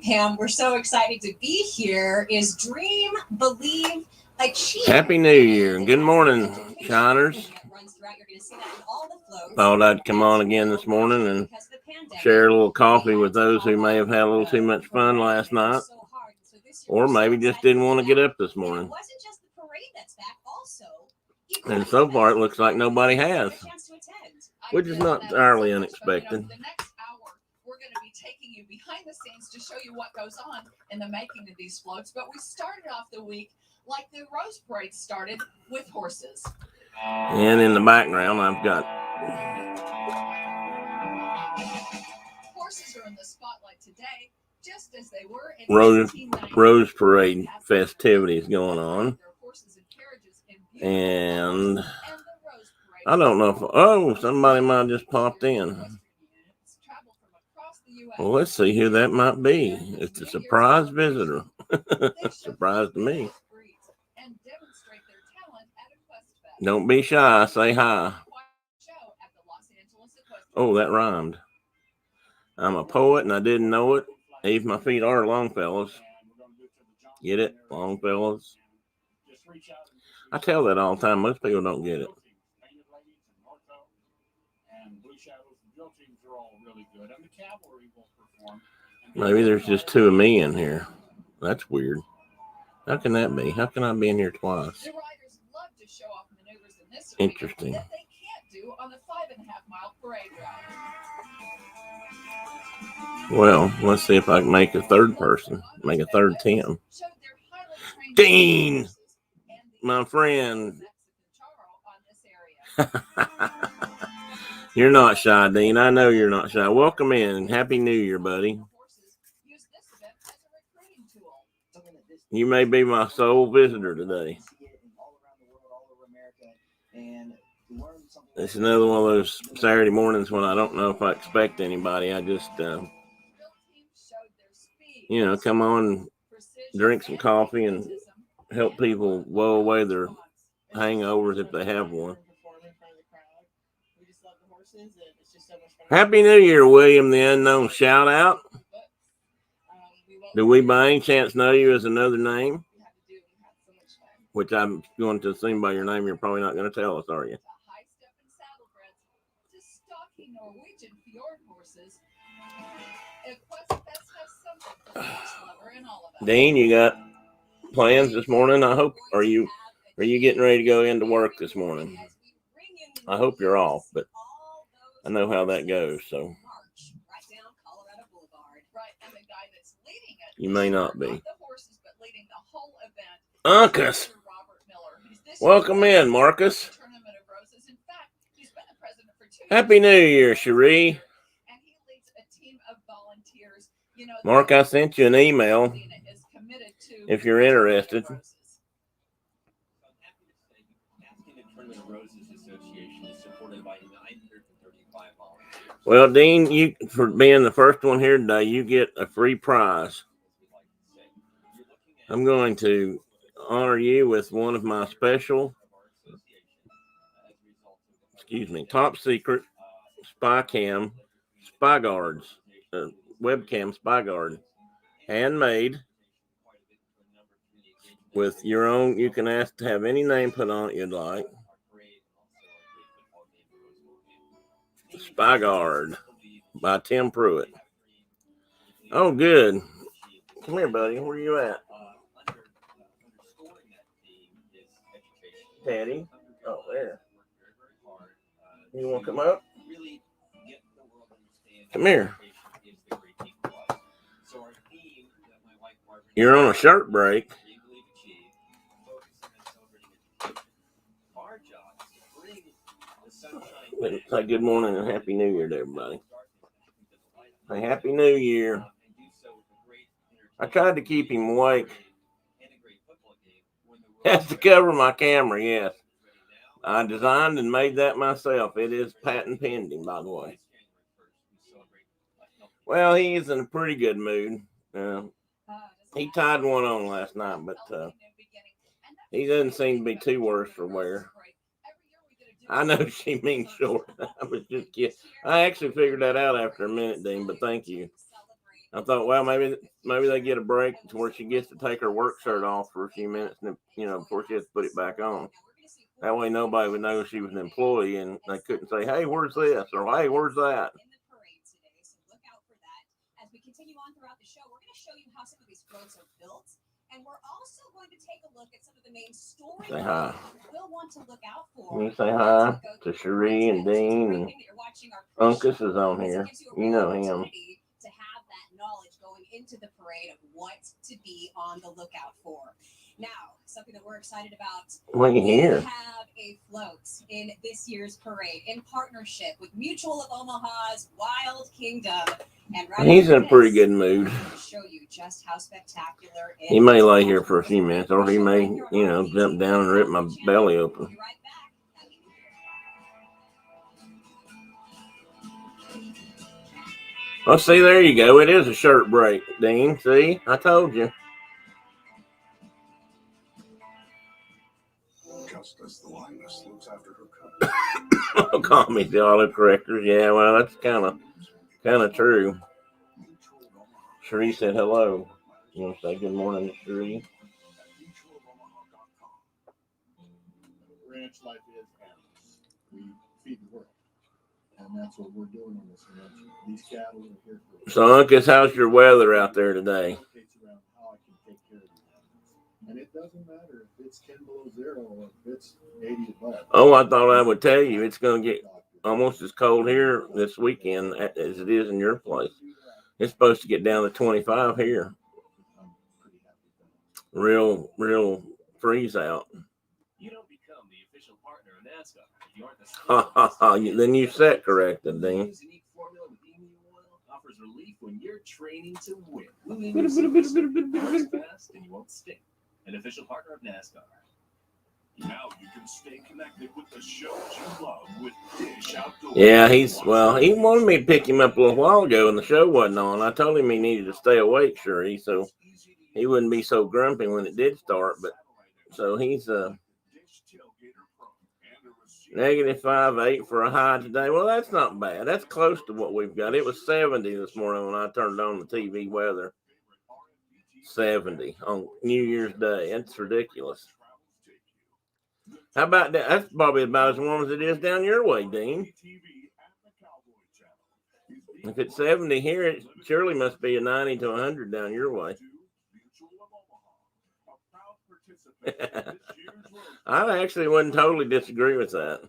Pam, we're so excited to be here. Is Dream, Believe, Achieve. Happy New Year and good morning, Shiners. Thought I'd come on again this morning and share a little coffee with those who may have had a little too much fun last night, or maybe just didn't want to get up this morning. And so far, it looks like nobody has, which is not entirely unexpected. We're going to be taking you behind the scenes to show you what goes on in the making of these floats. But we started off the week like the Rose Parade started, with horses. And in the background, I've got horses are in the spotlight today, just as they were in Rose Parade festivities going on. And I don't know if somebody might have just popped in. Well, let's see who that might be. It's a surprise visitor. Surprise to me. Don't be shy. Say hi. Oh, that rhymed. I'm a poet and I didn't know it. Eve, my feet are Longfellows. Get it? Longfellows. I tell that all the time. Most people don't get it. Maybe there's just two of me in here. That's weird. How can that be? How can I be in here twice? Interesting. Well, let's see if I can make a third person. Make a third Tim. Dean! My friend. You're not shy, Dean. I know you're not shy. Welcome in. Happy New Year, buddy. You may be my sole visitor today. It's another one of those Saturday mornings when I don't know if I expect anybody. I just, come on, drink some coffee and help people blow away their hangovers if they have one. Happy New Year, William the Unknown. Shout out. Do we by any chance know you as another name? Which I'm going to assume by your name you're probably not going to tell us, are you? Dean, you got plans this morning? I hope. Are you getting ready to go into work this morning? I hope you're off, but I know how that goes, so you may not be. Uncas, welcome in, Marcus. Happy New Year, Cherie. Mark, I sent you an email if you're interested. Well, Dean, you for being the first one here today, you get a free prize. I'm going to honor you with one of my special, top secret spy guards, webcam spy guard, handmade with your own. You can ask to have any name put on it you'd like. Spy Guard by Tim Pruitt. Oh, good. Come here, buddy. Where you at? Teddy. Oh, there. You want to come up? Come here. You're on a shirt break. Say good morning and Happy New Year to everybody. Say Happy New Year. I tried to keep him awake. Has to cover my camera, yes. I designed and made that myself. It is patent pending, by the way. Well, he is in a pretty good mood. He tied one on last night, but he doesn't seem to be too worse for wear. I know she means short. I was just kidding. I actually figured that out after a minute, Dean, but thank you. I thought, well, maybe they get a break to where she gets to take her work shirt off for a few minutes, and before she has to put it back on. That way, nobody would know she was an employee, and they couldn't say, "Hey, where's this?" or "Hey, where's that?" In the parade today, so look out for that. As we continue on throughout the show, we're going to show you how some of these floats are built, and we're also going to take a look at some of the main stories Say hi. we'll want to look out for. Let me say hi to Cherie and Dean, and Uncas is on here. You know him. To have that knowledge going into the parade of what to be on the lookout for. Now, something that we're excited about. What do you hear? We have a float in this year's parade in partnership with Mutual of Omaha's Wild Kingdom. And right He's in a pretty good mood. Show you just how spectacular He may lay here for a few minutes, or he may, jump down and rip my belly open. Be right back. Well, see, there you go. It is a shirt break, Dean. See, I told you. Just as the lioness looks after her cub. Call me the autocorrectors. Yeah, well, that's kind of true. Cherie said hello. You want to say good morning to Cherie? Ranch life is animals. We feed the world. And that's what we're doing on this ranch. These cattle are here for So, Uncas, how's your weather out there today? around how I can take care of these animals. And it doesn't matter if it's 10 below zero or if it's 80 above. Oh, I thought I would tell you it's going to get almost as cold here this weekend as it is in your place. It's supposed to get down to 25 here. Real freeze out. You don't become the official partner of NASCAR if you aren't the Then you set corrected, Dean. Use unique formula with emu oil offers relief when you're training to win. Works fast and you won't stink. An official partner of NASCAR. Now you can stay connected with the shows you love with Dish Outdoors. Yeah, he wanted me to pick him up a little while ago and the show wasn't on. I told him he needed to stay awake, Cherie, so he wouldn't be so grumpy when it did start. But so he's -5.8 for a high today. Well, that's not bad. That's close to what we've got. It was 70 this morning when I turned on the TV weather. 70 on New Year's Day. That's ridiculous. How about that? That's probably about as warm as it is down your way, Dean. If it's 70 here, it surely must be a 90 to 100 down your way. I actually wouldn't totally disagree with that.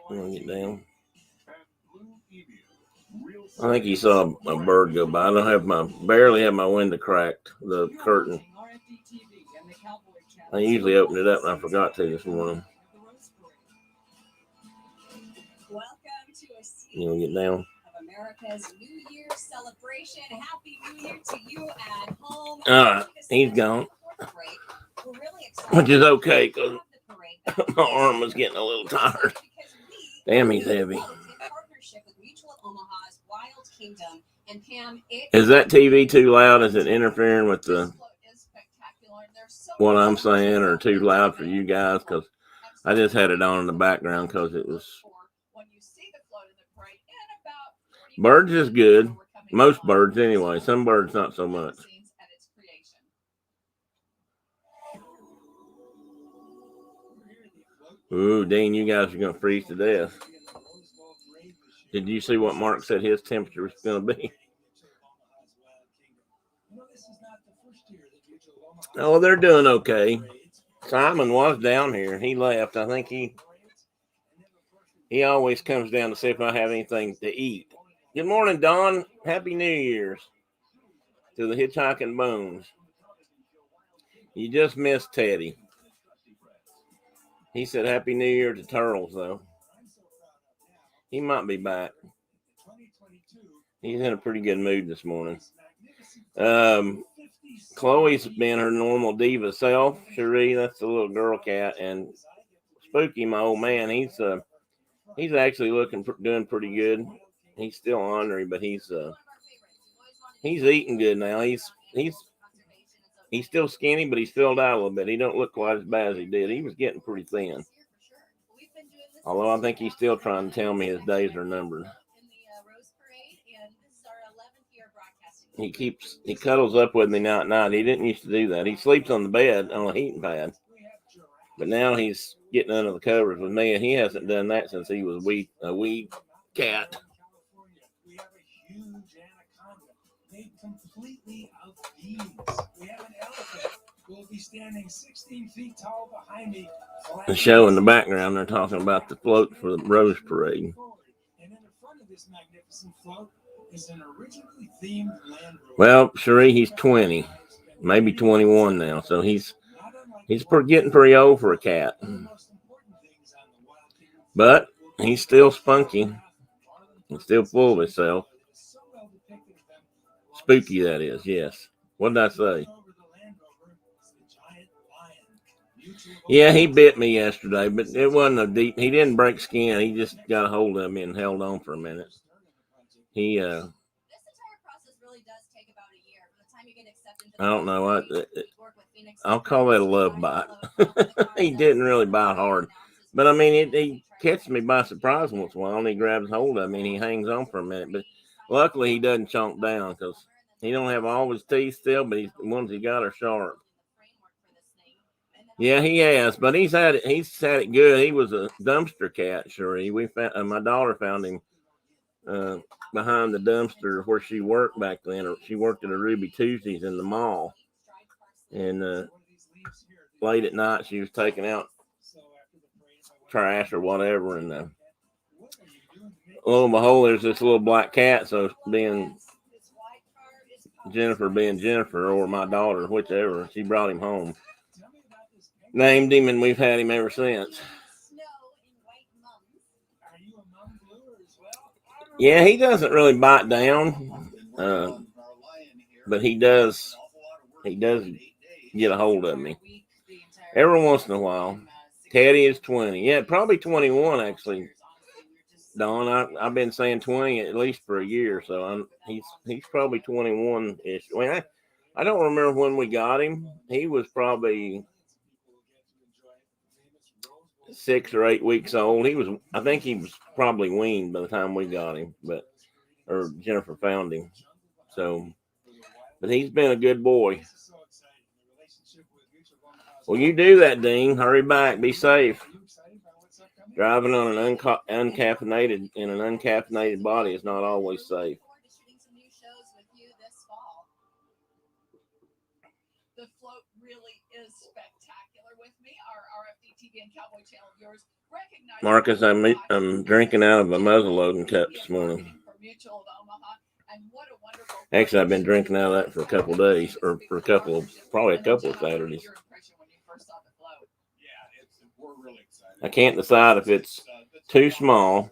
I'm gonna get down. I think he saw a bird go by. I barely have my window cracked, the curtain. I usually open it up and I forgot to this morning. Welcome to a scene You want to get down? of America's New Year celebration. Happy New Year to you at home. All right, he's gone. We're really excited Which is okay because to have the parade. my arm was getting a little tired. Damn, he's heavy. In partnership with Mutual of Omaha's Wild Kingdom. And Pam, Is that TV too loud? Is it interfering with what I'm saying, or too loud for you guys? Because I just had it on in the background because it was. Birds is good. Most birds anyway. Some birds not so much. Ooh, Dean, you guys are going to freeze to death. Did you see what Mark said his temperature was going to be? Oh, they're doing okay. Simon was down here. He left. I think he always comes down to see if I have anything to eat. Good morning, Don. Happy New Year's to the Hitchhiking Bones. You just missed Teddy. He said Happy New Year to Turtles, though. He might be back. He's in a pretty good mood this morning. Chloe's been her normal diva self. Cherie, that's the little girl cat. And Spooky, my old man, he's actually doing pretty good. He's still ornery, but he's eating good now. He's still skinny, but he's filled out a little bit. He don't look quite as bad as he did. He was getting pretty thin. Although I think he's still trying to tell me his days are numbered. In the Rose Parade, and this is our 11th year broadcasting. He cuddles up with me now at night. He didn't used to do that. He sleeps on the bed on a heating pad. But now he's getting under the covers with me, and he hasn't done that since he was a wee cat. We have a huge anaconda made completely of beans. We have an elephant who will be standing 16 feet tall behind me. The show in the background, they're talking about the float for the Rose Parade. And in the front of this magnificent float is an originally themed Land Rover. Well, Cherie, he's 20, maybe 21 now, so he's getting pretty old for a cat. But he's still spunky. He's still full of himself. Spooky, that is, yes. What did I say? Yeah, he bit me yesterday, but it wasn't a deep. He didn't break skin. He just got a hold of me and held on for a minute. This entire process really does take about a year. By the time you get accepted to the I don't know what. work with Phoenix, I'll call that a love bite. He didn't really bite hard, but I mean, he catches me by surprise once in a while, and he grabs hold of me and he hangs on for a minute. But luckily, he doesn't chomp down because he don't have all his teeth still, but the ones he got are sharp. Yeah, he has, but he's had it good. He was a dumpster cat, sure. We found my daughter found him behind the dumpster where she worked back then. She worked at a Ruby Tuesdays in the mall, and late at night she was taking out trash or whatever, and lo and behold, there's this little black cat. So being Jennifer, or my daughter, whichever, she brought him home. Named him, and we've had him ever since. Yeah, he doesn't really bite down, but he does get a hold of me every once in a while. Teddy is 20. Yeah, probably 21 actually. Dawn, I've been saying 20 at least for a year, so he's probably 21-ish. I mean, I don't remember when we got him. He was probably 6 or 8 weeks old. I think he was probably weaned by the time we got him, or Jennifer found him. So, but he's been a good boy. Well, you do that, Dean. Hurry back. Be safe. Driving on an uncaffeinated body is not always safe. The float really is spectacular. With me, our RFD TV and Cowboy Channel viewers recognize Marcus, I'm drinking out of a muzzleloading cup this morning. Actually, I've been drinking out of that for a couple of days, or for probably a couple of Saturdays. I can't decide if it's too small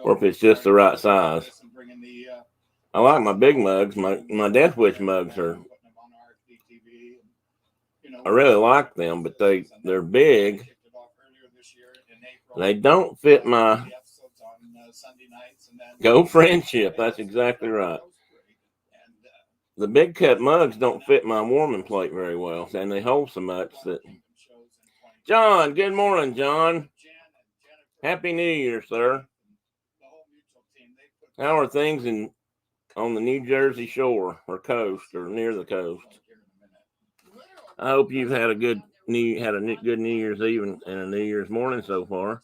or if it's just the right size. I like my big mugs. My Death Wish mugs I really like them, but they're big. They don't fit my Go Friendship. That's exactly right. The big cup mugs don't fit my warming plate very well, and they hold so much that. John, good morning, John. Happy New Year, sir. How are things on the New Jersey shore or coast or near the coast? I hope you've had a good New Year's Eve and a New Year's morning so far.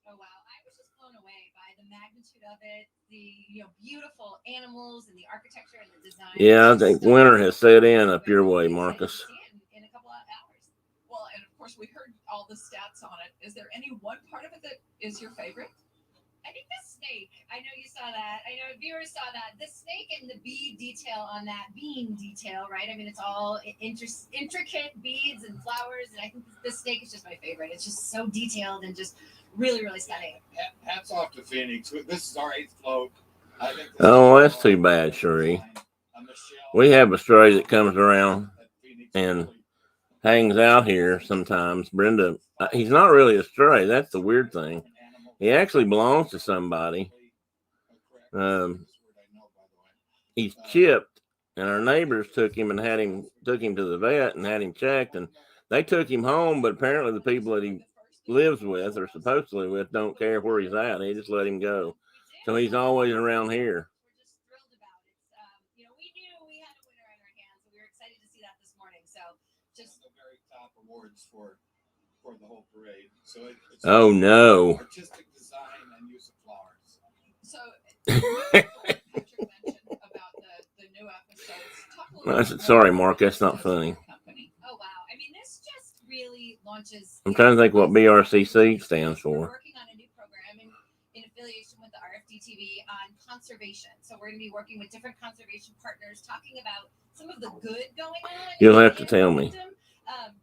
Oh wow, I was just blown away by the magnitude of it, the beautiful animals and the architecture and the design. Yeah, I think winter has set in up your way, Marcus. In a couple of hours. Well, and of course we heard all the stats on it. Is there any one part of it that is your favorite? I think the snake. I know you saw that. I know viewers saw that. The snake and the bead detail on that bean detail, right? I mean, it's all intricate beads and flowers, and I think the snake is just my favorite. It's just so detailed and just really, really stunning. Hats off to Phoenix. This is our 8th float. Oh, that's too bad, Cherie. We have a stray that comes around and hangs out here sometimes. Brenda, he's not really a stray. That's the weird thing. He actually belongs to somebody. He's chipped, and our neighbors took him to the vet and had him checked, and They took him home, but apparently the people that he lives with or supposed to live with don't care where he's at. They just let him go. So he's always around here. We're just thrilled about it. We knew we had a winner in our hands, and we were excited to see that this morning. So just the very top awards for the whole parade. So it's Oh no. artistic design and use of flowers. So Patrick mentioned about the new episodes. Talk a little bit more Sorry, about Mark, that's not this funny. company. oh wow, I mean this just really launches. I'm trying to think what BRCC stands We're for. working on a new program in affiliation with the RFD TV on conservation. So we're going to be working with different conservation partners, talking about some of the good going on. You'll in have the to tell animal me. kingdom,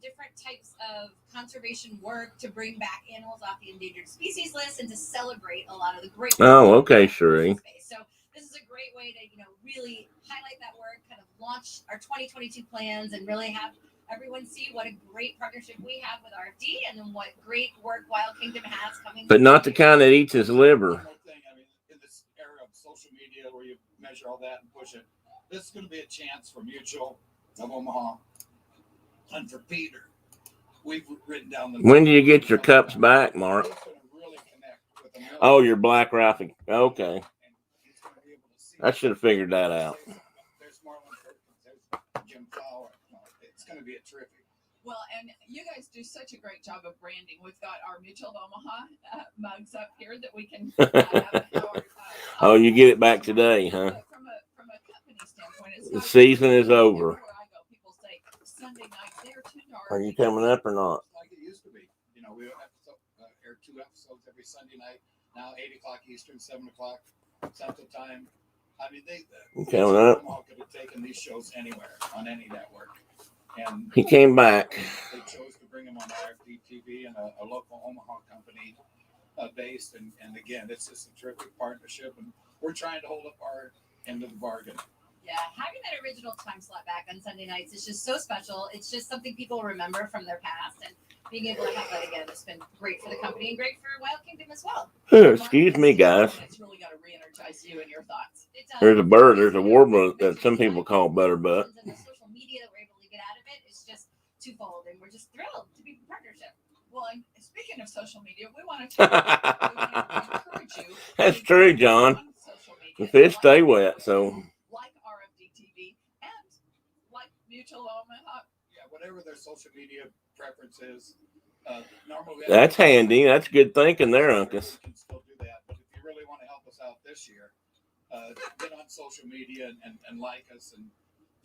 different types of conservation work to bring back animals off the endangered species list and to celebrate a lot of the great. Oh, okay, Sheree. So this is a great way to really highlight that work, kind of launch our 2022 plans, and really have everyone see what a great partnership we have with RFD and then what great work Wild Kingdom has coming. But not the kind that eats his liver. One more thing, I mean, in this era of social media where you measure all that and push it, this is going to be a chance for Mutual of Omaha and for Peter. We've written down the. When do you get your cups back, Mark? He's gonna really connect with the million. Oh, your Black Raffic. Okay. And he's gonna be able to see. I should have figured that out. There's Marlon Perkins, there's Jim Flower. It's going to be a terrific. Well, and you guys do such a great job of branding. We've got our Mutual of Omaha mugs up here that we can. Oh, you get it back today, huh? From a company standpoint, it's The not season is over. Everywhere I go, people say Sunday night they're too dark. Are you coming up or not? Like it used to be. We air 2 episodes every Sunday night. Now 8 o'clock Eastern, 7 o'clock Central Time. I mean, You coming up? could have taken these shows anywhere on any network. And He came back. they chose to bring them on RFD TV and a local Omaha company based. And again, it's just a terrific partnership. And we're trying to hold up our end of the bargain. Yeah, having that original time slot back on Sunday nights is just so special. It's just something people remember from their past, and being able to have that again has been great for the company and great for Wild Kingdom as well. Excuse me, guys. It's really got to re-energize you and your thoughts. It does. There's a bird. There's a warbler that some people call butterbutt. And the social media that we're able to get out of it is just twofold, and we're just thrilled to be in partnership. Well, and speaking of social media, we want to encourage you. That's true, John. On social media. The fish stay wet, so. Like RFD TV and like Mutual Omaha. Yeah, whatever their social media preference is. Normally That's handy. That's good thinking there, Uncas. We can still do that, but if you really want to help us out this year, get on social media and like us and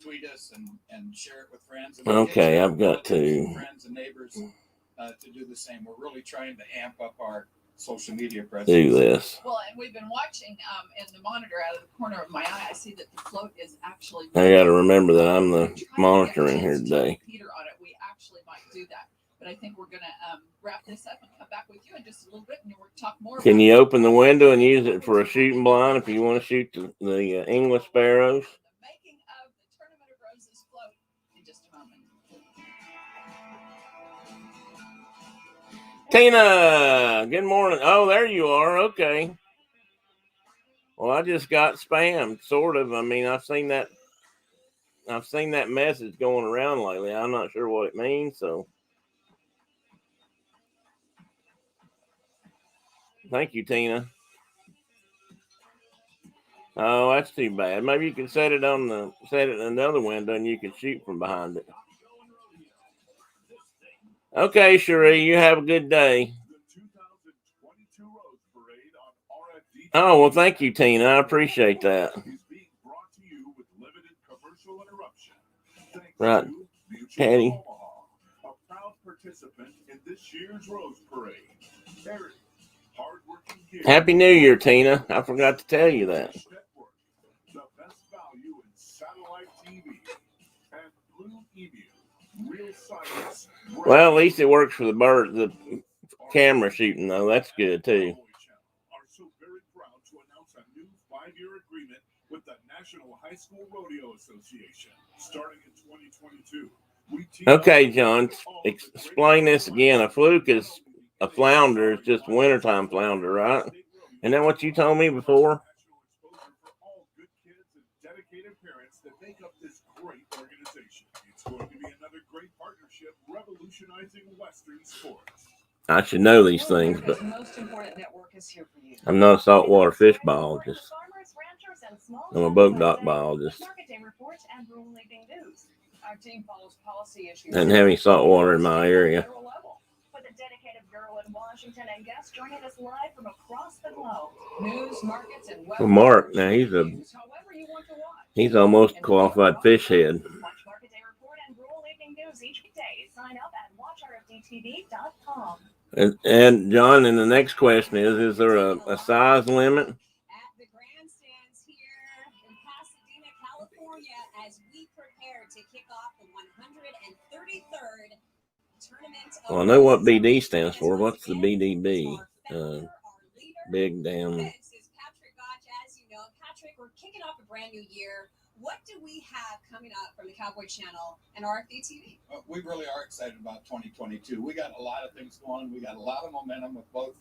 tweet us and share it with friends. And Okay, I've got relatives, to friends and neighbors to do the same. We're really trying to amp up our social media presence. do this. Well, and we've been watching in the monitor out of the corner of my eye. I see that the float is actually. I got to remember that I'm the monitor in here today. Peter on it. We actually might do that, but I think we're gonna wrap this up and come back with you in just a little bit, and we'll talk more. Can about you open the window and use it for a shooting blind if you want to shoot the English sparrows? the making of the Tournament of Roses float in just a moment. Tina, good morning. Oh, there you are. Okay. Well, I just got spammed, sort of. I mean, I've seen that message going around lately. I'm not sure what it means, so thank you, Tina. Oh, that's too bad. Maybe you can set it in another window and you can shoot from behind it. Okay, Cherie, you have a good day. Oh, well, thank you, Tina. I appreciate that. Right, Patty. A proud participant in this year's Rose Parade. Harry, hardworking kid. Happy New Year, Tina. I forgot to tell you that. The best value in satellite TV and Blue Emu. Real science. Well, at least it works for the camera shooting, though. That's good, too. Are so very proud to announce a new 5-year agreement with the National High School Rodeo Association starting in 2022. Okay, John, explain this again. A fluke is a flounder. It's just wintertime flounder, right? Isn't that what you told me before? All good kids and dedicated parents that make up this great organization. It's going to be another great partnership revolutionizing Western sports. I should know these things, but most important network is here for you. I'm not a saltwater fish biologist. I'm a boat dock biologist. Market day reports and rural living news. Our team follows policy issues. And having saltwater in my area. With a dedicated bureau in Washington and guests joining us live from across the globe. News, markets, and Well, Mark, now he's almost qualified fish head. Watch Market Day Report and rural evening news each day. Sign up at watchrfdtv.com. And John, and the next question is there a size limit? At the grandstands here in Pasadena, California, as we prepare to kick off the 133rd tournament. Well, I know what BD stands for. What's the BDB? Big damn. This is Patrick Gotch, as you know. Patrick, we're kicking off a brand new year. What do we have coming up from the Cowboy Channel and RFD TV? We really are excited about 2022. We got a lot of things going. We got a lot of momentum with both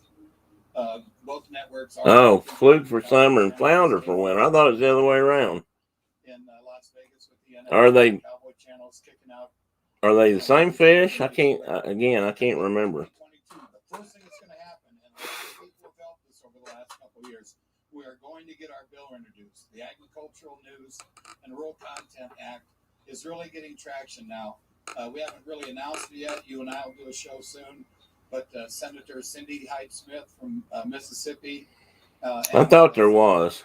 networks. Oh, fluke for summer and flounder for winter. I thought it was the other way around. In Las Vegas with the NFL, Are they? Cowboy Channel's kicking out. Are they the same fish? I can't remember. 2022. The first thing that's going to happen, and people have felt this over the last couple of years, we are going to get our bill introduced. The Agricultural News and Rural Content Act is really getting traction now. We haven't really announced it yet. You and I will do a show soon. But Senator Cindy Hyde-Smith from Mississippi. I thought there was.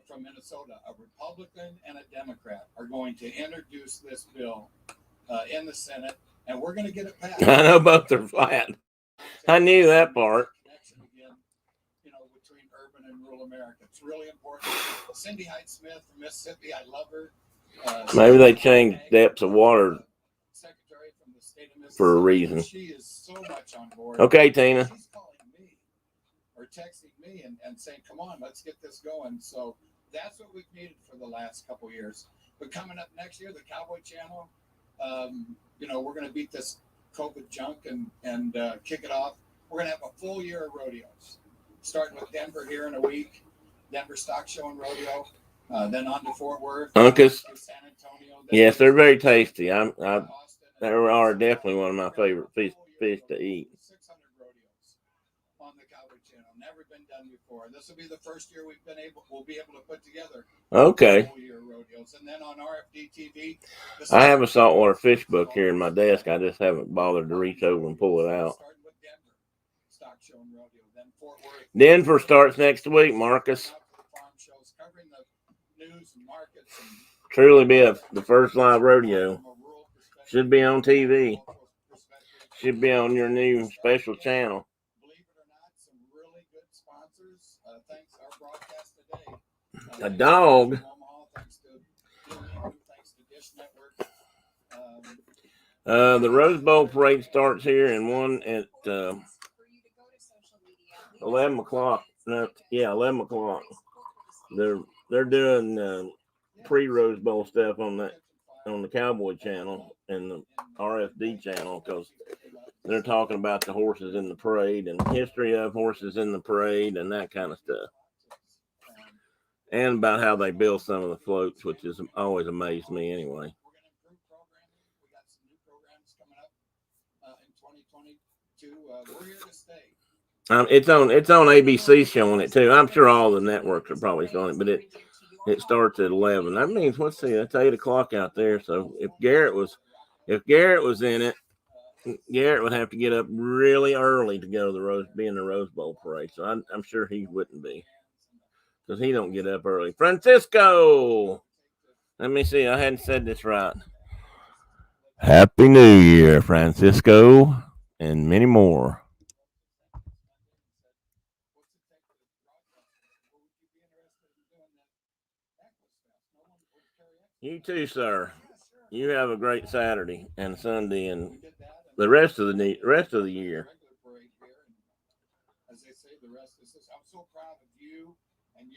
From Minnesota, a Republican and a Democrat are going to introduce this bill in the Senate, and we're going to get it passed. I know both are flat. I knew that part. Again, between urban and rural America, it's really important. Cindy Hyde-Smith from Mississippi, I love her. Maybe they changed depths of water Secretary from the state of Mississippi for a reason. She is so much on board. Okay, Tina. She's calling me or texting me and saying, "Come on, let's get this going." So that's what we've needed for the last couple of years. But coming up next year, the Cowboy Channel, we're going to beat this COVID junk and kick it off. We're going to have a full year of rodeos, starting with Denver here in a week, Denver Stock Show and Rodeo, then on to Fort Worth, Uncas. San Antonio. Yes, they're very tasty. They are definitely one of my favorite fish to eat. 600 rodeos on the Cowboy Channel. Never been done before. This will be the first year we'll be able to put together Okay. full year rodeos. And then on RFD TV, I have a saltwater fish book here in my desk. I just haven't bothered to reach over and pull it out. Starting with Denver, Stock Show and Rodeo, then Fort Worth. Denver starts next week, Marcus. Farm shows covering the news and markets and Truly be the first live rodeo. from a rural perspective, Should be on TV. cultural perspective. Should be on your new special channel. Believe it or not, some really good sponsors. Thanks our broadcast today. A dog. Omaha, thanks to Dish Network. The Rose Bowl parade starts here and one at 11 o'clock. No, yeah, 11 o'clock. They're doing pre-Rose Bowl stuff on the Cowboy Channel and the RFD channel because they're talking about the horses in the parade and history of horses in the parade and that kind of stuff. And about how they build some of the floats, which has always amazed me anyway. We're going to improve programming. We got some new programs coming up in 2022. We're here to stay. It's on ABC showing it too. I'm sure all the networks are probably showing it, but it starts at 11. That means that's 8 o'clock out there. So if Garrett was in it, Garrett would have to get up really early to go to be in the Rose Bowl parade. So I'm sure he wouldn't be because he don't get up early. Francisco, let me see. I hadn't said this right. Happy New Year, Francisco, and many more. You too, sir. You have a great Saturday and Sunday and the rest of the year. As they say, the rest is this. I'm so proud of you and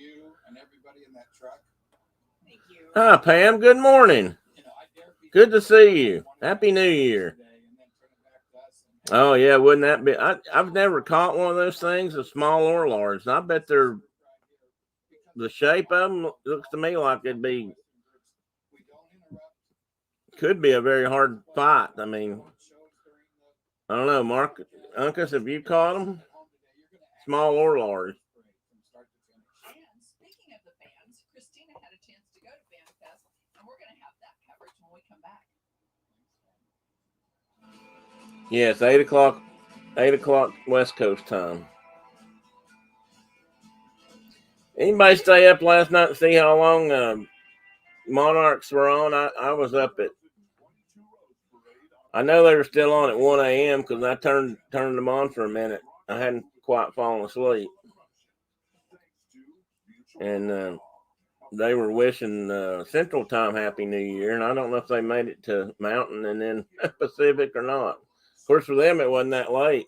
everybody in that truck. Thank you. Hi, Pam. Good morning. Good to see you. Happy New Year. Oh, yeah. Wouldn't that be? I've never caught one of those things, a small or large. And I bet the shape of them looks to me like it'd be could be a very hard fight. I mean, I don't know, Mark, Uncas, have you caught them? Small or large? And speaking of the bands, Christina had a chance to go to Band Fest, and we're going to have that coverage when we come back. Yes, 8 o'clock. 8 o'clock West Coast time. Anybody stay up last night to see how long Monarchs were on? I was up at. I know they were still on at 1 a.m. because I turned them on for a minute. I hadn't quite fallen asleep, and they were wishing Central Time Happy New Year, and I don't know if they made it to Mountain and then Pacific or not. Of course, for them it wasn't that late.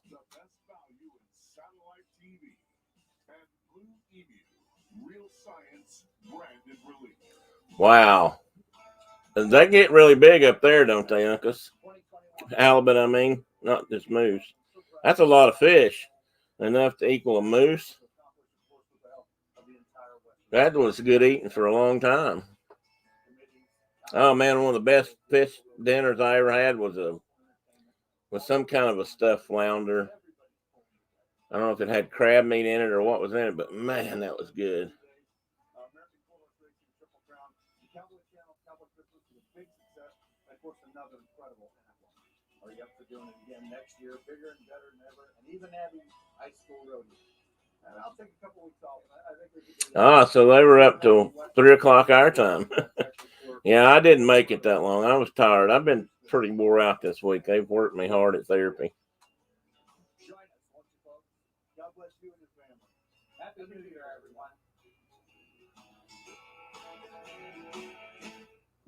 The best value in satellite TV and Blue Emu, real science branded relief. Wow. They get really big up there, don't they, Uncas? Halibut, I mean, not just moose. That's a lot of fish. Enough to equal a moose. That was good eating for a long time. Oh man, one of the best fish dinners I ever had was some kind of a stuffed flounder. I don't know if it had crab meat in it or what was in it, but man, that was good. Of course, another incredible athlete. Are you up for doing it again next year, bigger and better than ever, and even having high school rodeo? And I'll take a couple weeks off. I think we could do so they were up till 3 o'clock our time. Yeah, I didn't make it that long. I was tired. I've been pretty wore out this week. They've worked me hard at therapy. Join us, won't you, folks? God bless you and your family. Happy New Year, everyone.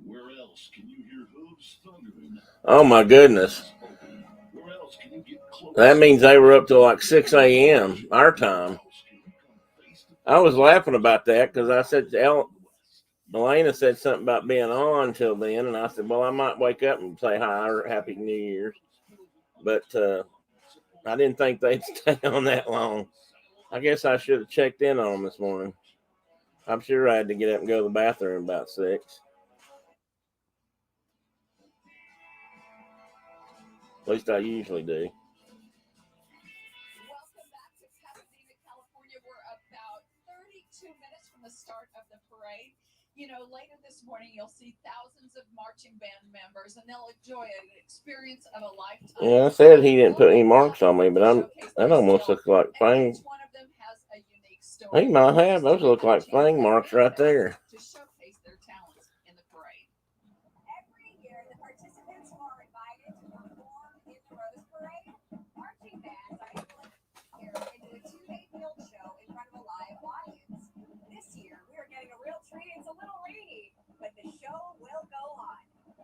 Where else can you hear hooves thundering? Oh my goodness. Where else can you get close? That means they were up till like 6 a.m. our time. I was laughing about that because I said Elena said something about being on till then, and I said, well, I might wake up and say hi or Happy New Year's. But I didn't think they'd stay on that long. I guess I should have checked in on them this morning. I'm sure I had to get up and go to the bathroom about 6. At least I usually do. Welcome back to Pasadena, California. We're about 32 minutes from the start of the parade. You know, later this morning, you'll see thousands of marching band members, and they'll enjoy an experience of a lifetime. Yeah, I said he didn't put any marks on me, but that almost looks like fang. Each one of them has a unique story. He might have. Those look like fang marks right there. To showcase their talents in the parade. Every year, the participants are invited to perform in the Rose Parade. Marching bands are able to appear into a 2-day field show in front of a live audience. This year, we are getting a real treat. It's a little rainy, but the show will go on.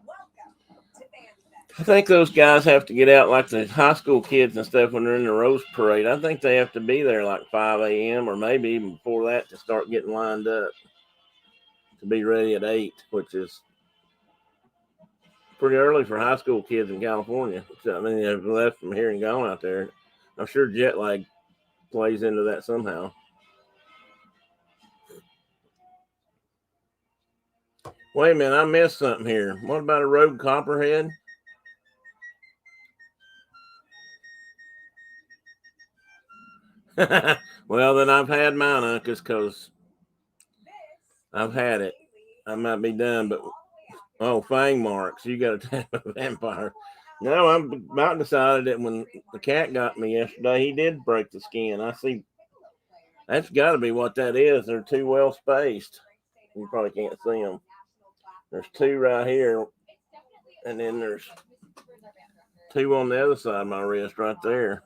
Welcome to Band Fest. I think those guys have to get out like the high school kids and stuff when they're in the Rose Parade. I think they have to be there like 5 a.m. or maybe even before that to start getting lined up to be ready at 8, which is pretty early for high school kids in California. So, I mean, they've left from here and gone out there. I'm sure jet lag plays into that somehow. Wait a minute, I missed something here. What about a rogue copperhead? Well, then I've had mine, Uncas, because I've had it. I might be done, but fang marks. You got to have a vampire. No, I'm about decided that when the cat got me yesterday, he did break the skin. I see. That's got to be what that is. They're too well spaced. You probably can't see them. There's 2 right here, and then there's 2 on the other side of my wrist right there.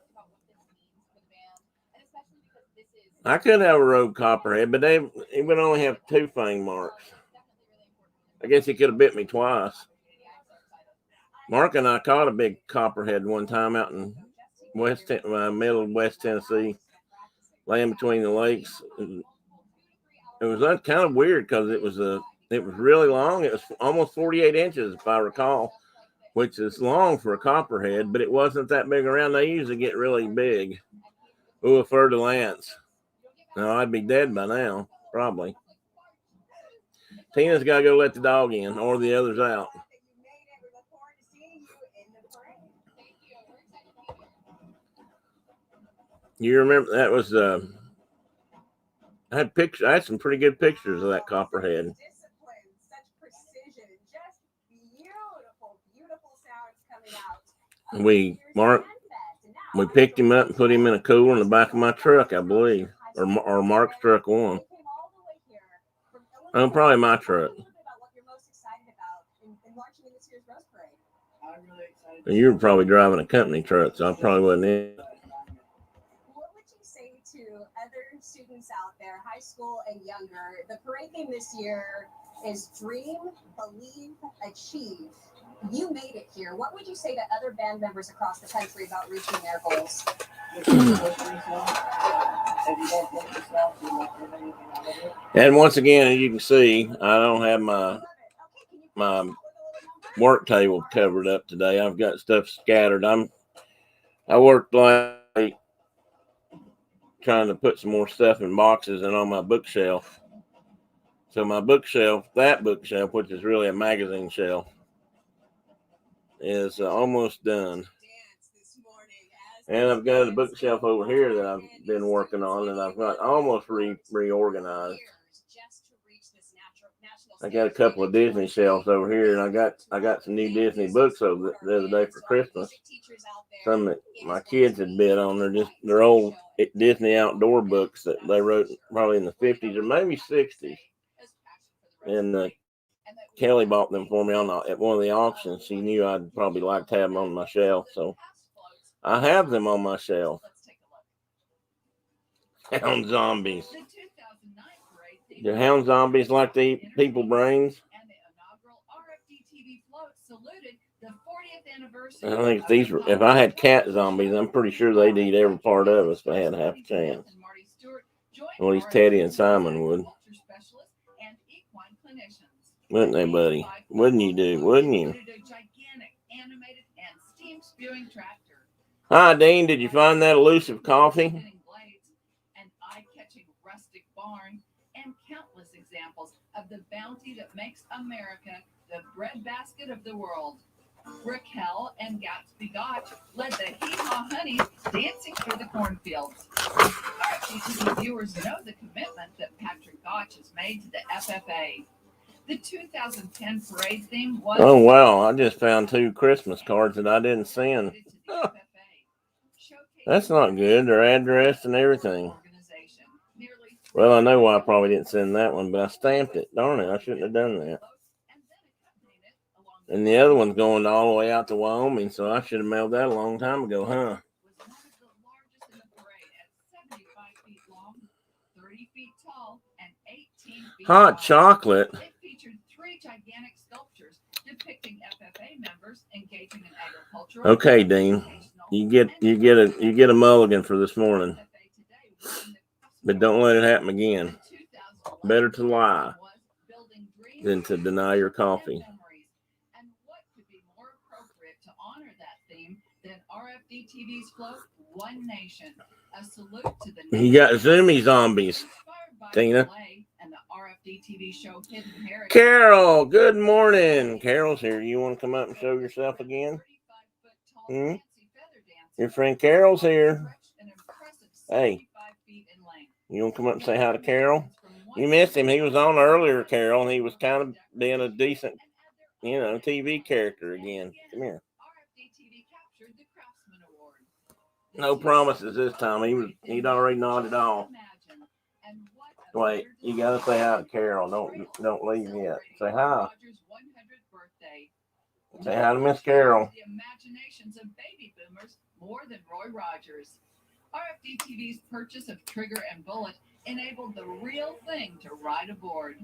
I could have a rogue copperhead, but it would only have 2 fang marks. I guess he could have bit me twice. Mark and I caught a big copperhead one time out in middle of West Tennessee, laying between the lakes. And it was kind of weird because it was really long. It was almost 48 inches, if I recall, which is long for a copperhead, but it wasn't that big around. They usually get really big. Ooh, a fer de lance. No, I'd be dead by now, probably. Tina's got to go let the dog in or the others out. You remember that was I had pictures. I had some pretty good pictures of that copperhead. Discipline, such precision, just beautiful, beautiful sounds coming out. We picked him up and put him in a cooler in the back of my truck, I believe, or Mark's truck one. Oh, probably my truck. You were probably driving a company truck, so I probably wasn't in. What would you say to other students out there, high school and younger? The parade theme this year is Dream, Believe, Achieve. You made it here. What would you say to other band members across the country about reaching their goals? And once again, as you can see, I don't have my work table covered up today. I've got stuff scattered. I worked like trying to put some more stuff in boxes and on my bookshelf. So my bookshelf, that bookshelf, which is really a magazine shelf, is almost done. And I've got a bookshelf over here that I've been working on, and I've got almost reorganized. I got a couple of Disney shelves over here, and I got some new Disney books over the other day for Christmas. Some that my kids had bid on. They're old Disney outdoor books that they wrote probably in the 50s or maybe 60s. And Kelly bought them for me at one of the auctions. She knew I'd probably like to have them on my shelf, so I have them on my shelf. Hound zombies. Do hound zombies like to eat people brains? I think if I had cat zombies, I'm pretty sure they'd eat every part of us if I had half a chance. Well, at least Teddy and Simon would. Wouldn't they, buddy? Wouldn't you, Wouldn't you? Hi, Dean. Did you find that elusive coffee? And countless examples of the bounty that makes America the breadbasket of the world. Raquel and Gatsby Gotch led the Hee-Haw Honeys dancing through the cornfields. Our TTV viewers know the commitment that Patrick Gotch has made to the FFA. The 2010 parade theme was... Oh, wow. I just found 2 Christmas cards that I didn't send. That's not good. Their address and everything. Well, I know why I probably didn't send that one, but I stamped it. Darn it, I shouldn't have done that. And the other one's going all the way out to Wyoming, so I should have mailed that a long time ago, huh? Hot chocolate. It featured 3 gigantic sculptures depicting FFA members engaging in agricultural. Okay, Dean, you get a mulligan for this morning. But don't let it happen again. Better to lie than to deny your coffee. And what could be more appropriate to honor that theme than RFD TV's float, One Nation, a salute to the You got Zoomy zombies, Tina. And the RFD TV show Hidden Heritage. Carol, good morning. Carol's here. You want to come up and show yourself again? Your friend Carol's here. Hey. You want to come up and say hi to Carol? You missed him. He was on earlier, Carol, and he was kind of being a decent, TV character again. Come here. No promises this time. He'd already nodded off. Wait, you got to say hi to Carol. Don't leave yet. Say hi. Say hi to Miss Carol. The imaginations of baby boomers more than Roy Rogers. RFD TV's purchase of Trigger and Bullet enabled the real thing to ride aboard.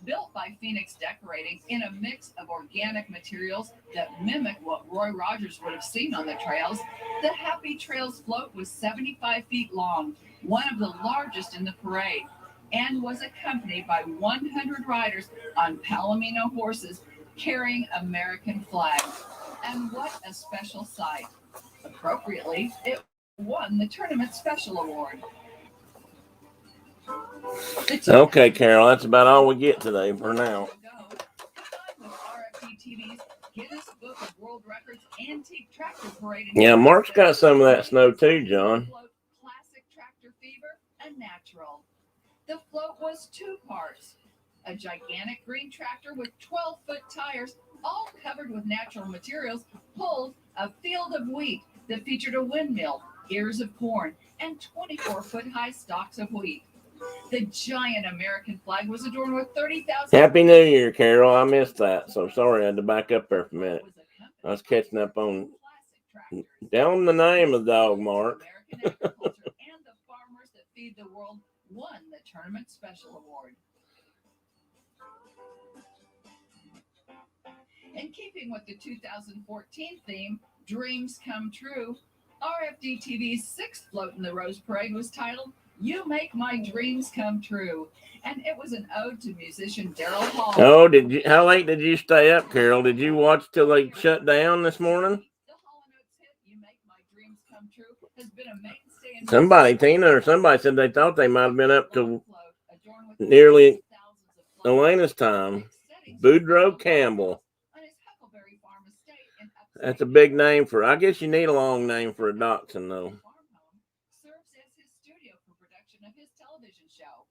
Built by Phoenix Decorating in a mix of organic materials that mimic what Roy Rogers would have seen on the trails, the Happy Trails float was 75 feet long, one of the largest in the parade, and was accompanied by 100 riders on Palomino horses carrying American flags. And what a special sight. Appropriately, it won the tournament special award. Okay, Carol, that's about all we get today for now. Yeah, Mark's got some of that snow too, John. The float was 2 parts. A gigantic green tractor with 12-foot tires, all covered with natural materials, pulled a field of wheat that featured a windmill, ears of corn, and 24-foot high stalks of wheat. The giant American flag was adorned with 30,000. Happy New Year, Carol. I missed that, so sorry I had to back up there for a minute. I was catching up on down the name of the dog, Mark. American agriculture and the farmers that feed the world won the tournament special award. In keeping with the 2014 theme, Dreams Come True, RFD TV's 6th float in the Rose Parade was titled You Make My Dreams Come True, and it was an ode to musician Daryl Hall. Oh, did you? How late did you stay up, Carol? Did you watch till they shut down this morning? The Hall & Oates hit You Make My Dreams Come True has been a mainstay in Somebody, Tina or somebody said they thought they might have been up till nearly Elena's time. Boudreaux Campbell. That's a big name for, I guess you need a long name for a dachshund, though. Serves as his studio for production of his television show.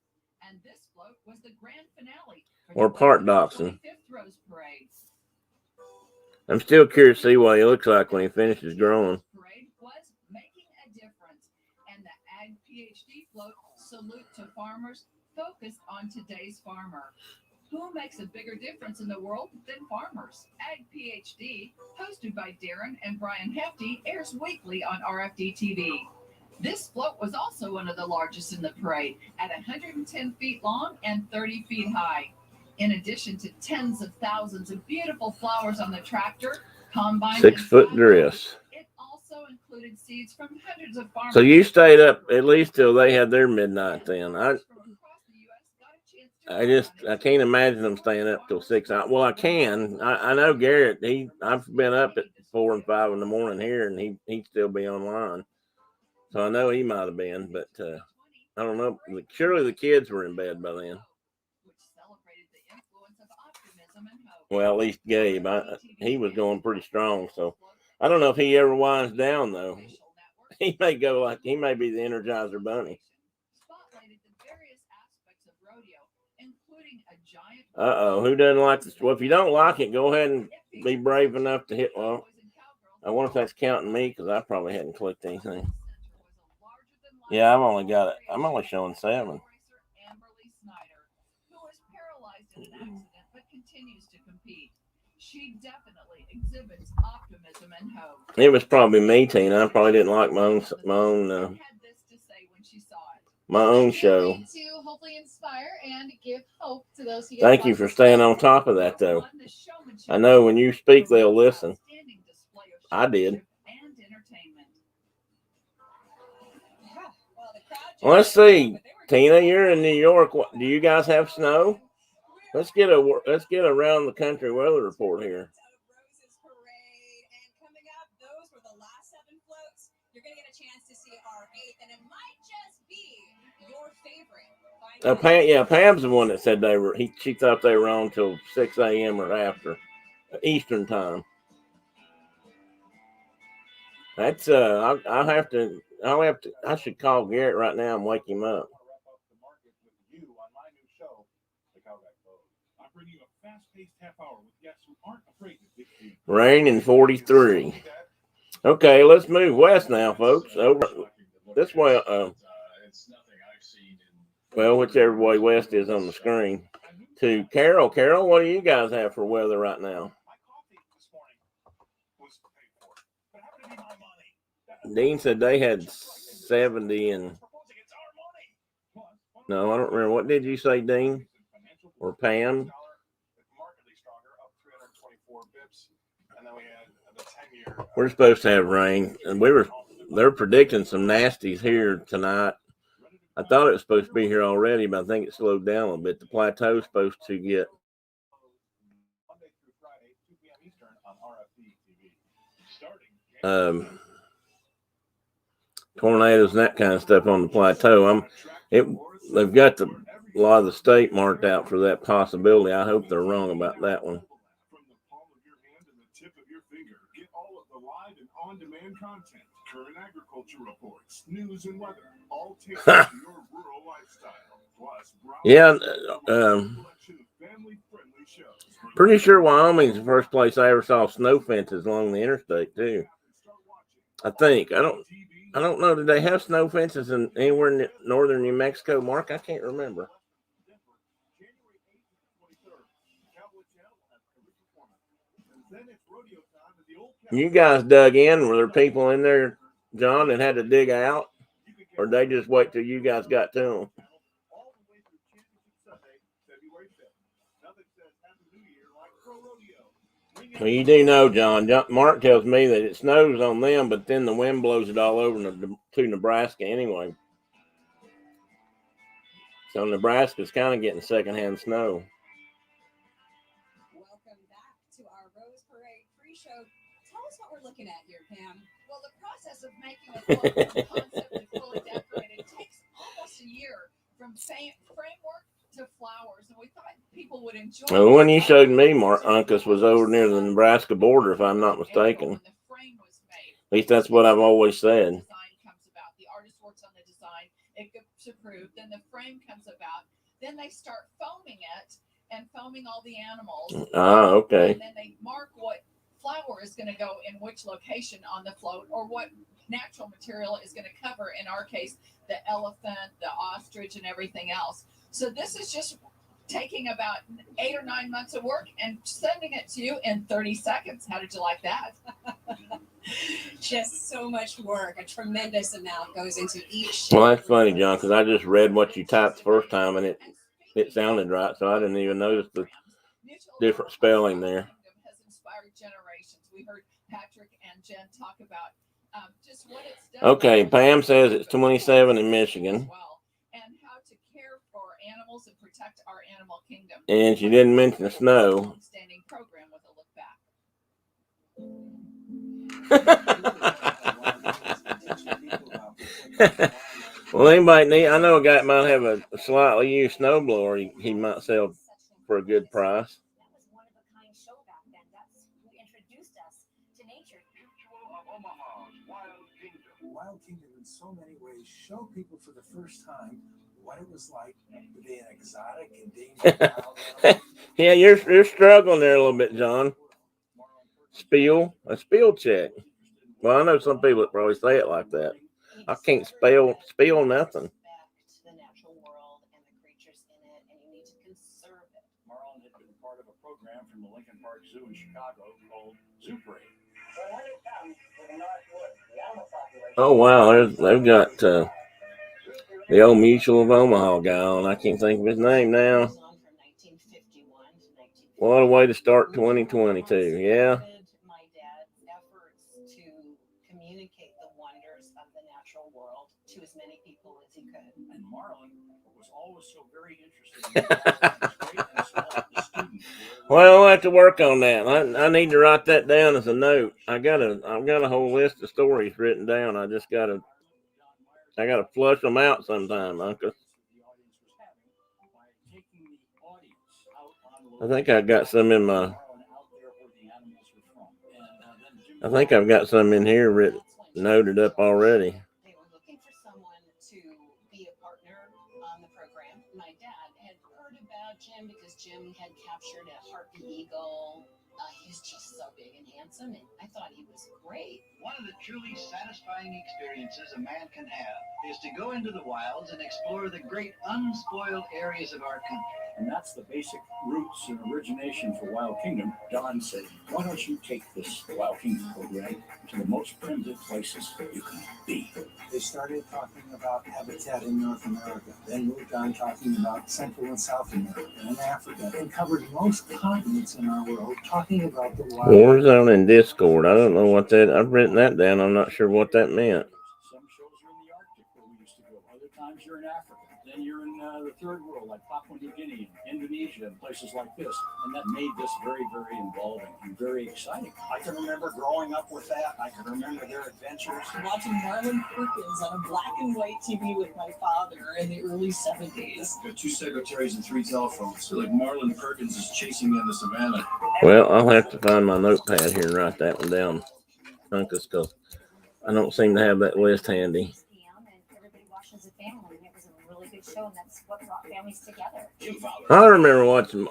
And this float was the grand finale. Or part dachshund. 25th Rose Parade. I'm still curious to see what he looks like when he finishes growing. Parade was making a difference. And the Ag PhD float, salute to farmers, focused on today's farmer. Who makes a bigger difference in the world than farmers? Ag PhD, hosted by Darren and Brian Hefty, airs weekly on RFD TV. This float was also one of the largest in the parade, at 110 feet long and 30 feet high. In addition to tens of thousands of beautiful flowers on the tractor, combine, 6-foot dress. it also included seeds from hundreds of farmers. So you stayed up at least till they had their midnight then. I can't imagine them staying up till 6. Well, I can. I know Garrett. I've been up at 4 and 5 in the morning here, and he'd still be online. So I know he might have been, but I don't know. Surely the kids were in bed by then. Well, at least Gabe. He was going pretty strong. So I don't know if he ever winds down though. He may go like he may be the Energizer Bunny. Who doesn't like this? Well, if you don't like it, go ahead and be brave enough to hit. Well, I wonder if that's counting me because I probably hadn't clicked anything. Yeah, I'm only showing 7. She definitely exhibits optimism and hope. It was probably me, Tina. I probably didn't like my own show. To hopefully inspire and give hope to those who Thank you for staying on top of that, though. I know when you speak, they'll listen. I did. Well, let's see, Tina. You're in New York. Do you guys have snow? Let's get around the country weather report here. Roses Parade, and coming up, those were the last 7 floats. You're going to get a chance to see our 8th, and it might just be your favorite. Pam's the one that said she thought they were on till 6 a.m. or after Eastern time. That's I should call Garrett right now and wake him up. Rain and 43. Okay, let's move west now, folks. Over this way. Well, whichever way west is on the screen. To Carol. Carol, what do you guys have for weather right now? Dean said they had 70 and... No, I don't remember. What did you say, Dean? Or Pam? We're supposed to have rain, and they're predicting some nasties here tonight. I thought it was supposed to be here already, but I think it slowed down a little bit. The plateau is supposed to get tornadoes and that kind of stuff on the plateau. They've got a lot of the state marked out for that possibility. I hope they're wrong about that one. On-demand content Current agriculture reports, news and weather, all tailored to your rural lifestyle. Plus, Yeah, collection of family-friendly shows. pretty sure Wyoming's the first place I ever saw snow fences along the interstate too. I think. I don't know. Did they have snow fences in anywhere in northern New Mexico, Mark? I can't remember. You guys dug in? Were there people in there, John, that had to dig out? Or they just wait till you guys got to them? Well, you do know, John. Mark tells me that it snows on them, but then the wind blows it all over to Nebraska anyway. So Nebraska's kind of getting secondhand snow. Welcome back to our Rose Parade pre-show. Tell us what we're looking at here, Pam. Well, the process of making a float from concept to fully decorated takes almost a year, from framework to flowers, and we thought people would enjoy it. Well, when you showed me, Mark Uncas was over near the Nebraska border, if I'm not mistaken. The frame was made. At least that's what I've always said. Design comes about. The artist works on the design. It gets approved. Then the frame comes about. Then they start foaming it and foaming all the animals. Ah, okay. And then they mark what flower is going to go in which location on the float, or what natural material is going to cover, in our case, the elephant, the ostrich, and everything else. So this is just taking about 8 or 9 months of work and sending it to you in 30 seconds. How did you like that? Just so much work. A tremendous amount goes into each. Well, that's funny, John, because I just read what you typed the first time, and it sounded right, so I didn't even notice the different spelling there. Has inspired generations. We heard Patrick and Jen talk about just what it's done. Okay, Pam says it's 27 in Michigan. And how to care for animals and protect our animal kingdom. And she didn't mention the snow. Standing program with a look back. Well, anybody I know a guy might have a slightly used snowblower he might sell for a good price. That was one of a kind show back then. That's who introduced us to nature. Wild Kingdom, in so many ways, show people for the first time what it was like to be an exotic and dangerous wild animal. Yeah, you're struggling there a little bit, John. A spiel check. Well, I know some people that probably say it like that. I can't spill nothing. The natural world and the creatures in it, and you need to conserve it. Marlon had been part of a program from the Lincoln Park Zoo in Chicago called Zoo Parade. Oh wow, they've got the old Mutual of Omaha guy on. I can't think of his name now. What a way to start 2022. Yeah. My dad's efforts to communicate the wonders of the natural world to as many people as he could. And Marlon was always so very interested in Well, I'll have to work on that. I need to write that down as a note. I've got a whole list of stories written down. I gotta flush them out sometime, Uncle. I think I've got some in my. I think I've got some in here noted up already. They were looking for someone to be a partner on the program. My dad had heard about Jim because Jim had captured a harpy eagle. He's just so big and handsome, and I thought he was great. One of the truly satisfying experiences a man can have is to go into the wilds and explore the great unspoiled areas of our country. And that's the basic roots and origination for Wild Kingdom. Don said, why don't you take this Wild Kingdom program to the most primitive places that you can be? They started talking about habitat in North America, then moved on talking about Central and South America and Africa, and covered most continents in our world, talking about the wild. Warzone and Discord. I don't know what that. I've written that down. I'm not sure what that meant. Some shows are in the Arctic where we used to go. Other times you're in Africa. Then you're in the third world, like Papua New Guinea, Indonesia, and places like this. And that made this very, very involving and very exciting. I can remember growing up with that. I can remember their adventures. Watching Marlon Perkins on a black and white TV with my father in the early 70s. Got 2 secretaries and 3 telephones. So like Marlon Perkins is chasing me in the savannah. Well, I'll have to find my notepad here and write that one down, Uncas, because I don't seem to have that list handy. Everybody watched as a family, and it was a really good show, and that's what brought families together. I remember watching.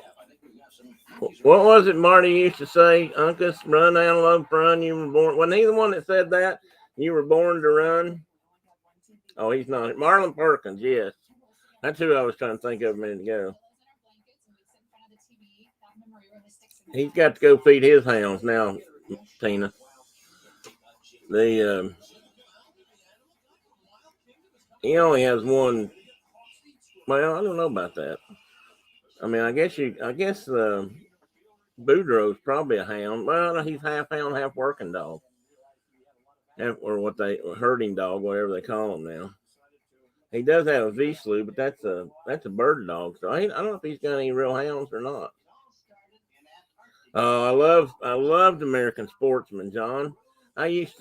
What was it Marty used to say? Uncas, run, antelope, run. You were born. Wasn't he the one that said that? You were born to run. Oh, he's not. Marlon Perkins, yes. That's who I was trying to think of a minute ago. He's got to go feed his hounds now, Tina. He only has one. Well, I don't know about that. I mean, I guess Boudreaux's probably a hound. Well, he's half hound, half working dog. Or herding dog, whatever they call him now. He does have a Vizsla, but that's a bird dog. So I don't know if he's got any real hounds or not. I loved American Sportsman, John. It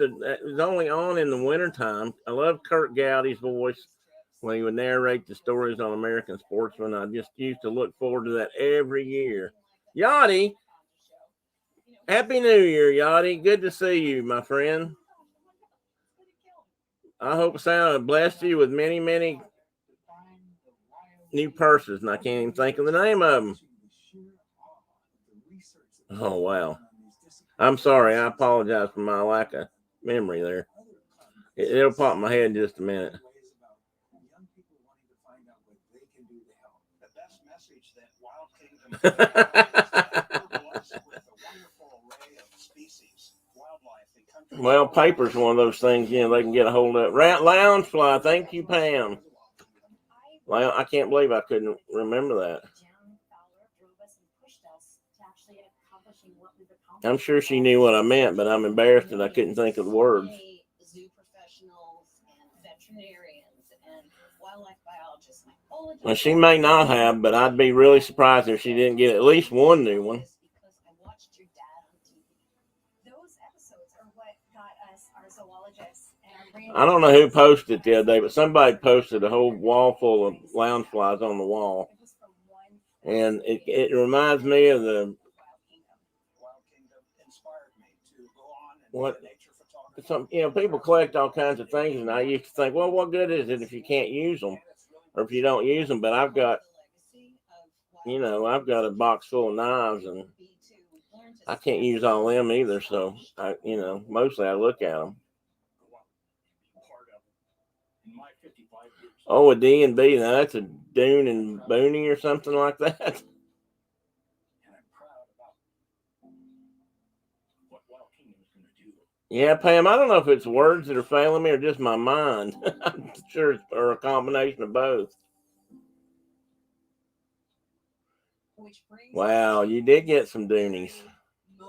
was only on in the wintertime. I loved Kurt Gowdy's voice when he would narrate the stories on American Sportsman. I just used to look forward to that every year. Yachty, Happy New Year, Yachty. Good to see you, my friend. I hope Santa blessed you with many, many new purses, and I can't even think of the name of them. Oh, wow. I'm sorry. I apologize for my lack of memory there. It'll pop in my head in just a minute. Well, paper's one of those things, they can get a hold of. Loungefly, thank you, Pam. I can't believe I couldn't remember that. I'm sure she knew what I meant, but I'm embarrassed that I couldn't think of the words. Zoo professionals and veterinarians and wildlife biologists. Well, she may not have, but I'd be really surprised if she didn't get at least one new one. I don't know who posted it the other day, but somebody posted a whole wall full of loungeflies on the wall. And it reminds me of people collect all kinds of things, and I used to think, well, what good is it if you can't use them or if you don't use them? But I've got a box full of knives, and I can't use all of them either. So mostly I look at them. Oh, a D&B. Now that's a Dune and Booney or something like that. Yeah, Pam, I don't know if it's words that are failing me or just my mind. I'm sure it's a combination of both. Wow, you did get some Doonies.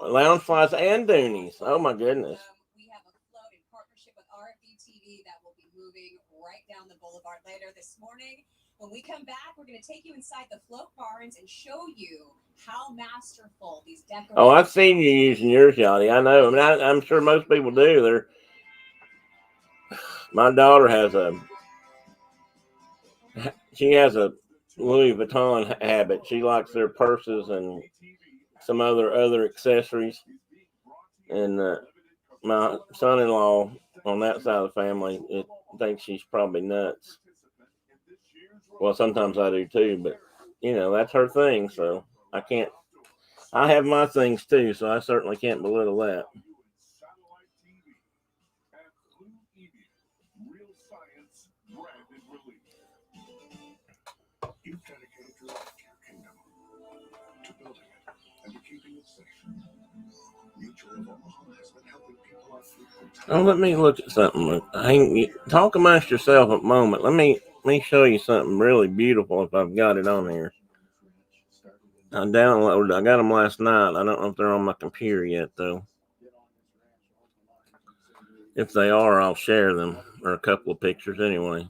Loungeflies and Doonies. Oh, my goodness. We have a float in partnership with RFD TV that will be moving right down the boulevard later this morning. When we come back, we're going to take you inside the float barns and show you how masterful these decorations. Oh, I've seen you using yours, Yachty. I know. I mean, I'm sure most people do. My daughter has a Louis Vuitton habit. She likes their purses and some other accessories. And my son-in-law on that side of the family thinks she's probably nuts. Well, sometimes I do too, but that's her thing. So I have my things too, so I certainly can't belittle that. You've dedicated your life to your kingdom, to building it and to keeping it safe. Mutual of Omaha has been helping people out through. Oh, let me look at something. Talk amongst yourself a moment. Let me show you something really beautiful if I've got it on here. I downloaded. I got them last night. I don't know if they're on my computer yet, though. If they are, I'll share them, or a couple of pictures anyway.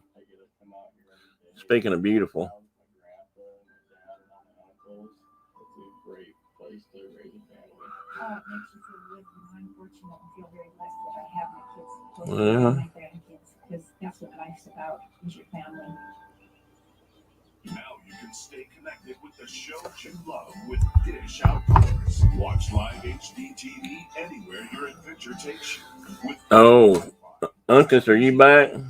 Speaking of beautiful. Yeah. Because that's what life's about, is your family. Now you can stay connected with the shows you love with Dish Outdoors. Watch live HD TV anywhere your adventure takes you. Uncas, are you back? All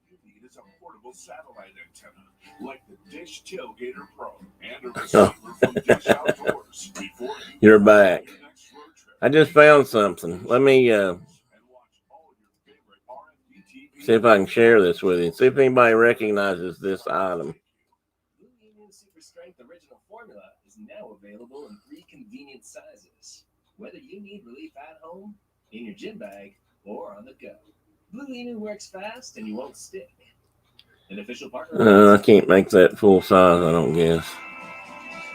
you need is a portable satellite antenna, like the Dish Tailgater Pro, and a receiver from Dish Outdoors. Before You're back. I just found something. Let me see if I can share this with you. See if anybody recognizes this item. Blue Union Super Strength Original Formula is now available in 3 convenient sizes. Whether you need relief at home, in your gym bag, or on the go, Blue Union works fast and you won't stick. An official partner. I can't make that full size, I don't guess.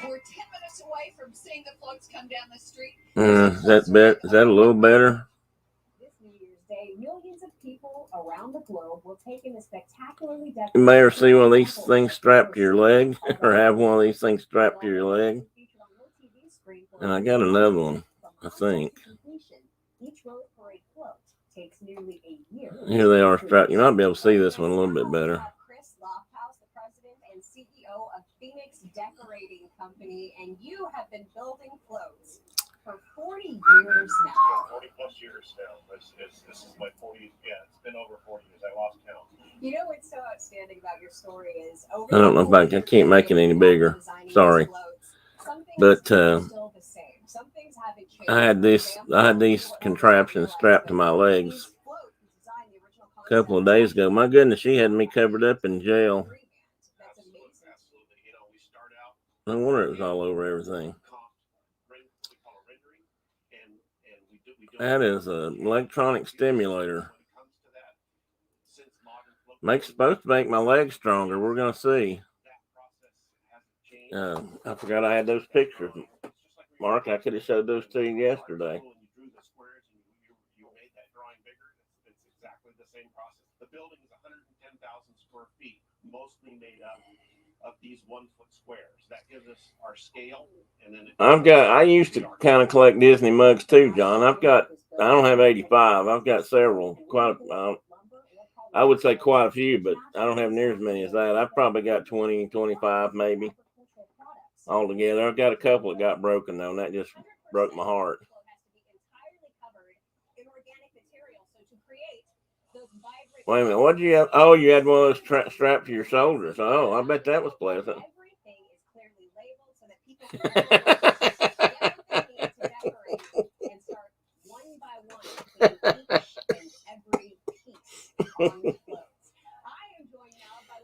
We're 10 minutes away from seeing the floats come down the street. Is that a little better? This New Year's Day, millions of people around the globe will take in the spectacularly decorated. You may ever see one of these things strapped to your leg, or have one of these things strapped to your leg. And I got another one, I think. Each Rose Parade float takes nearly a year. Here they are strapped. You might be able to see this one a little bit better. Chris Lofthouse, the president and CEO of Phoenix Decorating Company, and you have been building floats for 40 years now. 40 plus years now. This is my 40th. Yeah, it's been over 40 years. I lost count. You know what's so outstanding about your story is I don't know if I can't make it any bigger. Sorry. But I had these contraptions strapped to my legs a couple of days ago. My goodness, she had me covered up in jail. No wonder it was all over everything. That is an electronic stimulator. Supposed to make my legs stronger. We're gonna see. I forgot I had those pictures. Mark, I could have showed those to you yesterday. You made that drawing bigger. It's exactly the same process. The building is 110,000 square feet, mostly made up of these 1-foot squares. That gives us our scale. And then I used to kind of collect Disney mugs too, John. I don't have 85. I've got several. I would say quite a few, but I don't have near as many as that. I've probably got 20, 25 maybe altogether. I've got a couple that got broken though, and that just broke my heart. Wait a minute, what did you have? Oh, you had one of those strapped to your shoulders. Oh, I bet that was pleasant.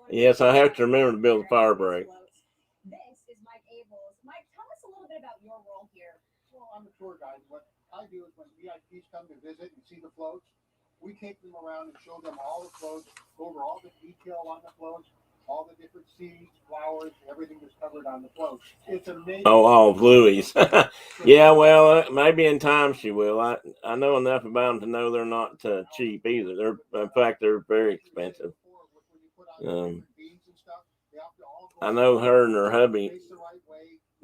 Yes, I have to remember to build a fire break. This is Mike Abels. Mike, tell us a little bit about your role here. Well, I'm a tour guide. What I do is when VIPs come to visit and see the floats, we take them around and show them all the floats, go over all the detail on the floats, all the different seeds, flowers, everything that's covered on the floats. It's amazing. Oh, all blueies. Yeah, well, maybe in time she will. I know enough about them to know they're not cheap either. In fact, they're very expensive. I know her and her hubby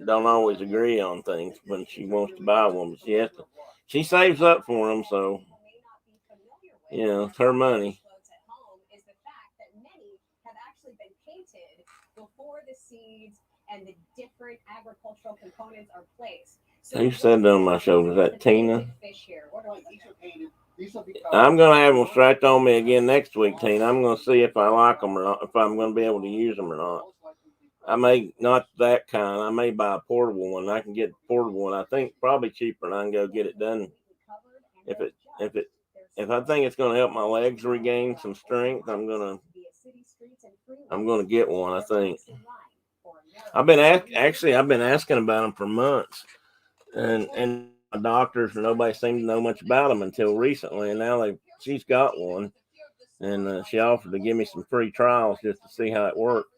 don't always agree on things when she wants to buy one, but she saves up for them, so it's her money. Is the fact that many have actually been painted before the seeds and the different agricultural components are placed. Who said that on my shoulder? Is that Tina? I'm going to have them strapped on me again next week, Tina. I'm going to see if I like them or not, if I'm going to be able to use them or not. I may, not that kind. I may buy a portable one. I can get a portable one. I think probably cheaper, and I can go get it done. If I think it's going to help my legs regain some strength, I'm going to get one, I think. I've been asking about them for months, and my doctors or nobody seemed to know much about them until recently, and now she's got one, and she offered to give me some free trials just to see how it worked.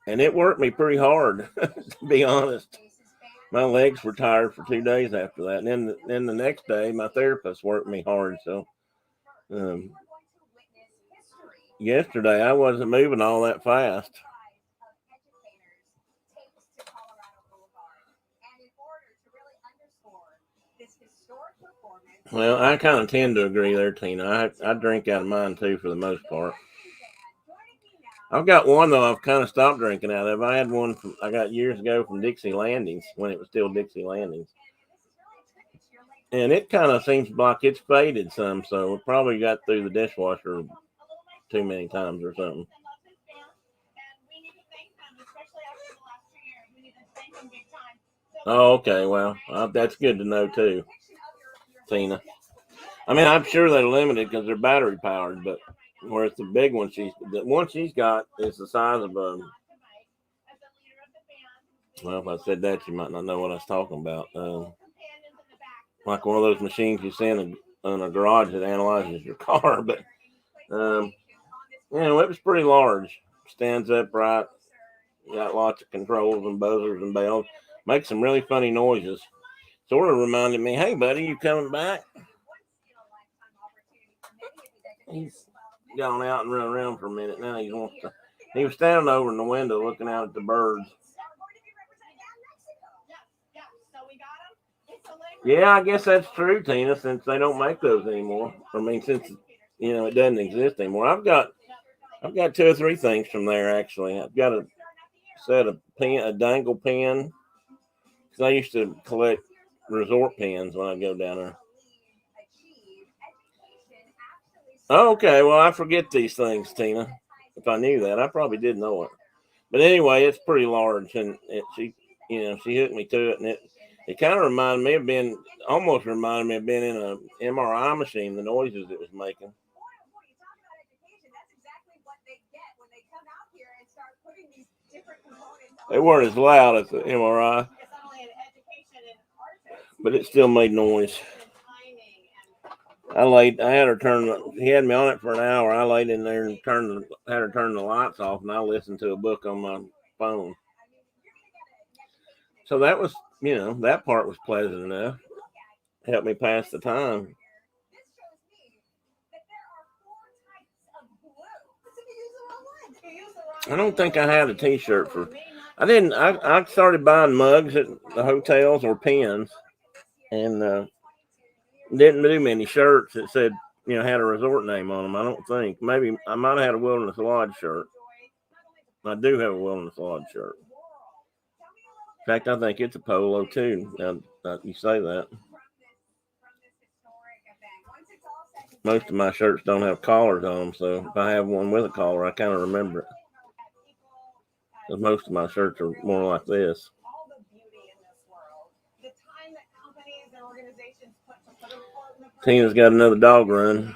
And it worked me pretty hard, to be honest. My legs were tired for 2 days after that. And then the next day, my therapist worked me hard. So yesterday, I wasn't moving all that fast. Well, I kind of tend to agree there, Tina. I drink out of mine, too, for the most part. I've got one, though, I've kind of stopped drinking out of. I had one I got years ago from Dixie Landings, when it was still Dixie Landings. And it kind of seems like it's faded some, so it probably got through the dishwasher too many times or something. Oh, okay. Well, that's good to know too, Tina. I mean, I'm sure they're limited because they're battery powered, but whereas the big one the one she's got is the size of a. Well, if I said that, you might not know what I was talking about. Like one of those machines you see in a garage that analyzes your car, but it was pretty large. Stands upright. Got lots of controls and buzzers and bells. Makes some really funny noises. Sort of reminded me, hey, buddy, you coming back? He's gone out and run around for a minute now. He was standing over in the window looking out at the birds. Yeah, I guess that's true, Tina, since they don't make those anymore. I mean, since it doesn't exist anymore. I've got 2 or 3 things from there actually. I've got a set of a dangle pen. Because I used to collect resort pens when I go down there. Okay, well, I forget these things, Tina. If I knew that, I probably did know it. But anyway, it's pretty large, and she hooked me to it, and it kind of reminded me of being in an MRI machine, the noises it was making. They weren't as loud as the MRI, but it still made noise. He had me on it for an hour. I laid in there and had her turn the lights off, and I listened to a book on my phone. So that was, that part was pleasant enough. Helped me pass the time. I don't think I had a t-shirt I didn't. I started buying mugs at the hotels or pens, and didn't do many shirts that said, had a resort name on them. I don't think. Maybe I might have had a Wilderness Lodge shirt. I do have a Wilderness Lodge shirt. In fact, I think it's a polo too. Now you say that. Most of my shirts don't have collars on them, so if I have one with a collar, I kind of remember it. Because most of my shirts are more like this. Tina's got another dog run.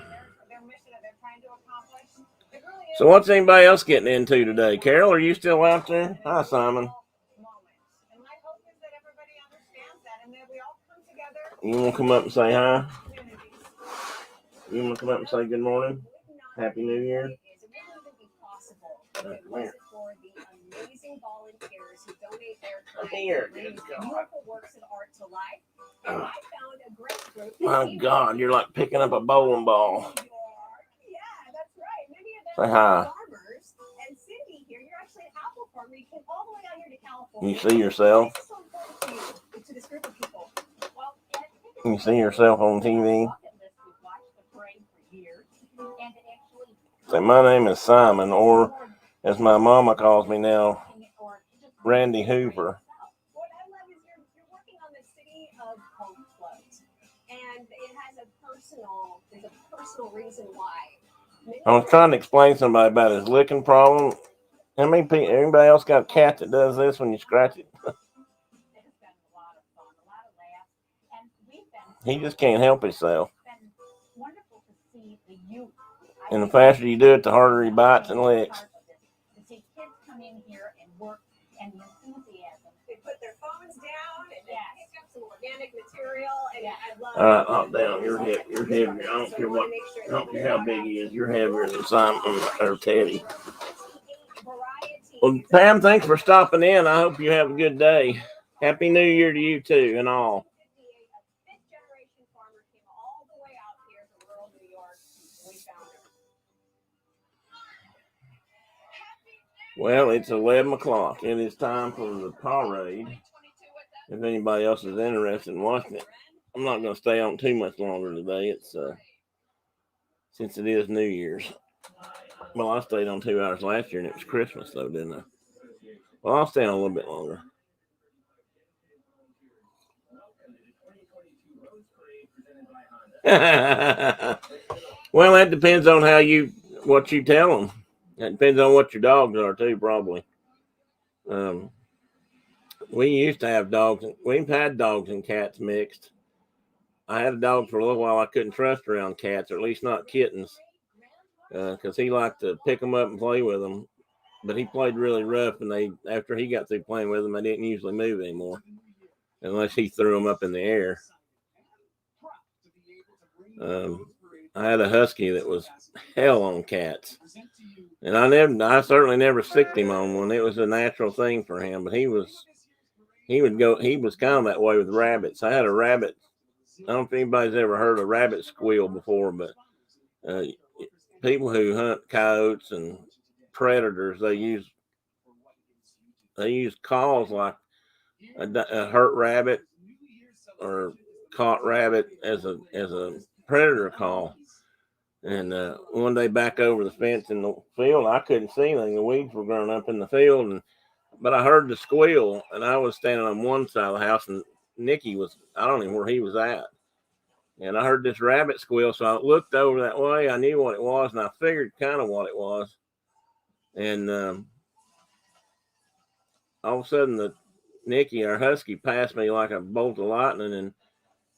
So what's anybody else getting into today? Carol, are you still out there? Hi, Simon. You want to come up and say hi? You want to come up and say good morning? Happy New Year? My God, you're like picking up a bowling ball. Say hi. You see yourself? You see yourself on TV? Say, my name is Simon, or as my mama calls me now, Randy Hoover. I was trying to explain to somebody about his licking problem. Anybody else got a cat that does this when you scratch it? He just can't help himself. And the faster you do it, the harder he bites and licks. All right, hop down. You're heavier. I don't care how big he is. You're heavier than Simon or Teddy. Well, Pam, thanks for stopping in. I hope you have a good day. Happy New Year to you too, and all. Well, it's 11 o'clock. It is time for the parade. If anybody else is interested in watching it, I'm not going to stay on too much longer today. It's since it is New Year's. Well, I stayed on 2 hours last year, and it was Christmas, though, didn't I? Well, I'll stay on a little bit longer. Well, that depends on what you tell them. That depends on what your dogs are too, probably. We used to have dogs. We've had dogs and cats mixed. I had a dog for a little while I couldn't trust around cats, or at least not kittens, because he liked to pick them up and play with them. But he played really rough, and after he got through playing with them, they didn't usually move anymore unless he threw them up in the air. I had a husky that was hell on cats, and I certainly never sicked him on one. It was a natural thing for him, but he was kind of that way with rabbits. I had a rabbit. I don't know if anybody's ever heard a rabbit squeal before, but people who hunt coyotes and predators, they use calls like a hurt rabbit or caught rabbit as a predator call. And one day back over the fence in the field, I couldn't see anything. The weeds were growing up in the field, but I heard the squeal, and I was standing on one side of the house, and Nicky was, I don't know where he was at. And I heard this rabbit squeal, so I looked over that way. I knew what it was, and I figured kind of what it was. And all of a sudden, Nicky, our husky, passed me like a bolt of lightning, and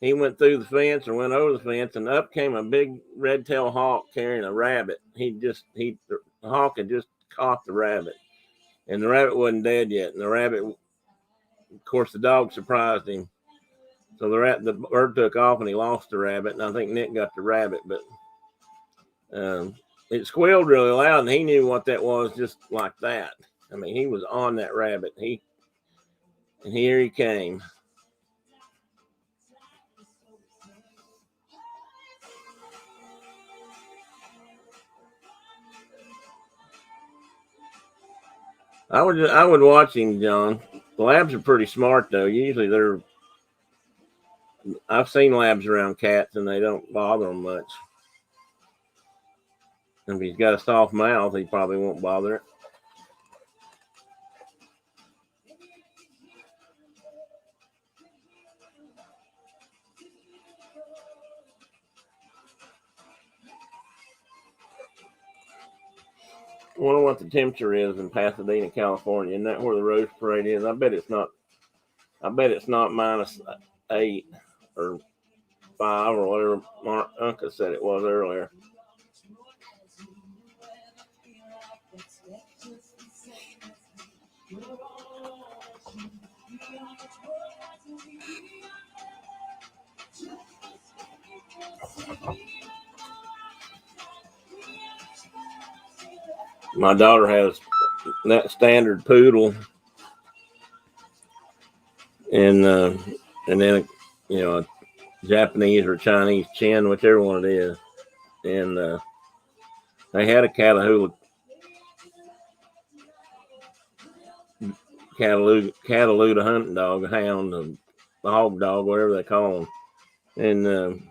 he went through the fence or went over the fence, and up came a big red-tailed hawk carrying a rabbit. The hawk had just caught the rabbit, and the rabbit wasn't dead yet. And the rabbit, of course, the dog surprised him. So the bird took off, and he lost the rabbit, and I think Nick got the rabbit, but it squealed really loud, and he knew what that was just like that. I mean, he was on that rabbit. And here he came. I would watch him, John. The labs are pretty smart, though. Usually I've seen labs around cats, and they don't bother them much. If he's got a soft mouth, he probably won't bother it. I wonder what the temperature is in Pasadena, California. Isn't that where the Rose Parade is? I bet it's not -8 or 5 or whatever Mark Uncle said it was earlier. My daughter has that standard poodle, and then a Japanese or Chinese chin, whichever one it is. And they had a Cataloosa hunting dog, a hound, a hog dog, whatever they call them.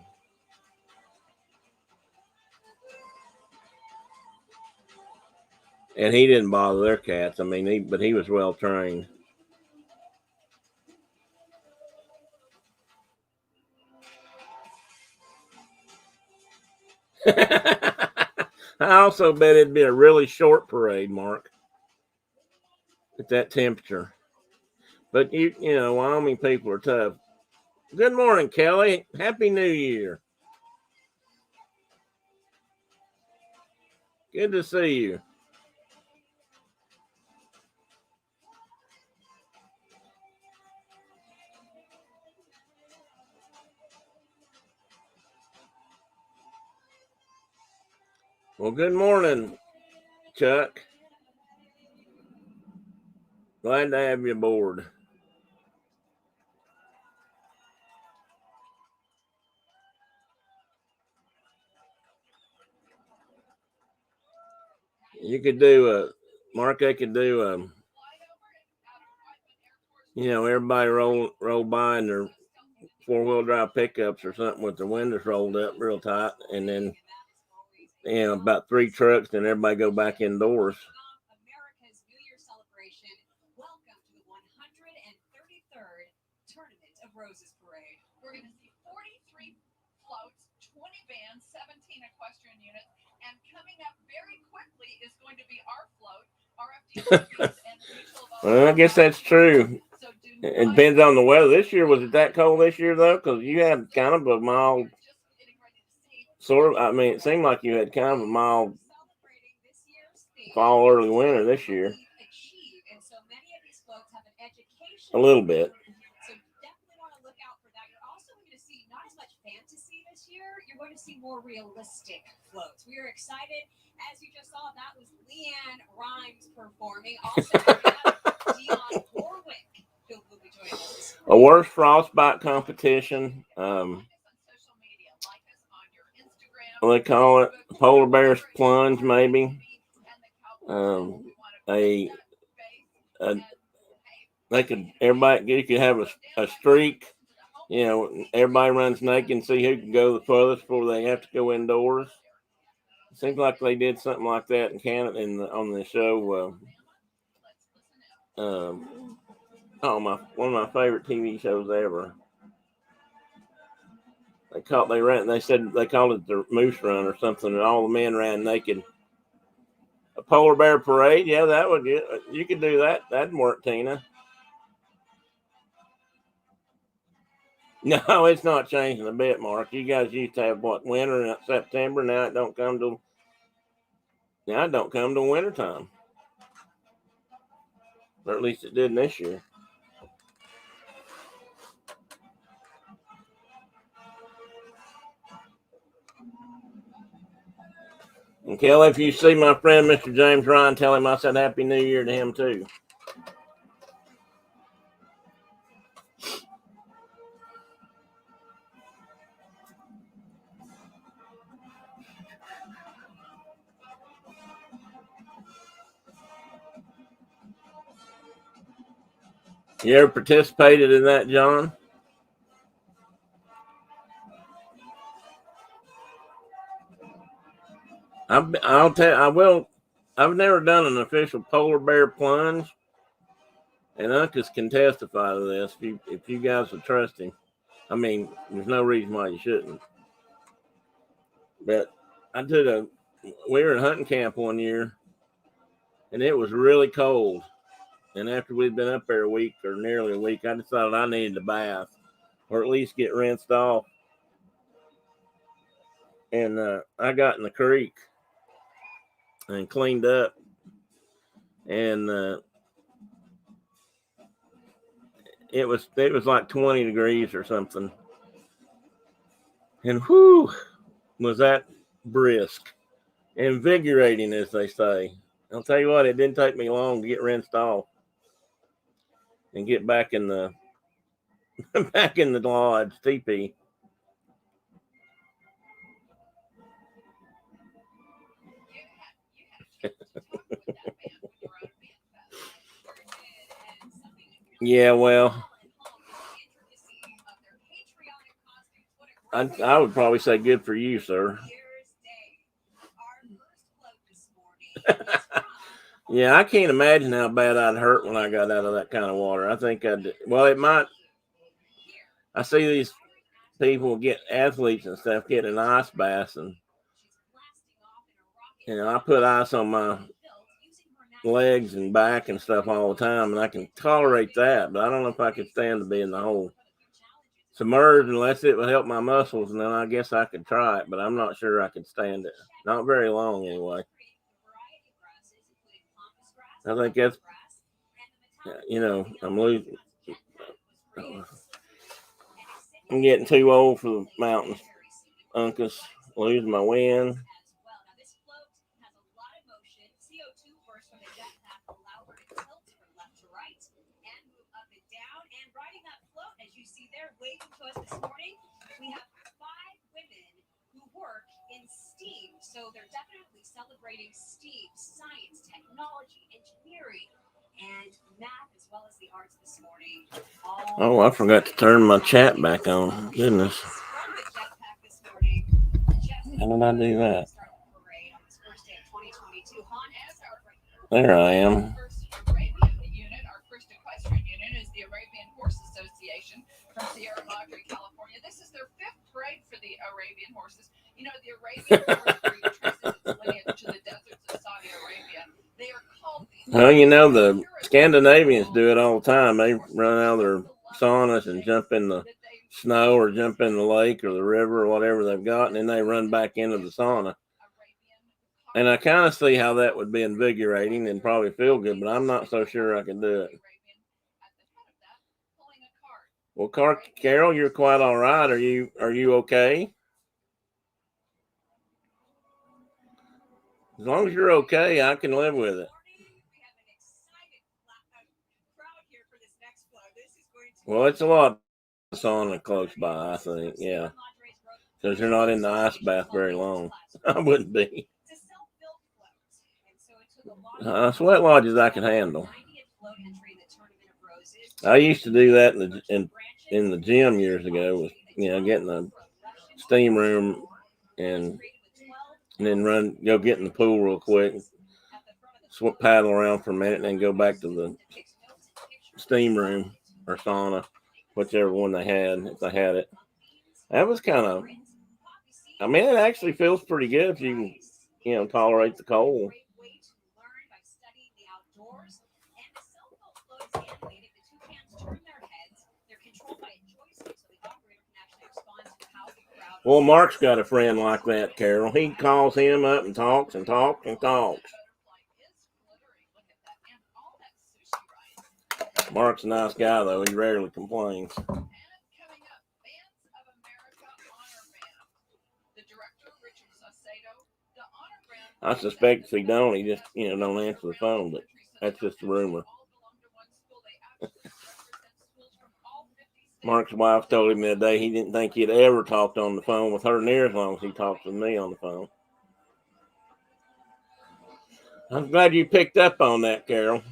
And he didn't bother their cats. I mean, but he was well trained. I also bet it'd be a really short parade, Mark, at that temperature. But Wyoming people are tough. Good morning, Kelly. Happy New Year. Good to see you. Well, good morning, Chuck. Glad to have you aboard. You could do Mark, I could do everybody roll by in their 4-wheel drive pickups or something with their windows rolled up real tight, and then about 3 trucks, and everybody go back indoors. America's New Year celebration. Welcome to the 133rd Tournament of Roses Parade. We're going to see 43 floats, going to be our float, RFD, and the Mutual of Well, I guess that's true. It depends on the weather. This year, was it that cold this year, though? Because you had kind of a mild, sort of, I mean, it seemed like you had kind of a mild fall, early winter this year. A little bit. So definitely want to look out for that. You're also going to see not as much fantasy this year. You're going to see more realistic floats. We are excited. As you just saw, that was Leanne Rhymes performing. Also, we have Dion Warwick, who will be joining us. A worst frostbite competition. They call it polar bear's plunge, maybe. You could have a streak. You know, everybody runs naked and see who can go the furthest before they have to go indoors. It seems like they did something like that in Canada on the show. One of my favorite TV shows ever. They said they called it the Moose Run or something, and all the men ran naked. A polar bear parade, yeah, you could do that. That'd work, Tina. No, it's not changing a bit, Mark. You guys used to have winter in September. Now it don't come till wintertime. Or at least it didn't this year. And Kelly, if you see my friend Mr. James Ryan, tell him I said Happy New Year to him too. You ever participated in that, John? I'll tell. I will. I've never done an official polar bear plunge, and uncles can testify to this. If you guys would trust him, I mean, there's no reason why you shouldn't. But we were in hunting camp one year, and it was really cold. And after we'd been up there a week or nearly a week, I decided I needed a bath, or at least get rinsed off. And I got in the creek and cleaned up, and it was like 20 degrees or something. And whew, was that brisk, invigorating, as they say. I'll tell you what, it didn't take me long to get rinsed off and get back in the lodge teepee. Yeah, well, I would probably say good for you, sir. Yeah, I can't imagine how bad I'd hurt when I got out of that kind of water. I think it might. I see these people athletes and stuff get an ice bath, and I put ice on my legs and back and stuff all the time, and I can tolerate that, but I don't know if I could stand to be in the hole submerged unless it would help my muscles, and then I guess I could try it, but I'm not sure I could stand it. Not very long anyway. I think that's, I'm getting too old for the mountains, uncas, losing my wind. Waiting to us this morning, we have 5 women who work in STEAM. So they're definitely celebrating STEAM, science, technology, engineering, and math, as well as the arts this morning. Oh, I forgot to turn my chat back on. Goodness. How did I do that? There I am. From Sierra Madre, California. This is their 5th parade for the Arabian horses. You know, the Arabian horse breed traces its lineage to the deserts of Saudi Arabia. Well, you know, the Scandinavians do it all the time. They run out of their saunas and jump in the snow or jump in the lake or the river or whatever they've got, and then they run back into the sauna. And I kind of see how that would be invigorating and probably feel good, but I'm not so sure I can do it. Well, Carol, you're quite all right. Are you okay? As long as you're okay, I can live with it. Well, it's a lot of sauna close by, I think. Yeah, because you're not in the ice bath very long. I wouldn't be. Sweat lodges I can handle. I used to do that in the gym years ago. Was getting a steam room and then go get in the pool real quick, paddle around for a minute, and then go back to the steam room or sauna, whichever one they had, if they had it. That was kind of, it actually feels pretty good if you can, tolerate the cold. Well, Mark's got a friend like that, Carol. He calls him up and talks and talks and talks. Mark's a nice guy, though. He rarely complains. I suspect if he don't, he just, don't answer the phone, but that's just a rumor. Mark's wife told him the other day he didn't think he'd ever talked on the phone with her near as long as he talks with me on the phone. I'm glad you picked up on that, Carol.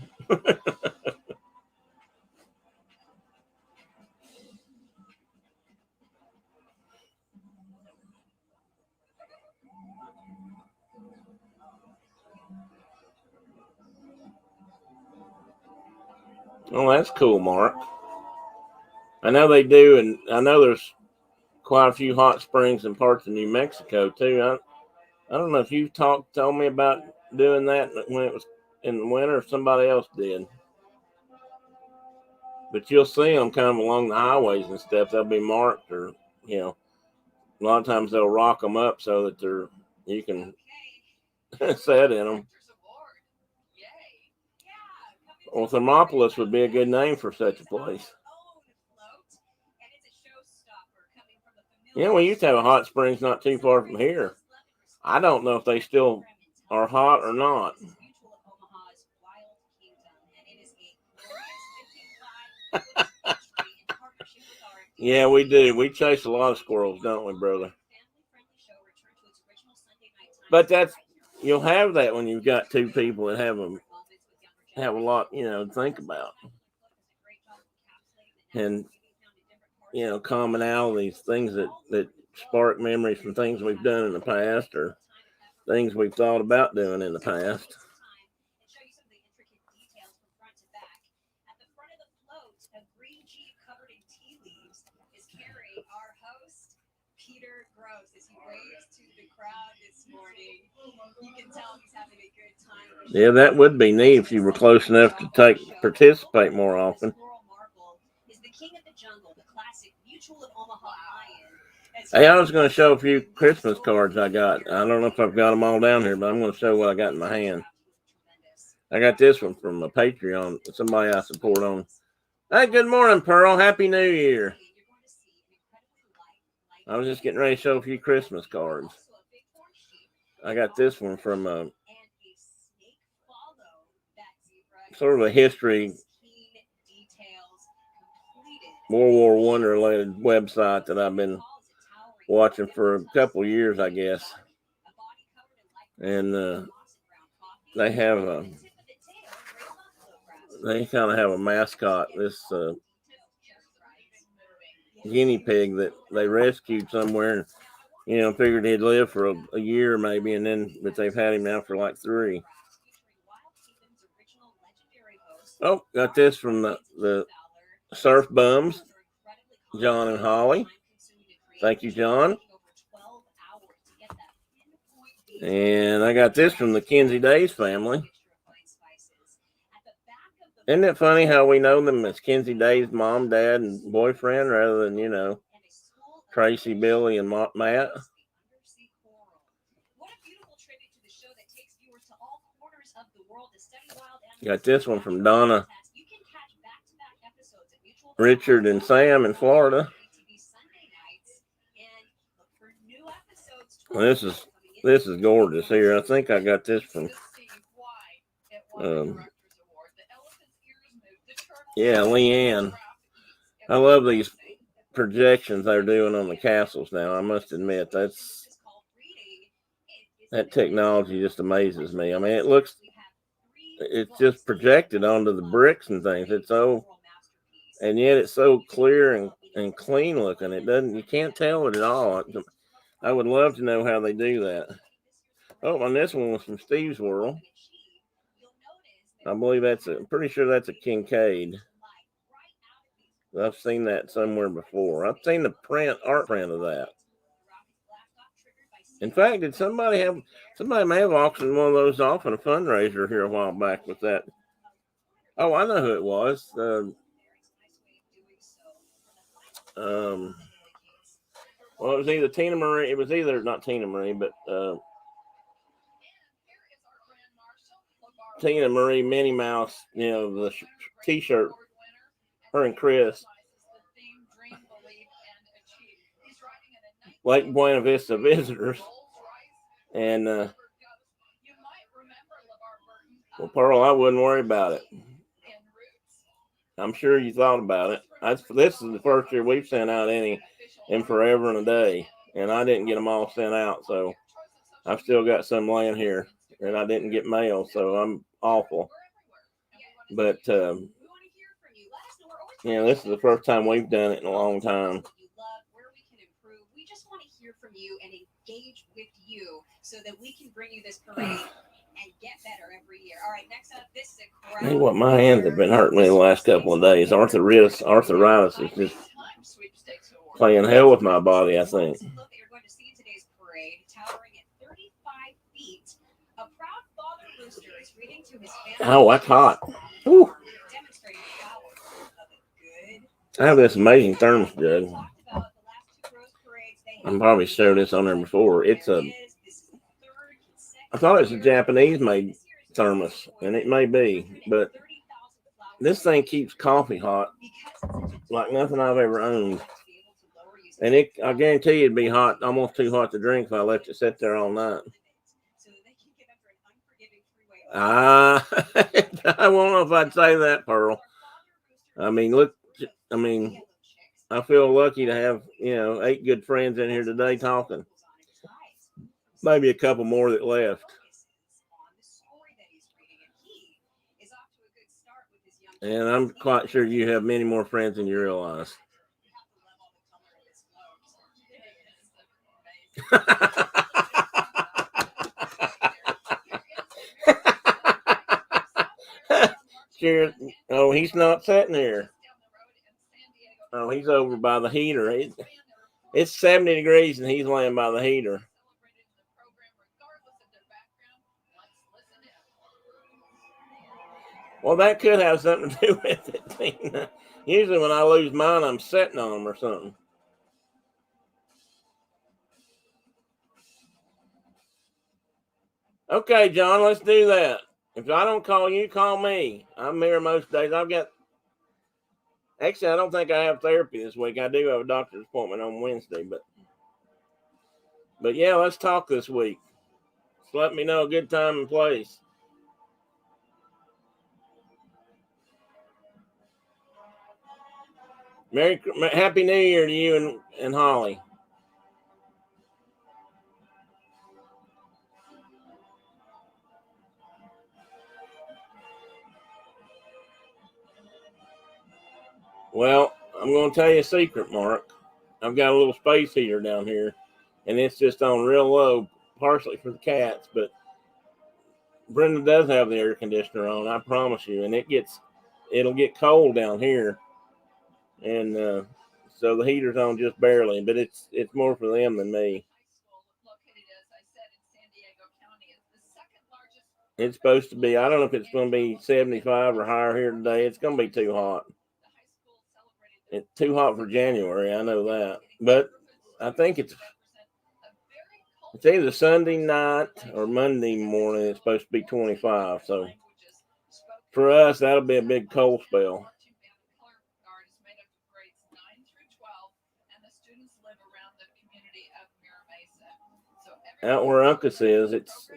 Oh, that's cool, Mark. I know they do, and I know there's quite a few hot springs in parts of New Mexico, too. I don't know if you told me about doing that when it was in the winter, if somebody else did. But you'll see them kind of along the highways and stuff. They'll be marked, or, a lot of times they'll rock them up so that you can set in them. Well, Thermopolis would be a good name for such a place. We used to have a hot springs not too far from here. I don't know if they still are hot or not. Yeah, we do. We chase a lot of squirrels, don't we, brother? But you'll have that when you've got two people that have a lot, to think about. And, commonalities, things that spark memories from things we've done in the past or things we've thought about doing in the past. Yeah, that would be neat if you were close enough to participate more often. Hey, I was going to show a few Christmas cards I got. I don't know if I've got them all down here, but I'm going to show what I got in my hand. I got this one from a Patreon, somebody I support on. Hey, good morning, Pearl. Happy New Year. I was just getting ready to show a few Christmas cards. I got this one from sort of a history, World War I related website that I've been watching for a couple years, I guess. And they kind of have a mascot, this guinea pig that they rescued somewhere, and figured he'd live for a year maybe, but they've had him now for like 3. Oh, got this from the Surf Bums, John and Holly. Thank you, John. And I got this from the Kinsey Days family. Isn't it funny how we know them as Kinsey Day's mom, dad, and boyfriend rather than, Tracy, Billy, and Matt? What a beautiful tribute to the show that takes viewers to all corners of the world to study wild animals. Got this one from Donna, You can catch back-to-back episodes of Mutual Richard, and Sam in Florida. TV Sunday nights, and look for new episodes. Well, this is gorgeous here. I think I got this from Leanne. I love these projections they're doing on the castles now. I must admit that technology just amazes me. I mean, it's just projected onto the bricks and things. And yet it's so clear and clean looking. You can't tell it at all. I would love to know how they do that. Oh, and this one was from Steve's World. I believe I'm pretty sure that's a Kincaid. I've seen that somewhere before. I've seen the art print of that. In fact, did somebody may have auctioned one of those off in a fundraiser here a while back with that? Oh, I know who it was. Well, it was either Tina Marie. It was either not Tina Marie, but Tina Marie Minnie Mouse. The T-shirt. Her and Chris. Lake Buena Vista visitors. And well, Pearl, I wouldn't worry about it. I'm sure you thought about it. This is the first year we've sent out any in forever and a day, and I didn't get them all sent out, so I've still got some laying here, and I didn't get mail, so I'm awful. But this is the first time we've done it in a long time. We just want to hear from you and engage with you so that we can bring you this parade and get better every year. All right, next up, this is a crowd. Hey, what, my hands have been hurting me the last couple of days. Arthritis is just playing hell with my body, I think. You're going to see in today's parade, towering at 35 feet, a proud father rooster is reading to his family. Oh, that's hot. Woo. I have this amazing thermos jug. I'm probably showed this on there before. I thought it was a Japanese-made thermos, and it may be, but this thing keeps coffee hot like nothing I've ever owned. And I guarantee you it'd be hot, almost too hot to drink if I left it sit there all night. I won't know if I'd say that, Pearl. I mean, I feel lucky to have, 8 good friends in here today talking. Maybe a couple more that left. And I'm quite sure you have many more friends than you realize. Sure. Oh, he's not sitting here. Oh, he's over by the heater. It's 70 degrees and he's laying by the heater. Well, that could have something to do with it, Tina. Usually when I lose mine, I'm sitting on them or something. Okay, John, let's do that. If I don't call you, call me. I'm here most days. Actually, I don't think I have therapy this week. I do have a doctor's appointment on Wednesday, but yeah, let's talk this week. Just let me know a good time and place. Happy New Year to you and Holly. Well, I'm going to tell you a secret, Mark. I've got a little space heater down here, and it's just on real low, partially for the cats, but Brenda does have the air conditioner on, I promise you, and it'll get cold down here, and so the heater's on just barely, but it's more for them than me. It's supposed to be, I don't know if it's going to be 75 or higher here today. It's going to be too hot. It's too hot for January, I know that. But I think it's either Sunday night or Monday morning. It's supposed to be 25. So for us, that'll be a big cold spell. Out where Uncas is, it's,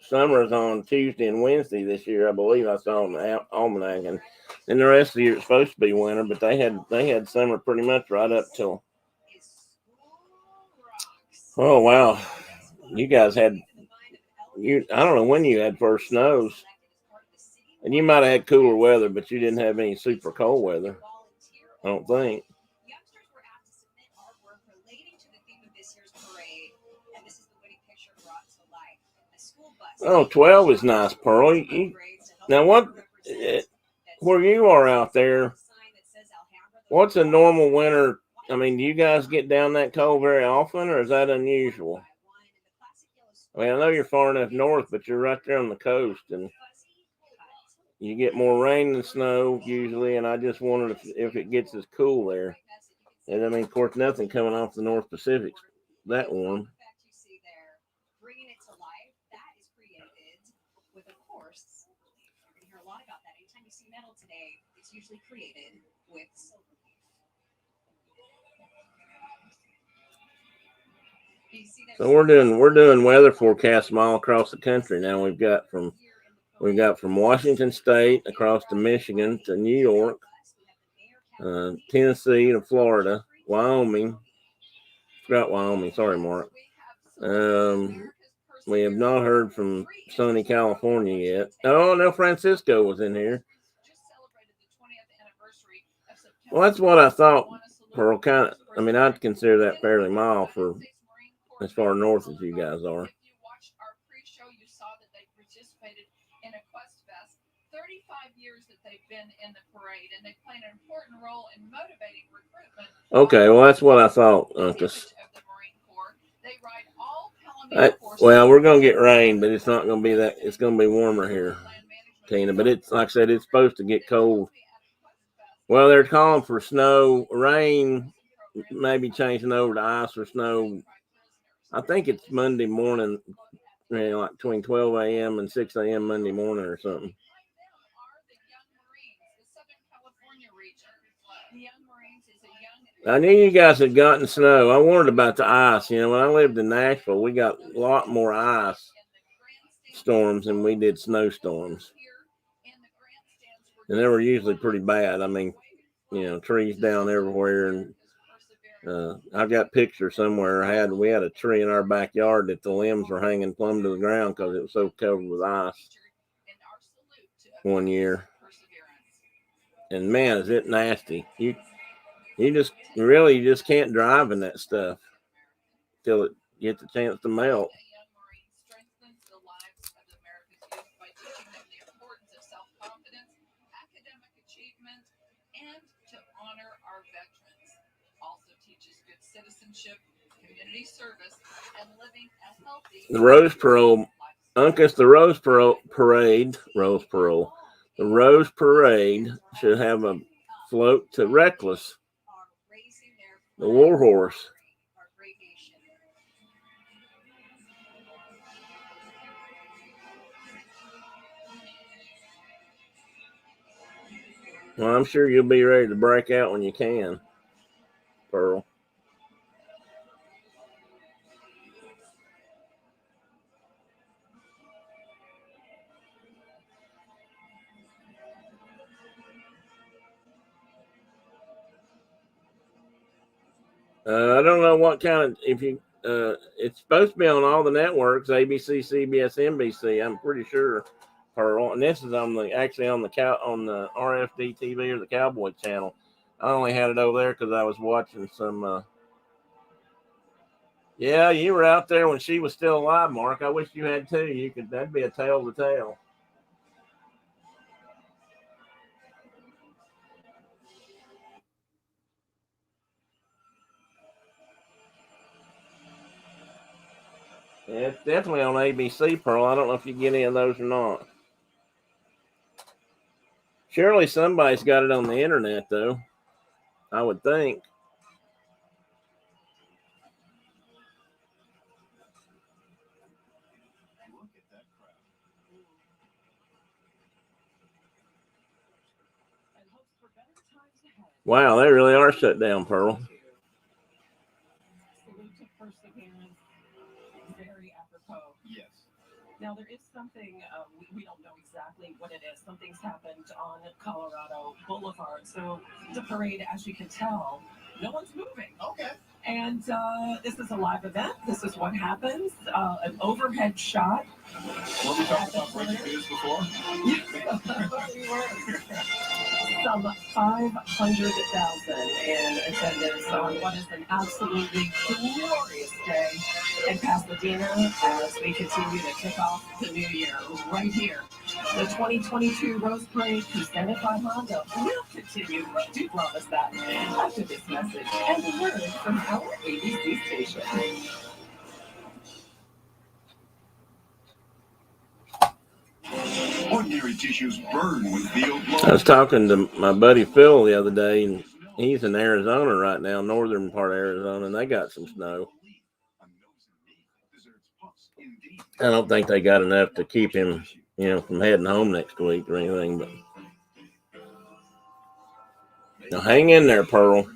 summer's on Tuesday and Wednesday this year, I believe. I saw on the almanac, and then the rest of the year it's supposed to be winter, but they had summer pretty much right up till. Oh wow, you guys had I don't know when you had first snows, and you might have had cooler weather, but you didn't have any super cold weather. I don't think. Oh, 12 is nice, Pearl. Now, where you are out there, what's a normal winter? I mean, do you guys get down that cold very often, or is that unusual? I mean, I know you're far enough north, but you're right there on the coast, and you get more rain than snow usually, and I just wondered if it gets as cool there. And I mean, of course, nothing coming off the North Pacific that warm. So we're doing weather forecasts all across the country now. We've got from Washington State across to Michigan to New York, Tennessee to Florida, Wyoming. Forgot Wyoming. Sorry, Mark. We have not heard from sunny California yet. Oh, no, Francisco was in here. Well, that's what I thought. For kind of, I mean, I'd consider that fairly mild for as far north as you guys are. Okay, well, that's what I thought, Uncas. Well, we're gonna get rain, but it's not gonna be that. It's gonna be warmer here, Tina. But it's like I said, it's supposed to get cold. Well, they're calling for snow, rain, maybe changing over to ice or snow. I think it's Monday morning, like between 12 a.m. and 6 a.m. Monday morning or something. I knew you guys had gotten snow. I wondered about the ice. When I lived in Nashville, we got a lot more ice storms than we did snowstorms. And they were usually pretty bad. I mean, trees down everywhere. And I've got pictures somewhere. We had a tree in our backyard that the limbs were hanging plumb to the ground because it was so covered with ice one year. And man, is it nasty. You just can't drive in that stuff till it gets a chance to melt. The Rose Parole, Uncas, the Rose Parade should have a float to Reckless, the war horse. Well, I'm sure you'll be ready to break out when you can, Pearl. I don't know what kind of, it's supposed to be on all the networks, ABC, CBS, NBC, I'm pretty sure, Pearl. And this is on the RFD TV or the Cowboy channel. I only had it over there because I was watching some, yeah, you were out there when she was still alive, Mark. I wish you had too. That'd be a tale to tell. Yeah, it's definitely on ABC, Pearl. I don't know if you get any of those or not. Surely somebody's got it on the internet, though. I would think. Wow, they really are shut down, Pearl. Very apropos. Yes. Now there is something we don't know exactly what it is. Something's happened on Colorado Boulevard. So the parade, as you can tell, no one's moving. Okay. And this is a live event. This is what happens. An overhead shot. Were we talking about breaking news before? We were. Some 500,000 in attendance on what is an absolutely glorious day in Pasadena as we continue to kick off the new year right here. The 2022 Rose Parade presented by Honda will continue. We do promise that after this message and a word from our ABC station. Ordinary tissues burn with veal blood. I was talking to my buddy Phil the other day, and he's in Arizona right now, northern part of Arizona, and they got some snow. I don't think they got enough to keep him, from heading home next week or anything. But now, hang in there, Pearl.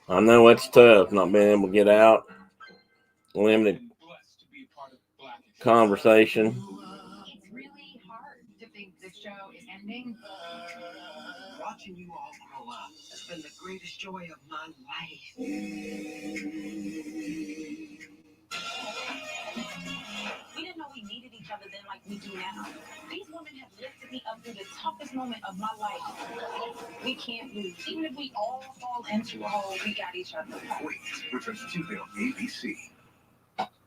I know it's tough not being able to get out. Limited conversation. It's really hard to think this show is ending. Watching you all grow up has been the greatest joy of my life. We didn't know we needed each other then like we do now. These women have lifted me up through the toughest moment of my life. We can't lose. Even if we all fall into a hole, we got each other. Wait, returns Tuesday on ABC.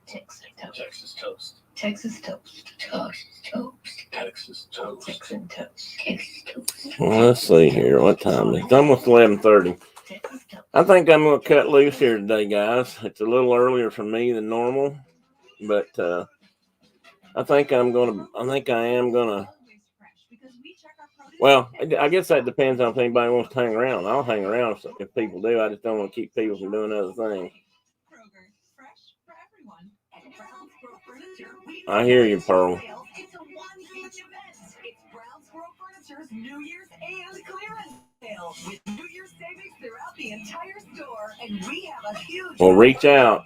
Texas toast. Texas toast. Texas toast. Texas toast. Texas toast. Texas toast. Texas toast. Well, let's see here. What time is it? It's almost 11:30. I think I'm going to cut loose here today, guys. It's a little earlier for me than normal, but I think I am going to. Well, I guess that depends on if anybody wants to hang around. I'll hang around if people do. I just don't want to keep people from doing other things. I hear you, Pearl. It's a one huge event. It's Brownsboro Furniture's New Year's and clearance sale with New Year's savings throughout the entire store, and we have a huge. Well, reach out.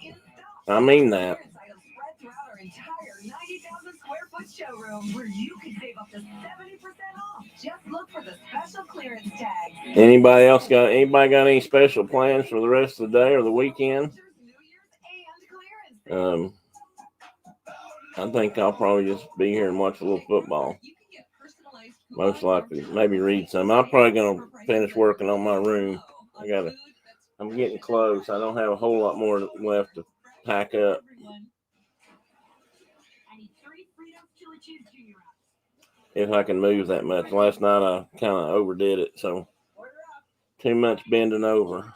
I mean that. Items spread throughout our entire 90,000 square foot showroom, where you can save up to 70% off. Just look for the special clearance tag. Anybody got any special plans for the rest of the day or the weekend? I think I'll probably just be here and watch a little football. Most likely, maybe read some. I'm probably gonna finish working on my room. I'm getting close. I don't have a whole lot more left to pack up. If I can move that much. Last night I kind of overdid it, so too much bending over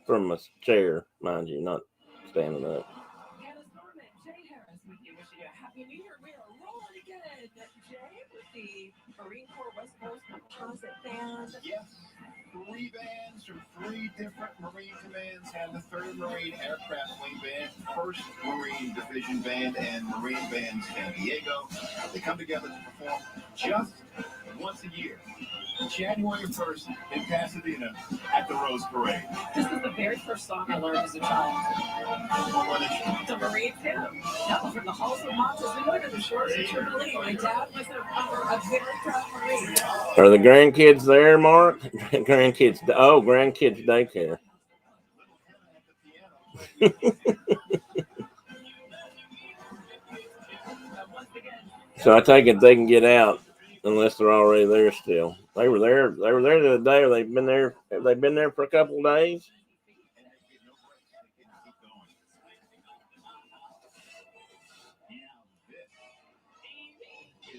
from my chair, mind you, not standing up. Happy New Year. We are rolling again. Jay with the Marine Corps West Coast Composite Band. Yes, 3 bands from 3 different Marine commands have the 3rd Marine Aircraft Wing Band, 1st Marine Division Band, and Marine Band San Diego. They come together to perform just once a year, January 1st in Pasadena at the Rose Parade. This is the very first song I learned as a child. What is it? The Marine Hymn. That was from the halls of Montezuma to the shores of Tripoli. My dad was a very proud Marine. Are the grandkids there, Mark? Grandkids daycare. So I take it they can get out unless they're already there still. They were there the other day, or they've been there for a couple of days.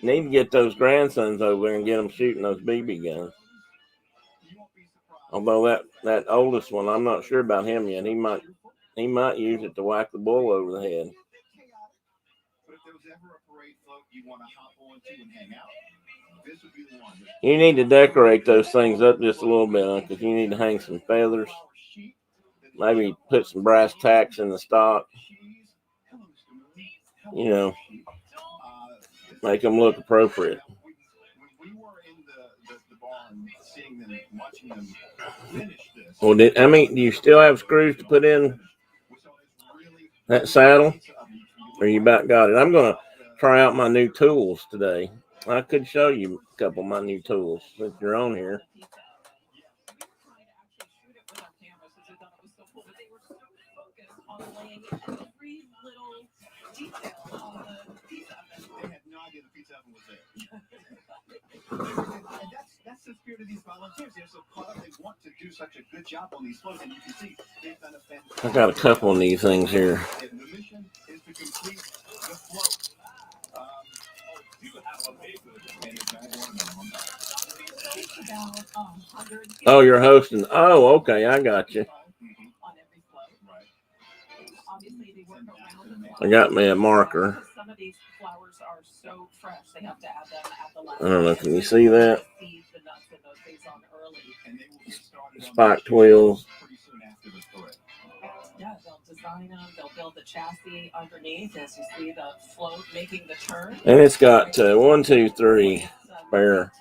Need to get those grandsons over there and get them shooting those BB guns. You won't be surprised Although that oldest one, I'm not sure about him yet. He might use it to whack the bull over the head. But if there was ever a parade float you want to hop onto and hang out, this would be the one. You need to decorate those things up just a little bit, because you need to hang some feathers. Maybe put some brass tacks in the stock. You know, make them look appropriate. We were in the barn seeing them, watching them finish this. Well, do you still have screws to put in that saddle? Or you about got it? I'm going to try out my new tools today. I could show you a couple of my new tools since you're on here. They had no idea the pizza oven was there. And that's the spirit of these volunteers. They're so caught up. They want to do such a good job on these floats, and you can see they've done a fantastic job. I got a couple of these things here. The mission is to complete the float. Oh, you're hosting. Oh, okay, I got you. I got me a marker. Some of these flowers are so fresh, they have to add them at the last. I don't know. Can you see that? Seeds, the nuts, and those things on early. Spiked wheels. Yeah, they'll design them. They'll build the chassis underneath as you see the float making the turn. And it's got 1, 2, 3 spare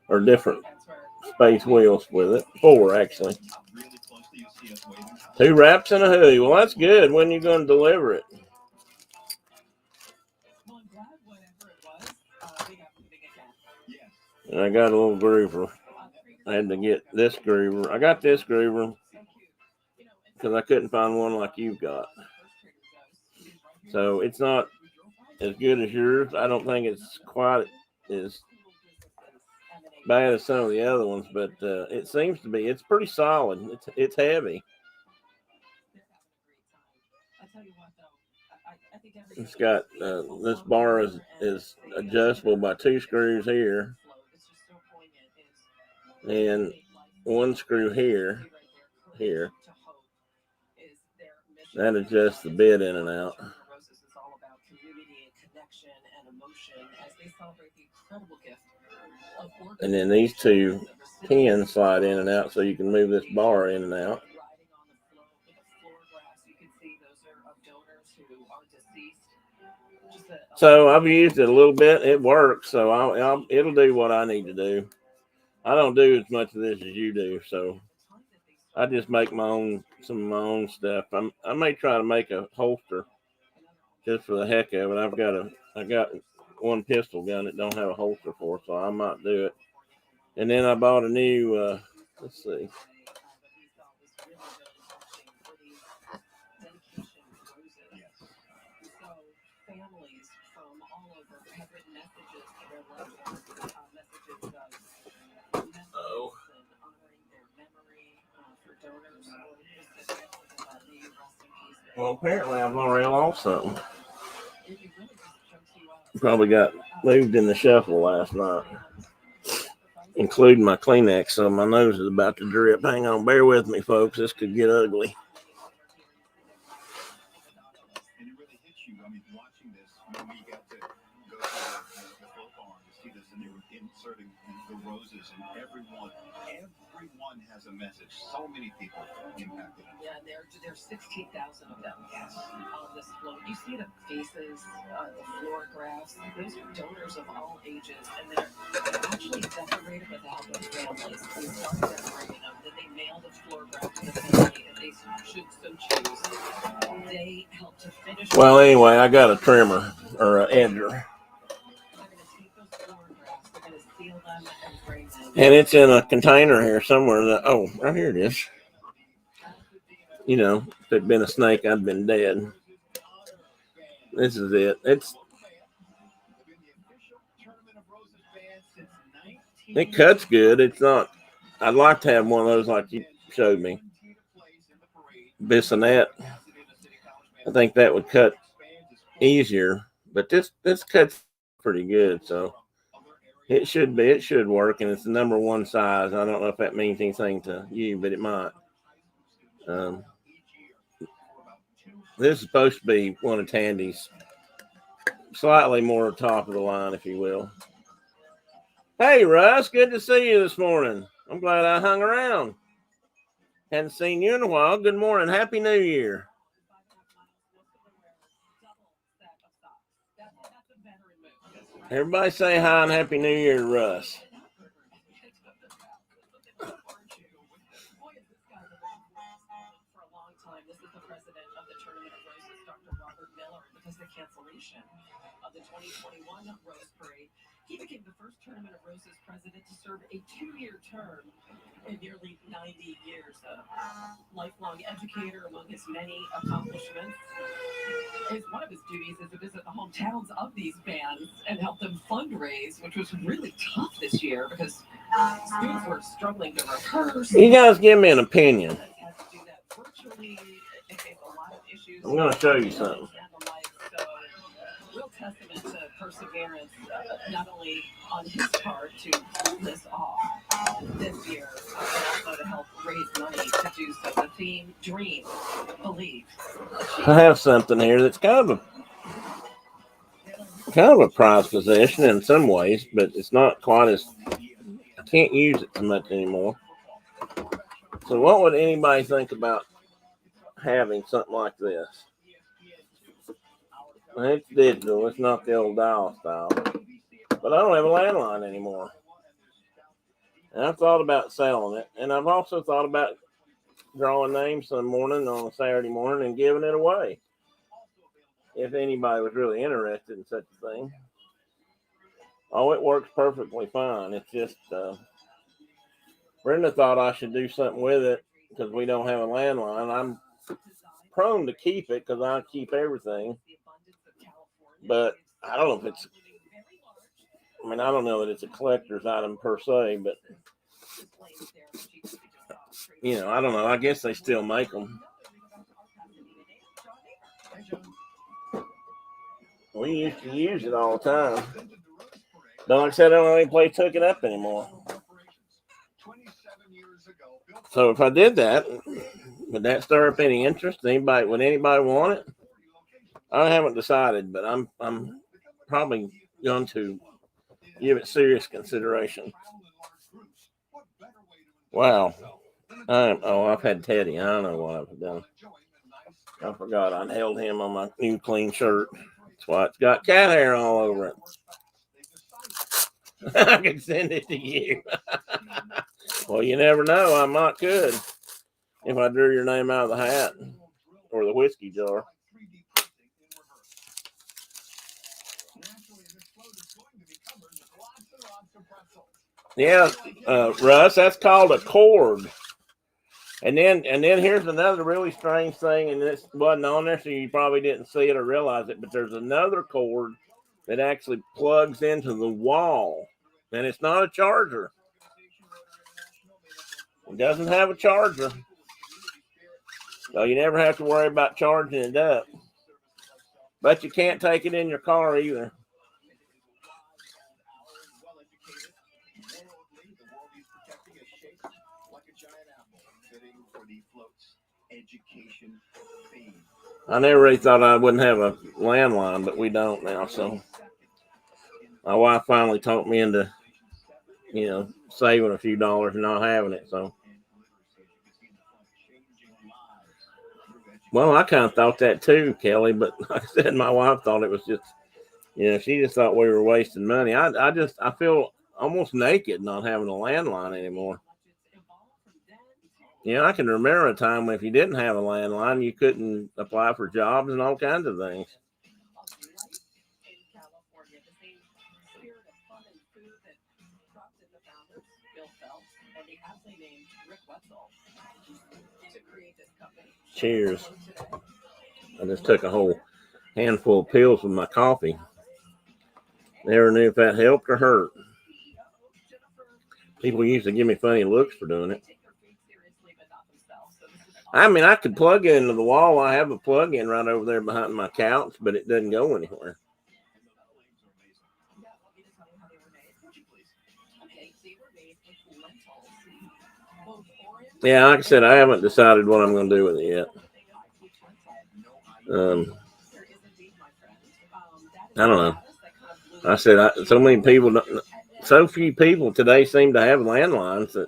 or different space wheels with it. 4 actually. 2 wraps and a hoodie. Well, that's good. When are you going to deliver it? And I got a little groover. I had to get this groover. I got this groover because I couldn't find one like you've got. So it's not as good as yours. I don't think it's quite as bad as some of the other ones, but it seems to be. It's pretty solid. It's heavy. It's got this bar is adjustable by 2 screws here, and 1 screw here. That adjusts the bit in and out. And then these 2 pins slide in and out, so you can move this bar in and out. So I've used it a little bit. It works, so it'll do what I need to do. I don't do as much of this as you do, so I just make some of my own stuff. I may try to make a holster just for the heck of it. I got one pistol gun that don't have a holster for, so I might do it. And then I bought a new. Let's see. Oh. Well, apparently I've already lost something. Probably got moved in the shuffle last night, including my Kleenex, so my nose is about to drip. Hang on, bear with me, folks. This could get ugly. And it really hits you. I mean, watching this, when we got to go to the float barn to see this, and they were inserting the roses, and everyone has a message. So many people impacted. Yeah, there's 16,000 of them on this float. You see the faces, the floor graphs. Those are donors of all ages, and they're actually decorated with album families. They start decorating them, then they mail the floor graph to the family if they should so choose. They help to finish. Well, anyway, I got a trimmer or an edger. And it's in a container here somewhere. Right here it is. You know, if it'd been a snake, I'd been dead. This is it. It cuts good. It's not. I'd like to have one of those like you showed me. Bissonette. I think that would cut easier, but this cuts pretty good. So It should be. It should work, and it's the number one size. I don't know if that means anything to you, but it might. This is supposed to be one of Tandy's, slightly more top of the line, if you will. Hey, Russ, good to see you this morning. I'm glad I hung around. Hadn't seen you in a while. Good morning. Happy New Year. Everybody say hi and Happy New Year to Russ. This is the president of the Tournament of Roses, Dr. Robert Miller, because the cancellation of the 2021 Rose Parade. He became the first Tournament of Roses president to serve a 2-year term in nearly 90 years. A lifelong educator among his many accomplishments. One of his duties is to visit the hometowns of these bands and help them fundraise, which was really tough this year because students were struggling to rehearse. You guys give me an opinion. I'm going to show you something. Real testament to perseverance, not only on his part to pull this off this year, but also to help raise money to do so. The theme, Dream, Believe. I have something here that's kind of a prized possession in some ways, but it's not quite as, I can't use it too much anymore. So what would anybody think about having something like this? It's digital. It's not the old dial style. But I don't have a landline anymore. And I've thought about selling it. And I've also thought about drawing names some morning on a Saturday morning and giving it away. If anybody was really interested in such a thing. Oh, it works perfectly fine. It's just, Brenda thought I should do something with it because we don't have a landline. I'm prone to keep it because I keep everything. But I don't know if it's, I don't know that it's a collector's item per se, but, I don't know. I guess they still make them. We used to use it all the time. But like I said, I don't know any place took it up anymore. So if I did that, would that stir up any interest? Would anybody want it? I haven't decided, but I'm probably going to give it serious consideration. Wow. I've had Teddy. I don't know what I've done. I forgot I held him on my new clean shirt. That's why it's got cat hair all over it. I can send it to you. Well, you never know. I might could if I drew your name out of the hat or the whiskey jar. Yeah, Russ, that's called a cord. And then here's another really strange thing, and this wasn't on there, so you probably didn't see it or realize it, but there's another cord that actually plugs into the wall, and it's not a charger. It doesn't have a charger, so you never have to worry about charging it up. But you can't take it in your car either. I never really thought I wouldn't have a landline, but we don't now. So my wife finally talked me into, saving a few dollars and not having it. So, well, I kind of thought that too, Kelly. But like I said, my wife thought it was just, she just thought we were wasting money. I feel almost naked not having a landline anymore. I can remember a time when if you didn't have a landline, you couldn't apply for jobs and all kinds of things. Cheers. I just took a whole handful of pills with my coffee. Never knew if that helped or hurt. People usually give me funny looks for doing it. I could plug it into the wall. I have a plug-in right over there behind my couch, but it doesn't go anywhere. Yeah, like I said, I haven't decided what I'm going to do with it yet. I don't know. I said, so many people, so few people today seem to have landlines that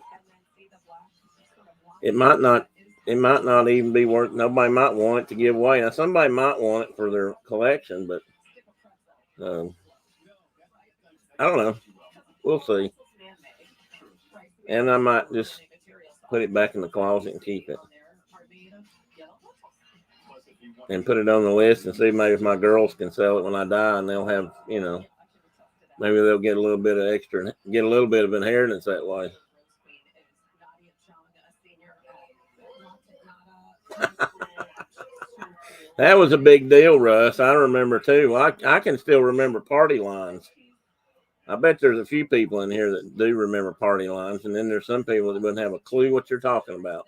it might not even be worth. Nobody might want it to give away. Now, somebody might want it for their collection, but I don't know. We'll see. And I might just put it back in the closet and keep it. And put it on the list and see maybe if my girls can sell it when I die, and they'll have, maybe they'll get a little bit of extra, get a little bit of inheritance that way. That was a big deal, Russ. I remember too. I can still remember party lines. I bet there's a few people in here that do remember party lines, and then there's some people that wouldn't have a clue what you're talking about.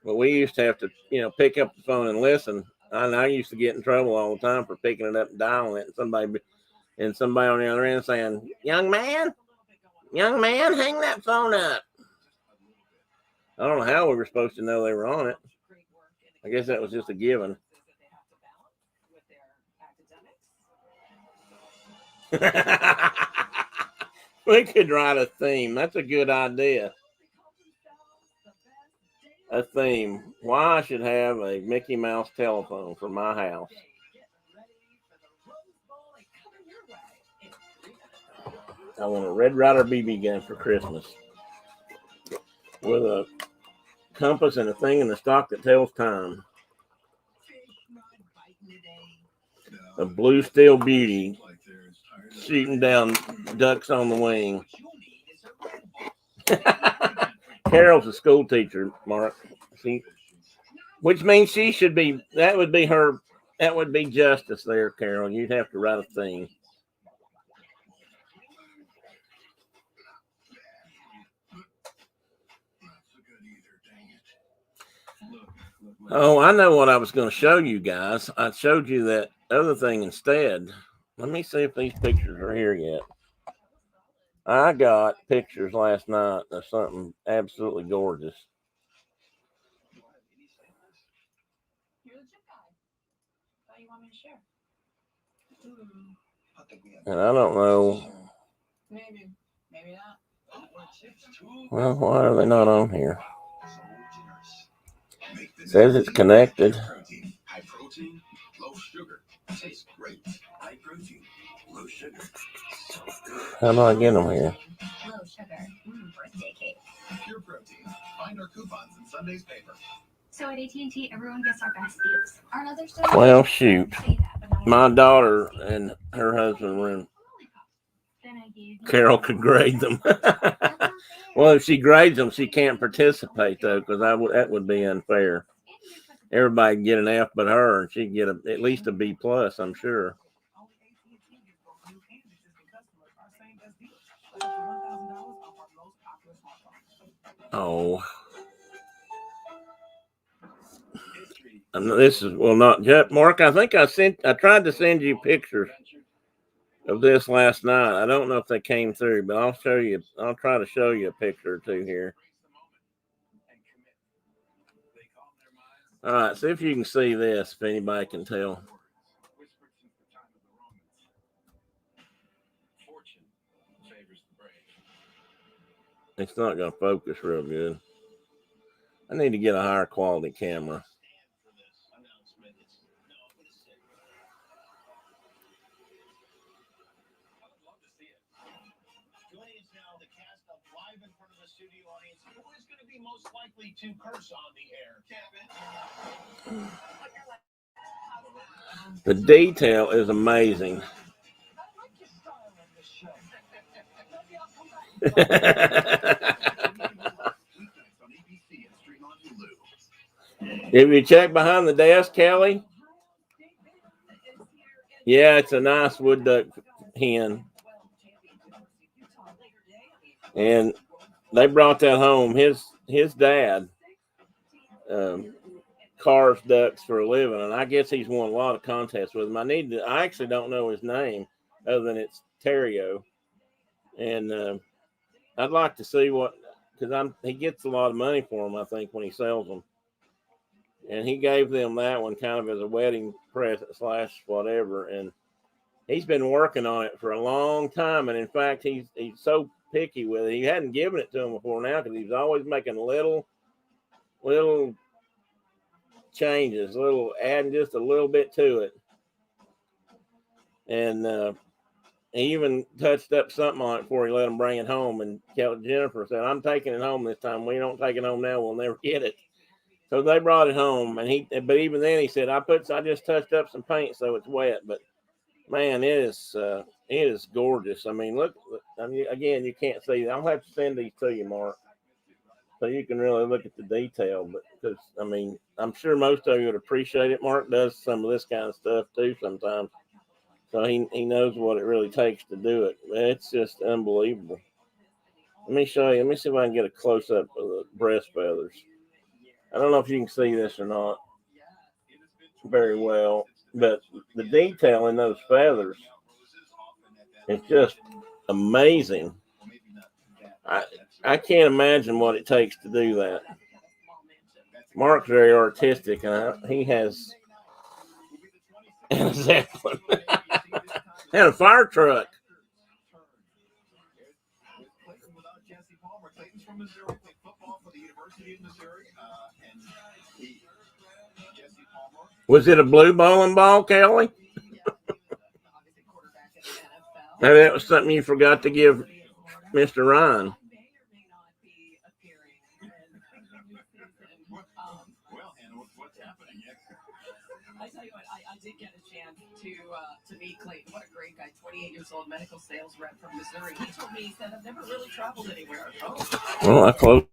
But we used to have to, pick up the phone and listen. I used to get in trouble all the time for picking it up and dialing it, and somebody on the other end saying, young man, hang that phone up." I don't know how we were supposed to know they were on it. I guess that was just a given. We could write a theme. That's a good idea. A theme. Why I should have a Mickey Mouse telephone for my house. I want a Red Ryder BB gun for Christmas with a compass and a thing in the stock that tells time. A blue steel beauty shooting down ducks on the wing. Carol's a school teacher, Mark. Which means she should be, that would be justice there, Carol. You'd have to write a thing. Oh, I know what I was going to show you guys. I showed you that other thing instead. Let me see if these pictures are here yet. I got pictures last night of something absolutely gorgeous. And I don't know. Maybe not. Well, why are they not on here? It says it's connected. High protein, low sugar. Tastes great. High protein, low sugar. How do I get them here? Low sugar. Birthday cake. Pure protein. Find our coupons in Sunday's paper. So at AT&T, everyone gets our best deals. Aren't others still? Well, shoot. My daughter and her husband were in. Carol could grade them. Well, if she grades them, she can't participate, though, because that would be unfair. Everybody get an F but her, and she'd get at least a B+, I'm sure. Oh. This is, well, not yet. Mark, I think I tried to send you pictures of this last night. I don't know if they came through, but I'll try to show you a picture or two here. All right, see if you can see this, if anybody can tell. It's not going to focus real good. I need to get a higher quality camera. Most likely to curse on the air, Kevin. The detail is amazing. If you check behind the desk, Kelly, yeah, it's a nice wood duck hen. And they brought that home. His dad carves ducks for a living, and I guess he's won a lot of contests with them. I actually don't know his name other than it's Terrio, and I'd like to see what because he gets a lot of money for them, I think, when he sells them. And he gave them that one kind of as a wedding present / whatever. And he's been working on it for a long time. And in fact, he's so picky with it. He hadn't given it to him before now because he was always making little changes, adding just a little bit to it. And he even touched up something on it before he let him bring it home. And Jennifer said, "I'm taking it home this time. We don't take it home now, we'll never get it." So they brought it home, but even then he said, I just touched up some paint so it's wet. But man, it is gorgeous. I mean, look, again, you can't see. I'll have to send these to you, Mark, so you can really look at the detail. But because I mean, I'm sure most of you would appreciate it. Mark does some of this kind of stuff too sometimes, so he knows what it really takes to do it. It's just unbelievable. Let me show you. Let me see if I can get a close up of the breast feathers. I don't know if you can see this or not very well, but the detail in those feathers is just amazing. I can't imagine what it takes to do that. Mark's very artistic, and he has a Zeppelin and a fire truck. From Missouri, played football for the University of Missouri, and Jesse Palmer. Was it a blue bowling ball, Kelly? Maybe that was something you forgot to give Mr. Ryan. Well, Hannah, what's happening? I tell you what, I did get a chance to meet Clayton. What a great guy, 28 years old, medical sales rep from Missouri. He told me, he said, I've never really traveled anywhere. Well, I close.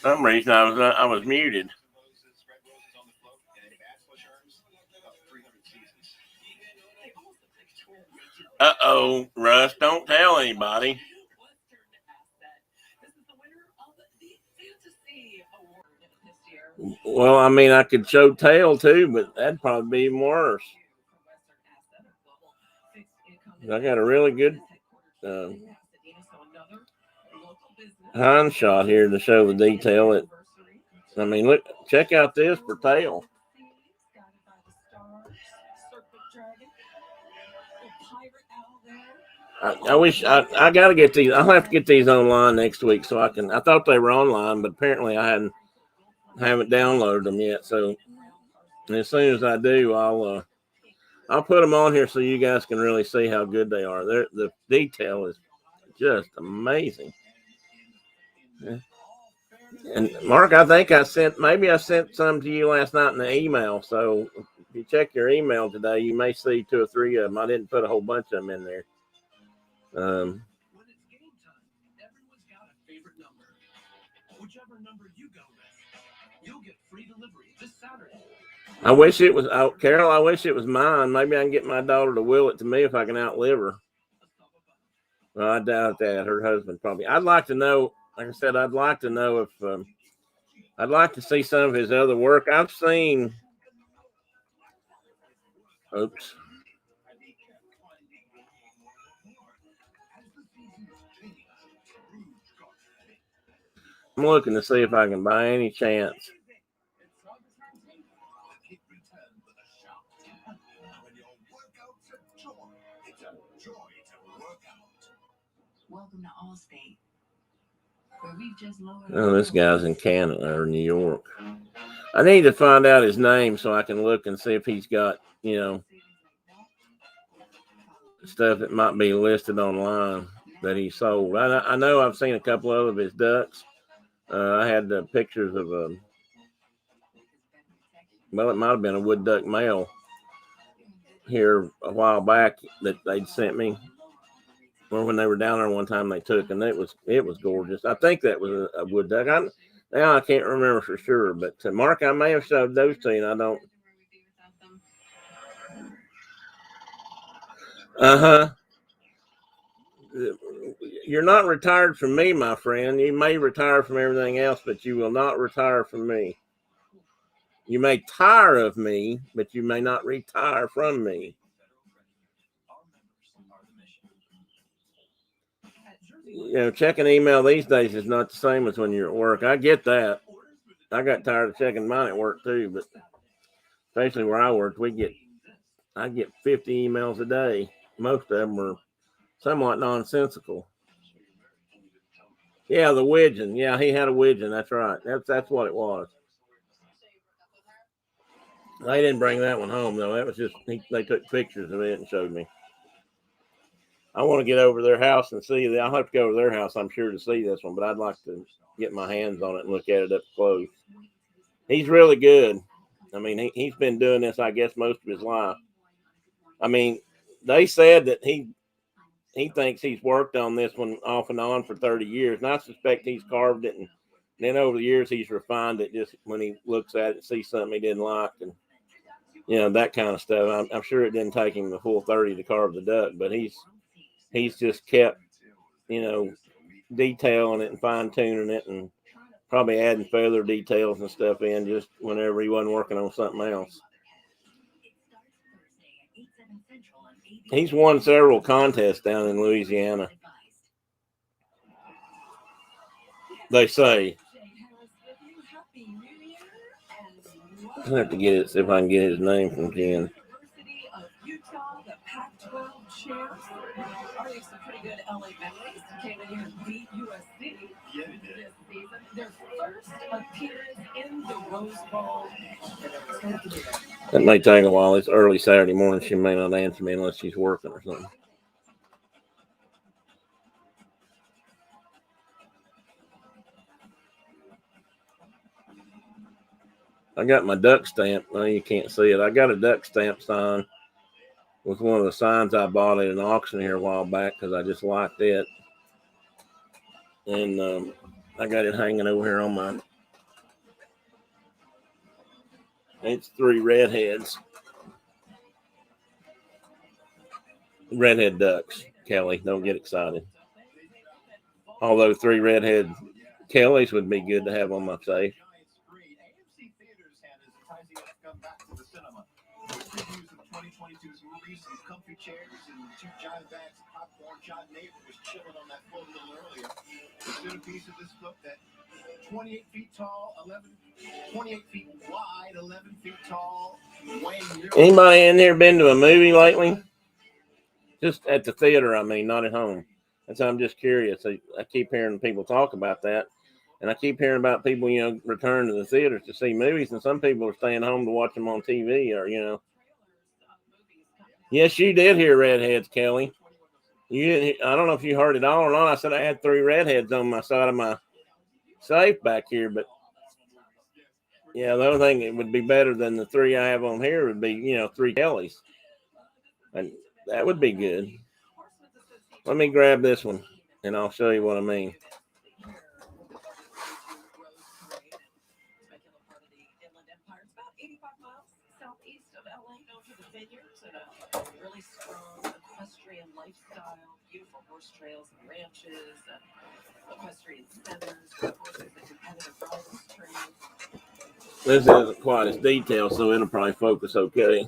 For some reason I was muted. Uh-oh, Russ, don't tell anybody. Well, I mean, I could show tail too, but that'd probably be even worse. I got a really good hind shot here to show the detail. I mean, look, check out this for tail. I wish I got to get these. I'll have to get these online next week so I can. I thought they were online, but apparently I haven't downloaded them yet. So as soon as I do, I'll put them on here so you guys can really see how good they are. The detail is just amazing. Yeah. And Mark, I think I sent some to you last night in the email. So if you check your email today, you may see 2 or 3 of them. I didn't put a whole bunch of them in there. When it's game time, everyone's got a favorite number. Whichever number you go with, you'll get free delivery this Saturday. I wish it was Carol. I wish it was mine. Maybe I can get my daughter to will it to me if I can outlive her. Well, I doubt that. Her husband probably. I'd like to know. Like I said, I'd like to know if I'd like to see some of his other work. I've seen. Oops. I'm looking to see if I can by any chance. Welcome to Allstate. We've just lowered. Oh, this guy's in Canada or New York. I need to find out his name so I can look and see if he's got, stuff that might be listed online that he sold. I know I've seen a couple of his ducks. I had the pictures of it might have been a wood duck male here a while back that they'd sent me, or when they were down there one time they took, and it was gorgeous. I think that was a wood duck. Now I can't remember for sure, but Mark, I may have showed those to you, and I don't. You're not retired from me, my friend. You may retire from everything else, but you will not retire from me. You may tire of me, but you may not retire from me. You know, checking email these days is not the same as when you're at work. I get that. I got tired of checking mine at work too, but especially where I worked, I get 50 emails a day. Most of them were somewhat nonsensical. Yeah, the widgeon. Yeah, he had a widgeon. That's right. That's what it was. They didn't bring that one home though. That was just they took pictures of it and showed me. I want to get over their house and see. I'll have to go over their house, I'm sure, to see this one, but I'd like to get my hands on it and look at it up close. He's really good. I mean, he's been doing this, I guess, most of his life. I mean, they said that he thinks he's worked on this one off and on for 30 years, and I suspect he's carved it, and then over the years he's refined it just when he looks at it and sees something he didn't like, and you know, that kind of stuff. I'm sure it didn't take him the full 30 to carve the duck, but he's just kept, you know, detailing it and fine-tuning it and probably adding feather details and stuff in just whenever he wasn't working on something else. He's won several contests down in Louisiana, they say. I'll have to get it, see if I can get his name from Jen. Already some pretty good LA memories. Came in here and beat USC this season. Their first appearance in the Rose Bowl. That may take a while. It's early Saturday morning. She may not answer me unless she's working or something. I got my duck stamp. No, you can't see it. I got a duck stamp sign with one of the signs I bought at an auction here a while back because I just liked it. And I got it hanging over here on my... It's 3 redheads. Redhead ducks, Kelly. Don't get excited. Although 3 redhead Kellys would be good to have on my safe. Some comfy chairs and 2 giant bags of popcorn. John Neighbor was chilling on that float a little earlier. The centerpiece of this float, that 28 feet tall, 28 feet wide, 11 feet tall. Anybody in here been to a movie lately? Just at the theater, I mean, not at home. And so I'm just curious. I keep hearing people talk about that. And I keep hearing about people, you know, return to the theaters to see movies. And some people are staying home to watch them on TV or, you know. Yes, you did hear redheads, Kelly. You didn't. I don't know if you heard it all or not. I said I had 3 redheads on my side of my safe back here, but yeah, the only thing that would be better than the 3 I have on here would be, you know, 3 Kellys, and that would be good. Let me grab this one, and I'll show you what I mean. Really strong equestrian lifestyle, beautiful horse trails and ranches, equestrian centers, horses and competitive riders trains. This isn't quite as detailed, so it'll probably focus okay.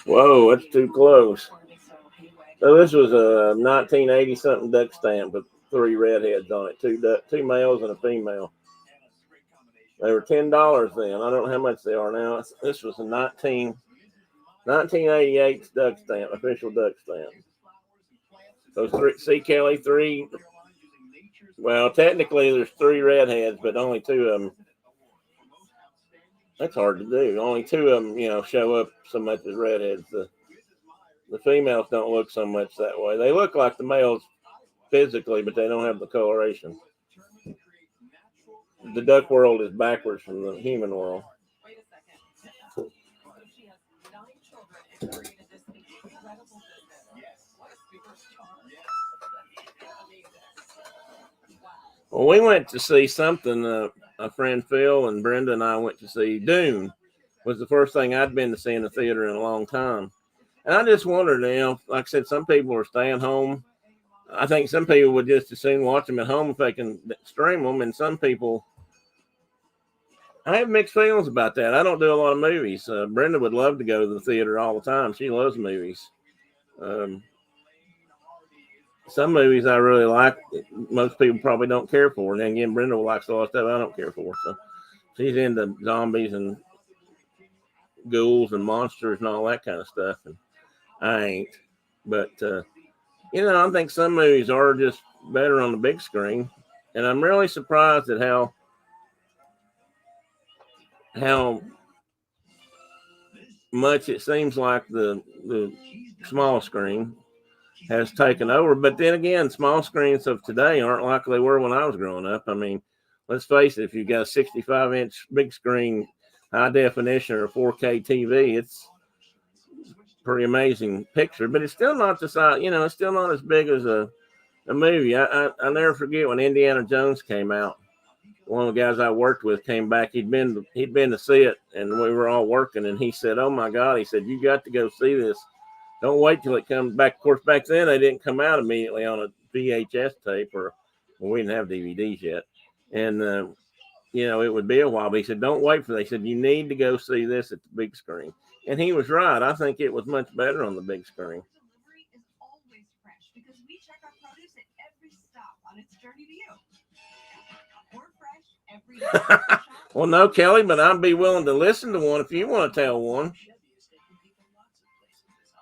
Whoa, that's too close. So this was a 1980 something duck stamp with 3 redheads on it, 2 males and a female. They were $10 then. I don't know how much they are now. This was a 1988 duck stamp, official duck stamp. Those 3, see Kelly, 3. Well, technically there's 3 redheads, but only 2 of them. That's hard to do. Only 2 of them, you know, show up so much as redheads. The females don't look so much that way. They look like the males physically, but they don't have the coloration. The duck world is backwards from the human world. Well, we went to see something. A friend Phil and Brenda and I went to see Dune. Was the first thing I'd been to see in the theater in a long time. And I just wondered, you know, like I said, some people are staying home I think some people would just as soon watch them at home if they can stream them, and some people. I have mixed feelings about that. I don't do a lot of movies. Brenda would love to go to the theater all the time. She loves movies. Some movies I really like, most people probably don't care for. And then again, Brenda likes a lot of stuff I don't care for. So she's into zombies and ghouls and monsters and all that kind of stuff. And I ain't. But, I think some movies are just better on the big screen. And I'm really surprised at how much it seems like the small screen has taken over. But then again, small screens of today aren't like they were when I was growing up. I mean, let's face it, if you've got a 65-inch big screen, high definition or 4K TV, it's pretty amazing picture. But it's still not the size, it's still not as big as a movie. I never forget when Indiana Jones came out. One of the guys I worked with came back. He'd been to see it, and we were all working. And he said, "Oh my God!" He said, "You got to go see this. Don't wait till it comes back." Of course, back then they didn't come out immediately on a VHS tape, we didn't have DVDs yet, and it would be a while. But he said, "Don't wait for that." He said, "You need to go see this at the big screen," and he was right. I think it was much better on the big screen. Delivery is always fresh because we check our produce at every stop on its journey to you. We're fresh every day. Well, no, Kelly, but I'd be willing to listen to one if you want to tell one.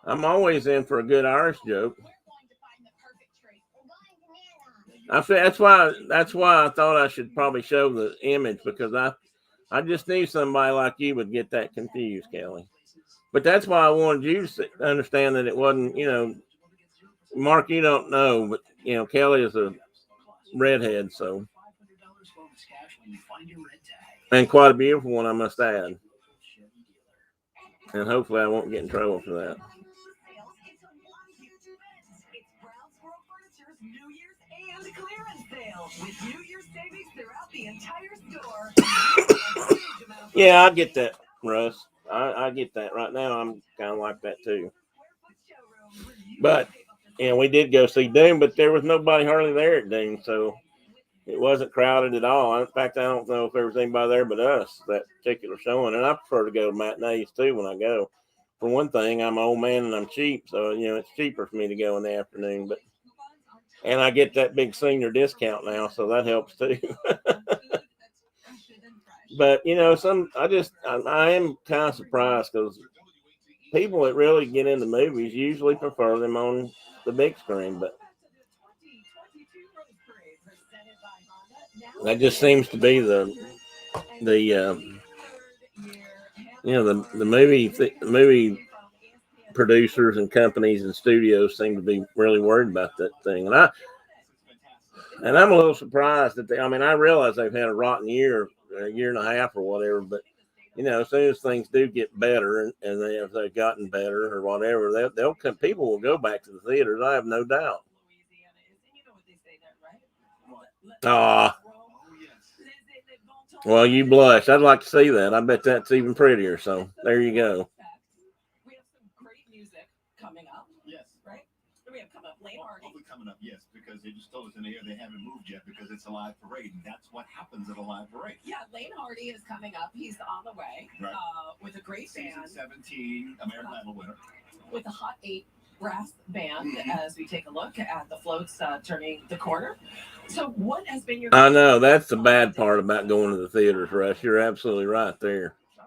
I'm always in for a good Irish joke. That's why I thought I should probably show the image, because I just knew somebody like you would get that confused, Kelly. But that's why I wanted you to understand that it wasn't, Mark, you don't know, but Kelly is a redhead, so. And quite a beautiful one, I must add. And hopefully I won't get in trouble for that. New Year's and clearance sale with New Year's savings throughout the entire store. Yeah, I get that, Russ. I get that. Right now, I'm kind of like that too. But, we did go see Doom, but there was nobody hardly there at Doom, so it wasn't crowded at all. In fact, I don't know if there was anybody there but us that particular showing. And I prefer to go to matinees too when I go. For one thing, I'm an old man and I'm cheap, so it's cheaper for me to go in the afternoon. And I get that big senior discount now, so that helps too. But I am kind of surprised, because people that really get into movies usually prefer them on the big screen, but that just seems to be the movie producers and companies and studios seem to be really worried about that thing. And I'm a little surprised that I realize they've had a rotten year, a year and a half or whatever, but as soon as things do get better, and if they've gotten better or whatever, they'll come. People will go back to the theaters. I have no doubt. Well, you blush. I'd like to see that. I bet that's even prettier. So there you go. We have some great music coming up. Yes. Right? We have coming up Lane Hardy. Hopefully coming up, yes, because they just told us in the air they haven't moved yet because it's a live parade, and that's what happens at a live parade. Yeah, Lane Hardy is coming up. He's on the way, right. With a great Season band. 17 American Idol winner. With a Hot 8 brass band, as we take a look at the floats turning the corner. So what has been your... I know, that's the bad part about going to the theaters, Russ. You're absolutely right there. My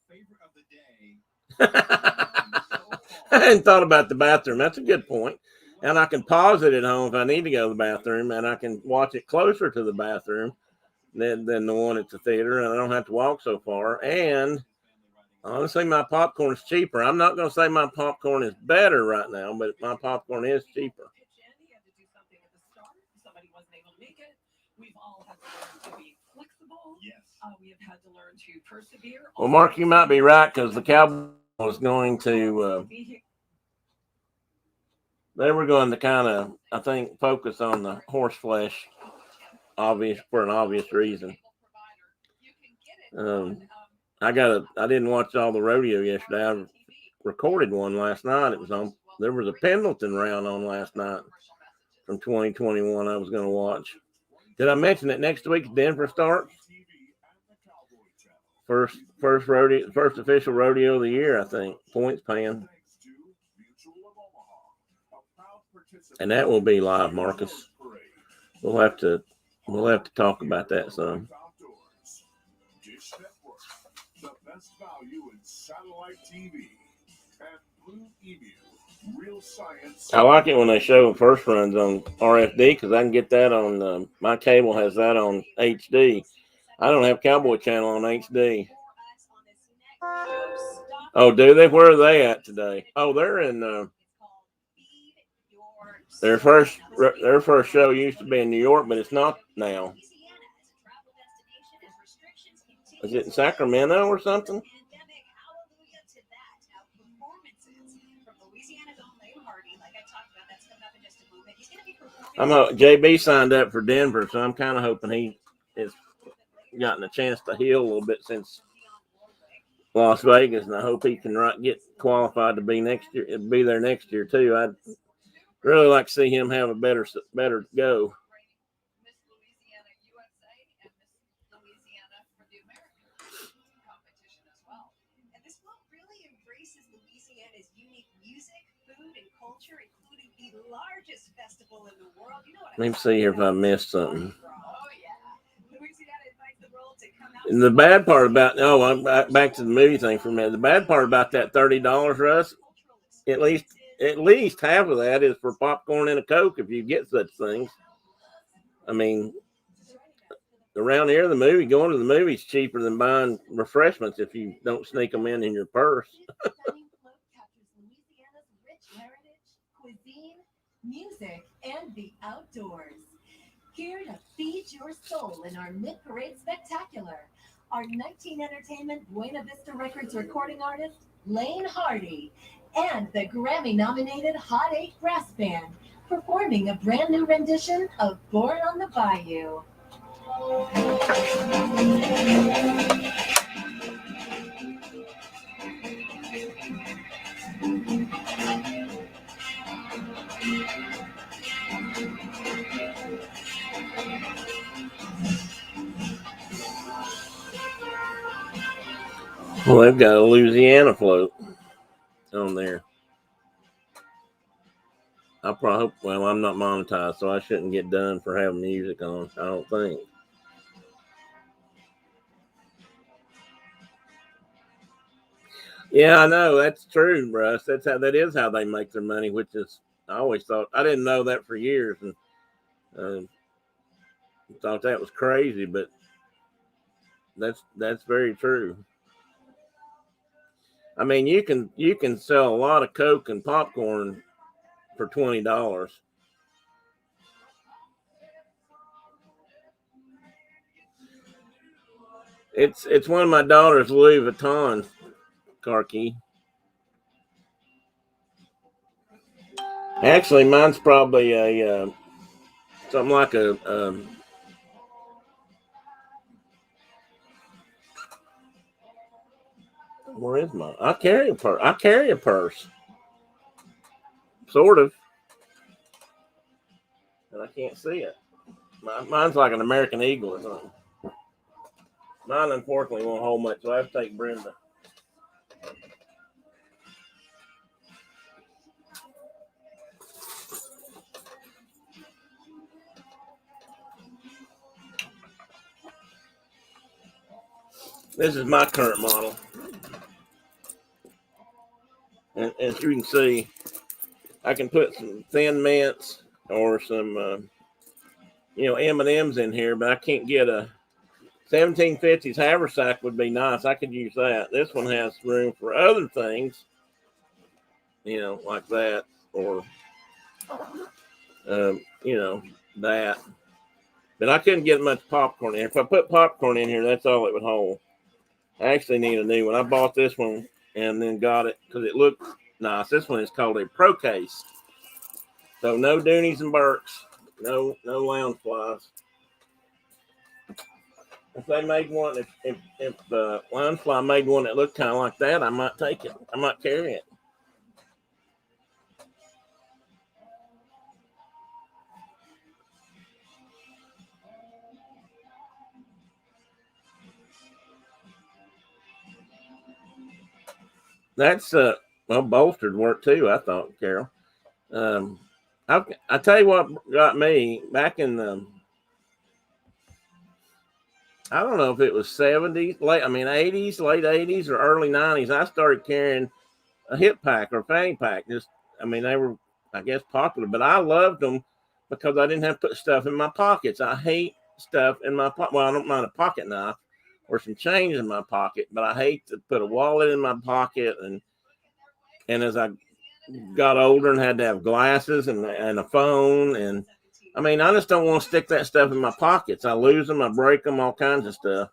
favorite of the day. I hadn't thought about the bathroom. That's a good point. And I can pause it at home if I need to go to the bathroom, and I can watch it closer to the bathroom than the one at the theater, and I don't have to walk so far. And honestly, my popcorn's cheaper. I'm not going to say my popcorn is better right now, but my popcorn is cheaper. We've all had to learn to be flexible. Yes. We have had to learn to persevere. Well, Mark, you might be right, because the Cowboys was going to... they were going to kind of, I think, focus on the horse flesh, for an obvious reason. I didn't watch all the rodeo yesterday. I recorded one last night. It was on There was a Pendleton round on last night from 2021 I was going to watch. Did I mention that next week Denver starts? First rodeo, first official rodeo of the year, I think. Points paying. And that will be live, Marcus. We'll have to talk about that some. The best value in satellite TV and Blue Emu, real science. I like it when they show first runs on RFD because I can get that on my cable has that on HD. I don't have Cowboy Channel on HD. Oh, do they? Where are they at today? Oh, they're in their first show used to be in New York, but it's not now. Is it in Sacramento or something? JB signed up for Denver, so I'm kind of hoping he has gotten a chance to heal a little bit since Las Vegas, and I hope he can get qualified to be there next year too. I'd really like to see him have a better go. Largest festival in the world. You know what? Let me see here if I missed something. And the bad part about I'm back to the movie thing for a minute. The bad part about that $30, Russ, at least half of that is for popcorn and a Coke if you get such things. I mean, around here, going to the movie is cheaper than buying refreshments if you don't sneak them in your purse. Music, and the outdoors. Here to feed your soul in our Mid-Parade Spectacular. Our 19 Entertainment Buena Vista Records recording artist, Lane Hardy, and the Grammy-nominated Hot 8 Brass Band, performing a brand new rendition of Born on the Bayou. Well, they've got a Louisiana float on there. I'm not monetized, so I shouldn't get done for having music on, I don't think. Yeah, I know. That's true, Russ. That is how they make their money, which is, I always thought, I didn't know that for years, and thought that was crazy, but that's very true. I mean, you can sell a lot of Coke and popcorn for $20. It's one of my daughter's Louis Vuitton car key. Actually, mine's probably a something like a where is mine? I carry a purse. Sort of. And I can't see it. Mine's like an American Eagle or something. Mine, unfortunately, won't hold much, so I have to take Brenda. This is my current model. And as you can see, I can put some Thin Mints or some, M&Ms in here, but I can't get a 1750s haversack would be nice. I could use that. This one has room for other things, like that, or, that. But I couldn't get much popcorn in here. If I put popcorn in here, that's all it would hold. I actually need a new one. I bought this one and then got it because it looked nice. This one is called a Pro Case. So no Doonies and Burks, no lounge flies. If they made one, if the lounge fly made one that looked kind of like that, I might take it. I might carry it. That's well, bolstered work too, I thought, Carol. I tell you what got me back in the, I don't know if it was 70s, 80s, late 80s or early 90s. I started carrying a hip pack or a fanny pack. They were, I guess, popular, but I loved them because I didn't have to put stuff in my pockets. I hate stuff in my pocket. Well, I don't mind a pocket knife or some change in my pocket, but I hate to put a wallet in my pocket. And as I got older and had to have glasses and a phone, and I just don't want to stick that stuff in my pockets. I lose them, I break them, all kinds of stuff.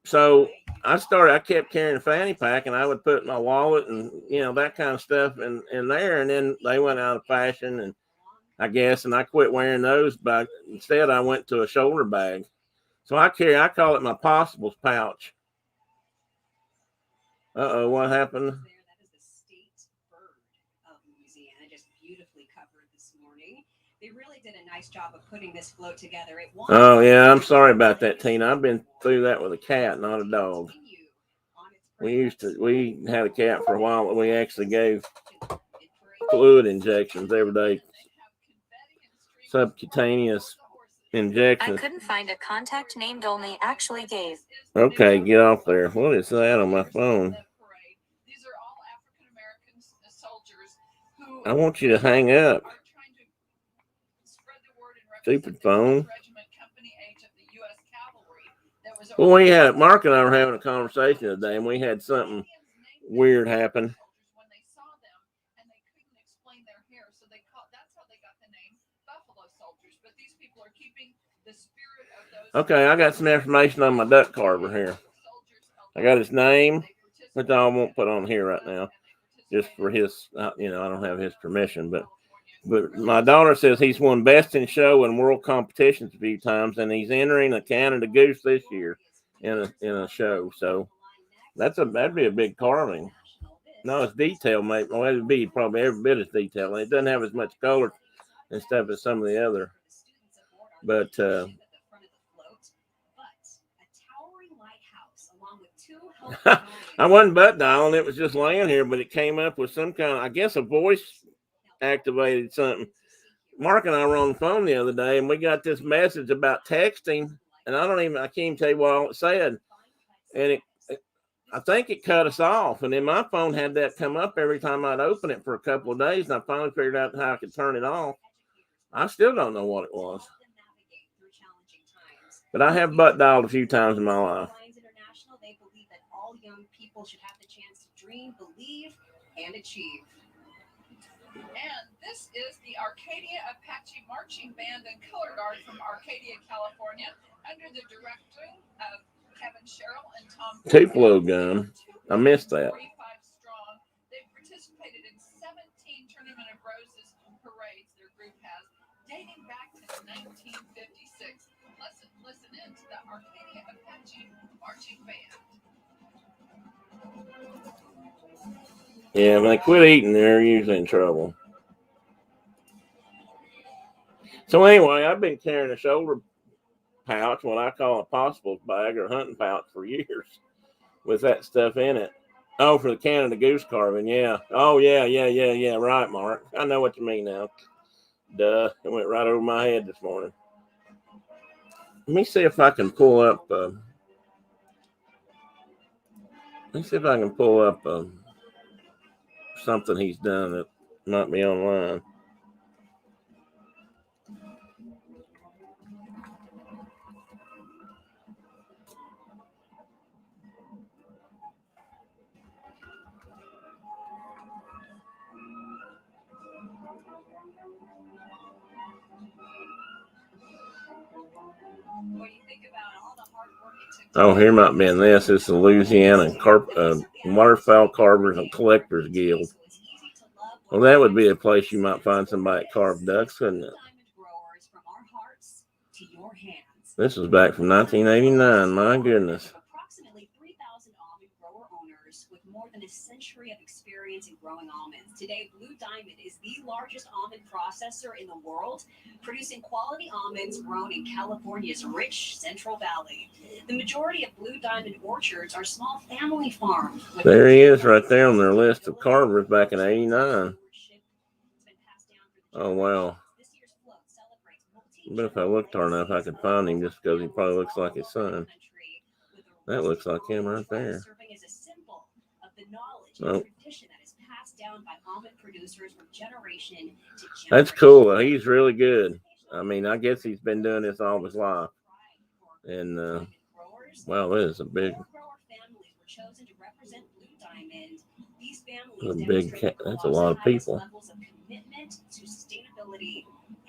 So I kept carrying a fanny pack, and I would put my wallet and that kind of stuff in there. And then they went out of fashion, and I quit wearing those. But instead, I went to a shoulder bag. So I call it my possibles pouch. What happened? That is the state bird of Louisiana, just beautifully covered this morning. They really did a nice job of putting this float together. Oh yeah, I'm sorry about that, Tina. I've been through that with a cat, not a dog. We had a cat for a while that we actually gave fluid injections every day, subcutaneous injections. I couldn't find a contact named only actually gave. Okay, get off there. What is that on my phone? I want you to hang up. Stupid phone. Well, Mark and I were having a conversation today, and we had something weird happen. Okay, I got some information on my duck carver here. I got his name, which I won't put on here right now, just for his, I don't have his permission, but my daughter says he's won best in show and world competitions a few times, and he's entering a Canada Goose this year in a show. So that'd be a big carving. No, it's detail, mate. Well, it'd be probably every bit as detailed. It doesn't have as much color and stuff as some of the other, but. I wasn't butt dialing. It was just laying here, but it came up with some kind of, I guess, a voice activated something. Mark and I were on the phone the other day, and we got this message about texting, and I can't even tell you what all it said. And I think it cut us off. And then my phone had that come up every time I'd open it for a couple of days, and I finally figured out how I could turn it off. I still don't know what it was. But I have butt dialed a few times in my life. They believe that all young people should have the chance to dream, believe, and achieve. And this is the Arcadia Apache Marching Band and Color Guard from Arcadia, California, under the direction of Kevin Sherrill and Tom. Tupelo gun. I missed that. 45 strong. They've participated in 17 Tournament of Roses parades. Their group has, dating back to 1956. Listen in to the Arcadia Apache Marching Band. Yeah, when they quit eating, they're usually in trouble. So anyway, I've been carrying a shoulder pouch, what I call a possibles bag or hunting pouch, for years with that stuff in it. Oh, for the Canada Goose carving, yeah. Oh, yeah. Right, Mark. I know what you mean now. Duh, it went right over my head this morning. Let me see if I can pull up. Something he's done that might be online. Oh, here might be in this. It's the Louisiana Waterfowl Carvers and Collectors Guild. Well, that would be a place you might find somebody that carved ducks, couldn't it? This was back from 1989. My goodness. Approximately 3,000 almond grower owners with more than a century of experience in growing almonds. Today, Blue Diamond is the largest almond processor in the world, producing quality almonds grown in California's rich Central Valley. The majority of Blue Diamond orchards are small family farms. There he is right there on their list of carvers back in '89. Oh, wow. But if I looked hard enough, I could find him just because he probably looks like his son. That looks like him right there. Oh. That's cool. He's really good. I mean, I guess he's been doing this all his life. And, well, it is a big cat. That's a lot of people.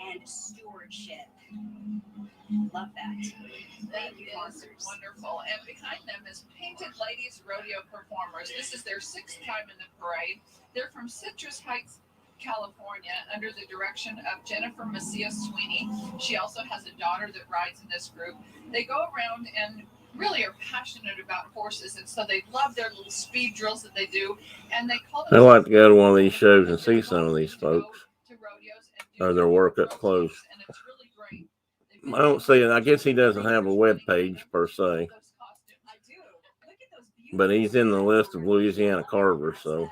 And stewardship. Love that. Thank you, sponsors. Wonderful. And behind them is Painted Ladies Rodeo Performers. This is their 6th time in the parade. They're from Citrus Heights, California, under the direction of Jennifer Macias Sweeney. She also has a daughter that rides in this group. They go around and really are passionate about horses, and so they love their little speed drills that they do. And they call them. I'd like to go to one of these shows and see some of these folks or their work up close. I don't see it. I guess he doesn't have a web page per se, but he's in the list of Louisiana carvers, so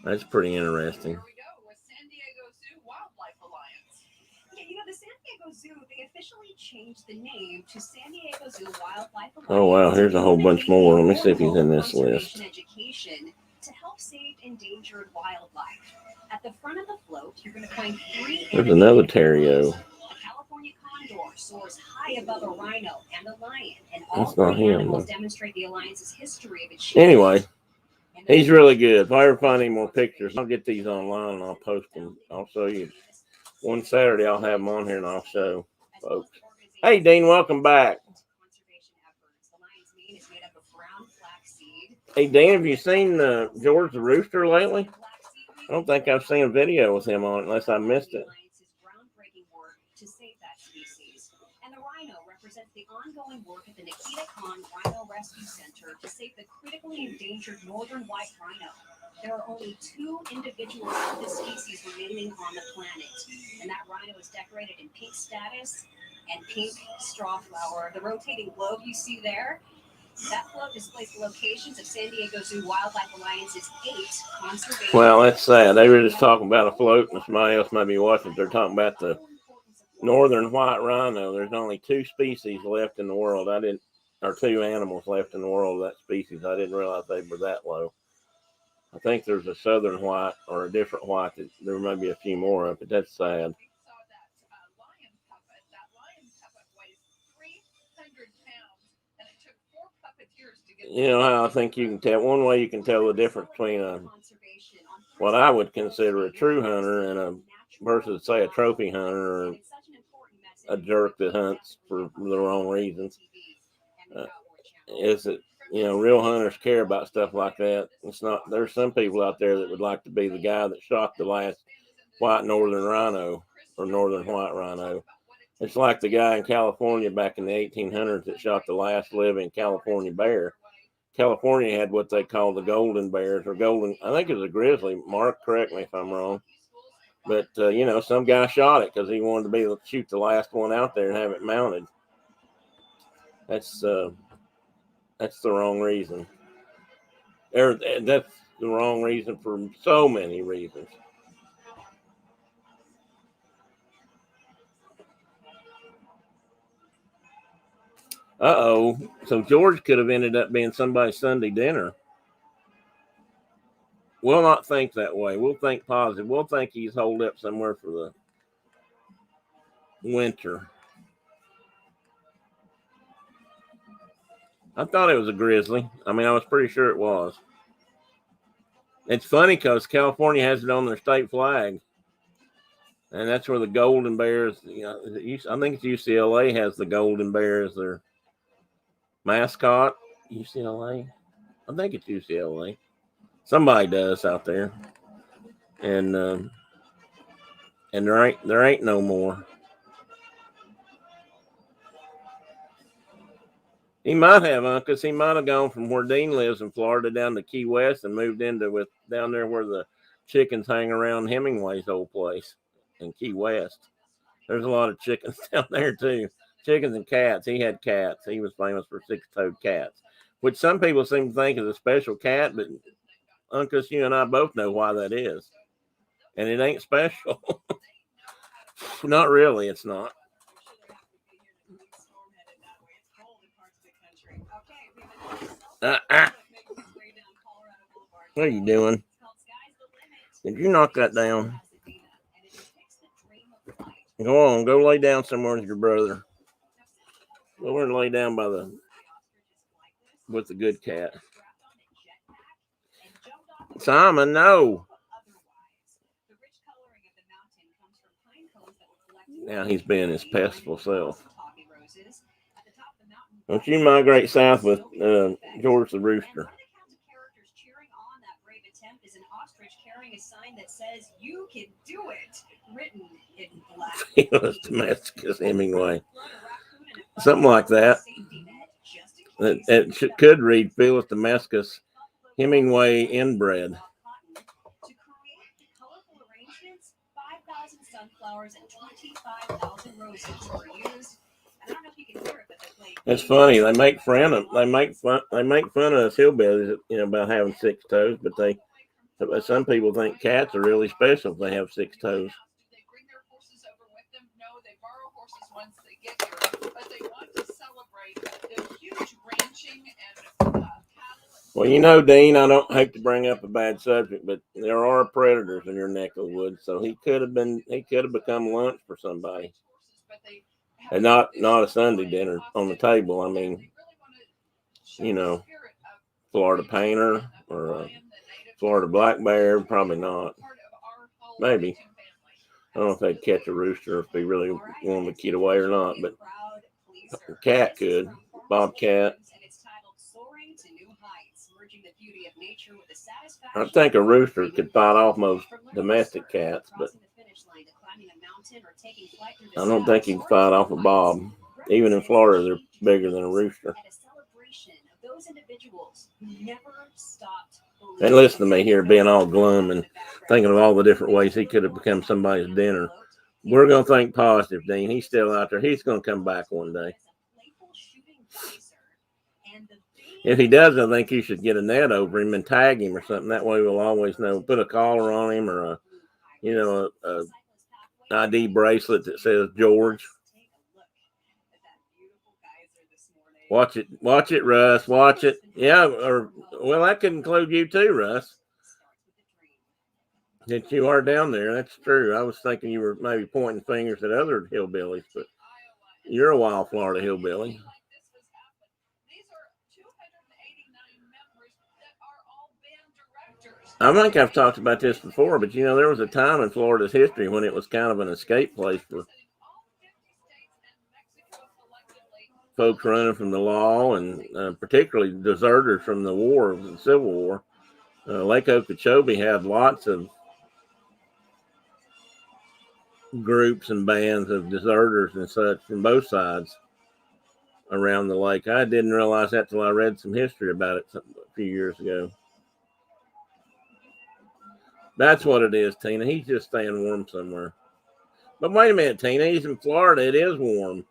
that's pretty interesting. They officially changed the name to San Diego Zoo Wildlife Alliance. Oh, wow. Here's a whole bunch more. Let me see if he's in this list. Education to help save endangered wildlife. At the front of the float, you're going to find 3. There's another Terrio. A California condor soars high above a rhino and a lion, and all That's not 3 him, animals though. demonstrate the alliance's history of its. Anyway, he's really good. If I ever find any more pictures, I'll get these online and I'll post them. I'll show you. One Saturday, I'll have them on here and I'll show folks. Hey, Dean, welcome back. Hey, Dan, have you seen George the Rooster lately? I don't think I've seen a video with him on it unless I missed it. To save that species. And the rhino represents the ongoing work at the Nikita Khan Rhino Rescue Center to save the critically endangered northern white rhino. There are only 2 individuals of this species remaining on the planet, and that rhino is decorated in pink status and pink straw flower. The rotating globe you see there, that float displays the locations of San Diego Zoo Wildlife Alliance's 8 conservation. Well, that's sad. They were just talking about a float, and somebody else might be watching. They're talking about the northern white rhino. There's only 2 species left in the world. Or 2 animals left in the world of that species. I didn't realize they were that low. I think there's a southern white or a different white. There may be a few more of it. That's sad. You know how I think you can tell. One way you can tell the difference between what I would consider a true hunter and versus, say, a trophy hunter or a jerk that hunts for the wrong reasons. Is that, real hunters care about stuff like that. It's not. There's some people out there that would like to be the guy that shot the last white northern rhino or northern white rhino. It's like the guy in California back in the 1800s that shot the last living California bear. California had what they call the golden bears or golden. I think it was a grizzly. Mark, correct me if I'm wrong. But, some guy shot it because he wanted to be able to shoot the last one out there and have it mounted. That's the wrong reason. That's the wrong reason for so many reasons. Uh-oh. So George could have ended up being somebody's Sunday dinner. We'll not think that way. We'll think positive. We'll think he's holed up somewhere for the winter. I thought it was a grizzly. I mean, I was pretty sure it was. It's funny because California has it on their state flag. And that's where the golden bears, I think it's UCLA has the golden bear as their mascot. UCLA? I think it's UCLA. Somebody does out there. And there ain't no more. He might have, Uncas. He might have gone from where Dean lives in Florida down to Key West and moved into down there where the chickens hang around Hemingway's old place in Key West. There's a lot of chickens down there too. Chickens and cats. He had cats. He was famous for six-toed cats, which some people seem to think is a special cat, but Uncas, you and I both know why that is. And it ain't special. Not really, it's not. What are you doing? Did you knock that down? Go on, go lay down somewhere with your brother. Go over and lay down with the good cat. Simon, no. Now he's being his pestful self. Don't you migrate south with George the Rooster. Is an ostrich carrying a sign that says "You can do it," written in black. Felis domesticus Hemingway, something like that. It could read Felis domesticus Hemingway inbred. To create the colorful arrangements, 5,000 sunflowers and 25,000 roses were used. I don't know if you can hear it, but they play. It's funny. They make fun of us hillbillies, about having 6 toes, but some people think cats are really special if they have 6 toes. Do they bring their horses over with them? No, they borrow horses once they get here, but they want to celebrate the huge ranching and cattle. Well, Dean, I don't hate to bring up a bad subject, but there are predators in your neck of the woods, so he could have become lunch for somebody, and not a Sunday dinner on the table. I mean, Florida painter or a Florida black bear, probably not. Maybe. I don't know if they'd catch a rooster if they really wanted to get away or not, but a cat could. Bobcat. I think a rooster could fight off most domestic cats, but I don't think he can fight off a bob. Even in Florida, they're bigger than a rooster. And listen to me here being all glum and thinking of all the different ways he could have become somebody's dinner. We're going to think positive, Dean. He's still out there. He's going to come back one day. If he does, I think you should get a net over him and tag him or something. That way we'll always know. Put a collar on him or a ID bracelet that says George. Watch it, Russ. Watch it. Yeah, that could include you too, Russ. That you are down there. That's true. I was thinking you were maybe pointing fingers at other hillbillies, but you're a wild Florida hillbilly. I think I've talked about this before, but there was a time in Florida's history when it was kind of an escape place for folks running from the law and particularly deserters from the Civil War. Lake Okeechobee had lots of groups and bands of deserters and such from both sides around the lake. I didn't realize that till I read some history about it a few years ago. That's what it is, Tina. He's just staying warm somewhere. But wait a minute, Tina. He's in Florida. It is warm.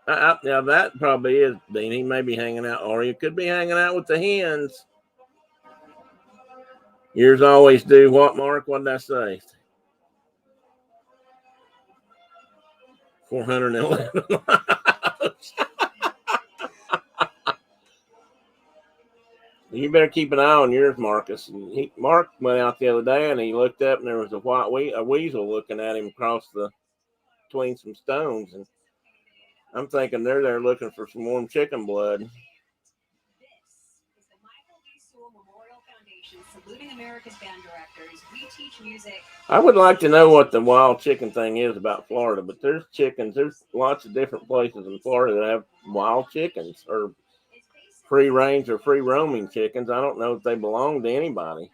Now that probably is, Dean. He may be hanging out, or he could be hanging out with the hens. Yours always do what, Mark? What did I say? 411 miles. You better keep an eye on yours, Marcus. Mark went out the other day and he looked up and there was a weasel looking at him across between some stones, and I'm thinking they're there looking for some warm chicken blood. Saluting America's band directors. We teach music. I would like to know what the wild chicken thing is about Florida, but there's chickens. There's lots of different places in Florida that have wild chickens or free range or free roaming chickens. I don't know if they belong to anybody.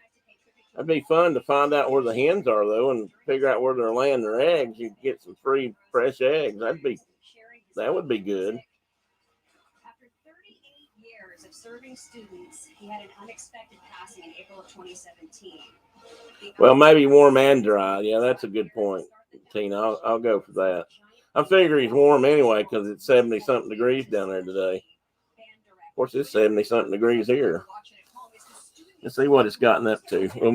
That'd be fun to find out where the hens are, though, and figure out where they're laying their eggs. You'd get some free, fresh eggs. That would be good. After 38 years of serving students, he had an unexpected passing in April of 2017. Well, maybe warm and dry. Yeah, that's a good point, Tina. I'll go for that. I figure he's warm anyway because it's 70-something degrees down there today. Of course, it's 70-something degrees here. Let's see what it's gotten up to. We'll